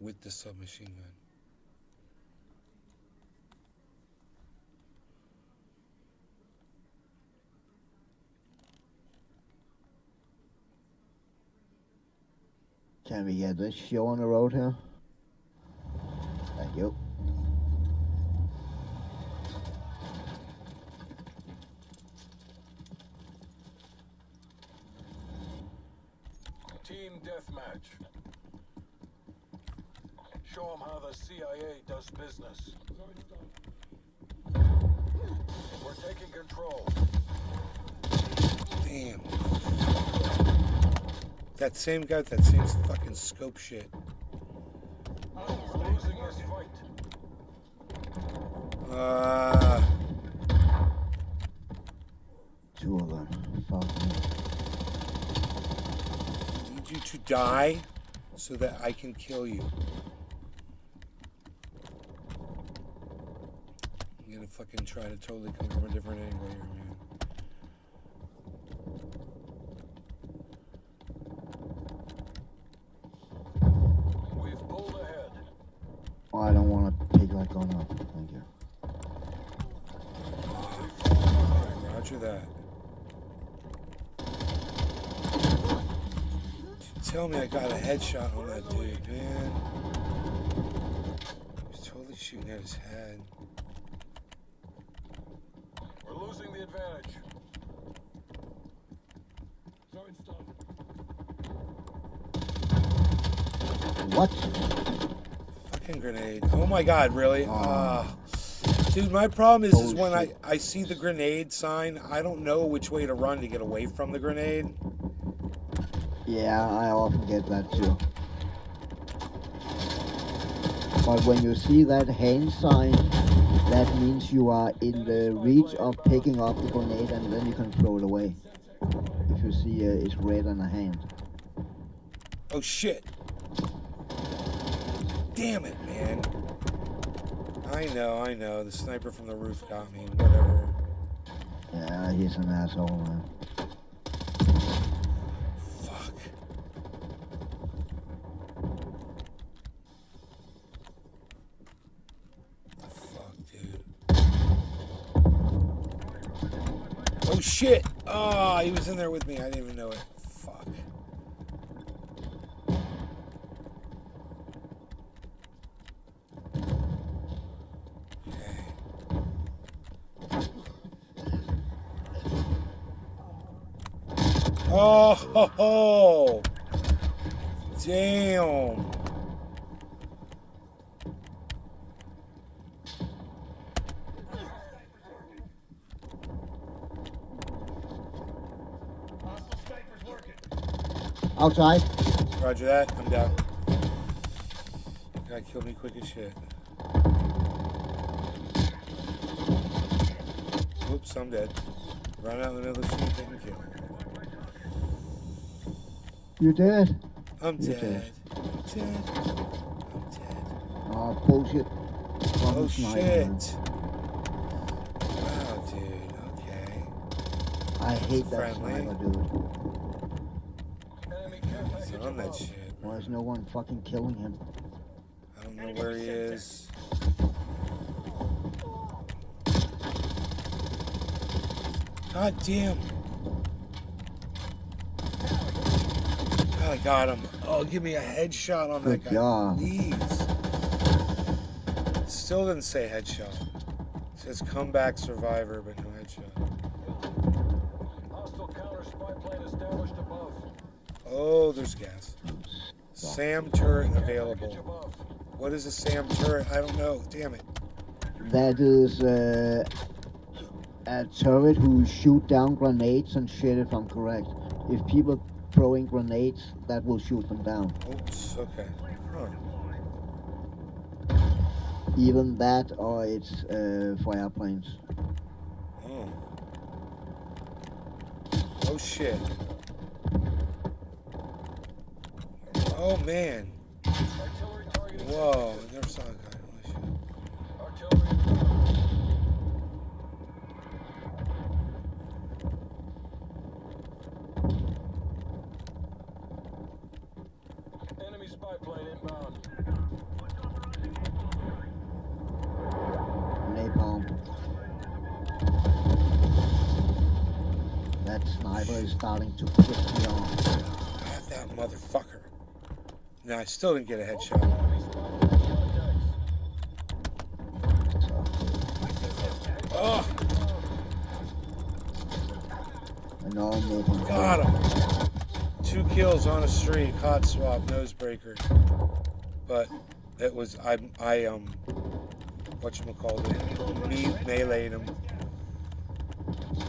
With the submachine gun. Can we get this show on the road here? Thank you. Team deathmatch. Show them how the CIA does business. We're taking control. Damn. That same guy with that same fucking scope shit. Losing this fight. Two of them. Fuck me. I need you to die so that I can kill you. I'm gonna fucking try to totally come from a different angle here, man. Oh, I don't want to pick that gun up. Thank you. Roger that. Tell me I got a headshot on that dude, man. He's totally shooting at his head. advantage. So it's done. What? Fucking grenade. Oh my god, really? Dude, my problem is when I see the grenade sign, I don't know which way to run to get away from the grenade. Yeah, I often get that too. But when you see that hand sign, that means you are in the reach of picking up the grenade and then you can throw it away. If you see it's red on a hand. Oh shit. Damn it, man. I know. The sniper from the roof got me. Whatever. Yeah, he's an asshole, man. Fuck. Fuck, dude. Oh shit! Oh, he was in there with me. I didn't even know it. Fuck. Oh, ho, ho. Damn. Outside. Roger that. I'm down. Guy killed me quick as shit. Oops, I'm dead. Run out in the middle of the street, taking kill. You're dead. I'm You're dead. I'm dead. Oh, bullshit. Oh Sniper, shit. man. Wow, dude. Okay. I hate that Friendly. sniper, dude. He's on that shit. Why is no one fucking killing him? I don't know where he is. God damn. God, I got him. Oh, give me a headshot on that Good guy. job. Please. Still didn't say headshot. It says comeback survivor, but no headshot. Hostile counter spy plane established above. Oh, there's gas. SAM turret available. What is a SAM turret? I don't know. Damn it. That is a turret who shoot down grenades and shit, if I'm correct. If people throwing grenades, that will shoot them down. Oops, okay. Huh. Even that, or it's for airplanes. Oh. Oh shit. Oh man. Whoa, I never saw a guy. Holy shit. Enemy spy plane inbound. Napalm. That sniper is starting to piss me off. God, that motherfucker. No, I still didn't get a headshot. Oh, No, napalm. got him. 2 kills on a streak, hot swap, nose breaker. But it was whatchamacallit, meleeed him.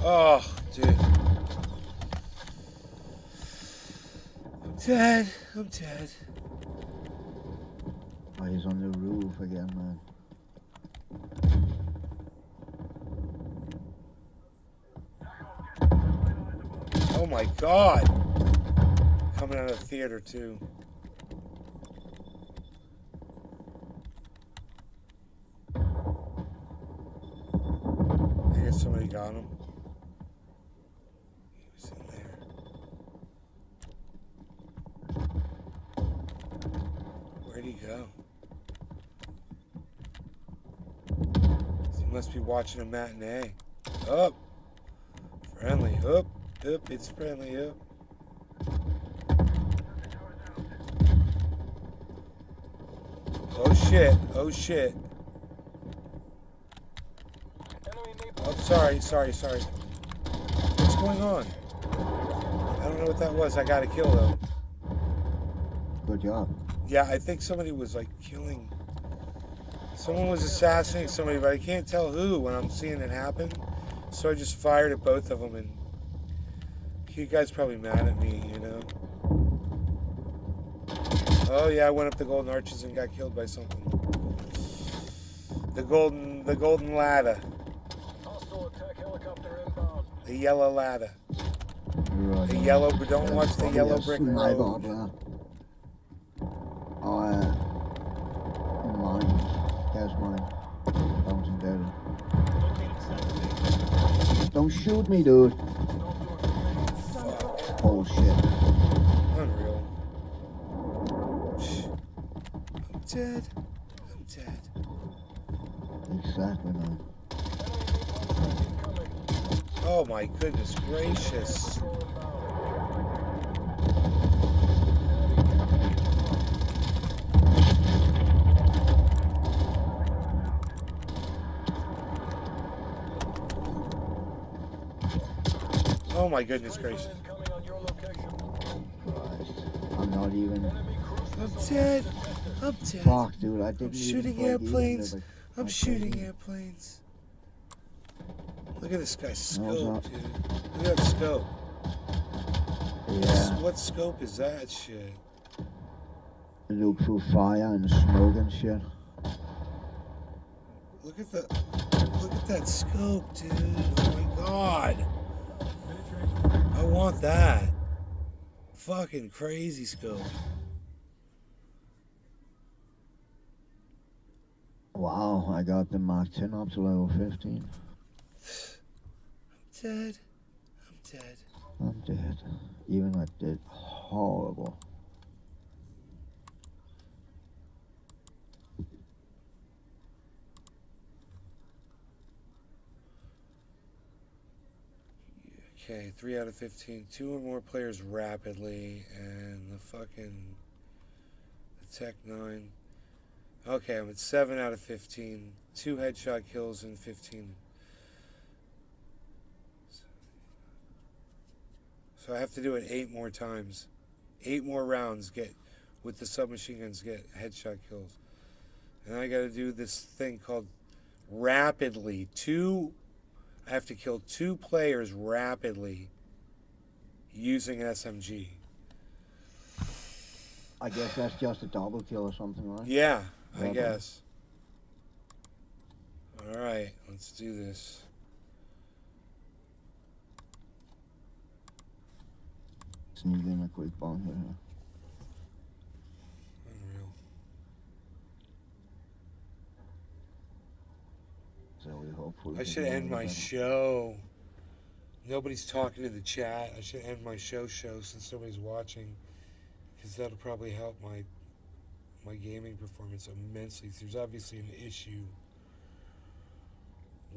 Oh, dude. I'm dead. I'm dead. Oh, he's on the roof again, man. Oh my god. Coming out of the theater too. I guess somebody got him. He was in there. Where'd he go? He must be watching a matinee. Up. Friendly. Up. Up. It's friendly. Up. Oh shit. Oh shit. Oh, sorry. going on? I don't know what that was. I got a kill though. Good job. Yeah, I think somebody was like killing. Someone was assassinating somebody, but I can't tell who when I'm seeing it happen. So I just fired at both of them, and you guys probably mad at me, you know. Oh yeah, I went up the golden arches and got killed by something. The golden ladder. The yellow ladder. Right. The yellow, but don't watch the yellow brick road. Mine. That's mine. Bouncing better. Don't shoot me, dude. Oh shit. Unreal. I'm dead. I'm dead. Exactly, man. Oh my goodness gracious. Oh my goodness gracious. I'm not even. I'm dead. I'm dead. Fuck, dude. I didn't I'm shooting even airplanes. like, I'm shooting airplanes. Look at this guy's scope, dude. Look at that scope. Yeah. What scope is that shit? Look through fire and smoke and shit. Look at that scope, dude. Oh my god. I want that. Fucking crazy scope. Wow, I got the Mark 10 up to level 15. I'm dead. I'm dead. I'm dead. Even I did horrible. Okay, 3 out of 15. 2 or more players rapidly, and the Tech 9. Okay, I'm at 7 out of 15. 2 headshot kills and 15. So I have to do it 8 more times. 8 more rounds with the submachine guns get headshot kills. And I gotta do this thing called rapidly. I have to kill 2 players rapidly using an SMG. I guess that's just a double kill or something, right? Yeah, I guess. Alright, let's do this. Sneak in a quick bomb here. Unreal. So we hopefully. I should end my show. Nobody's talking to the chat. I should end my show since nobody's watching, because that'll probably help my gaming performance immensely. There's obviously an issue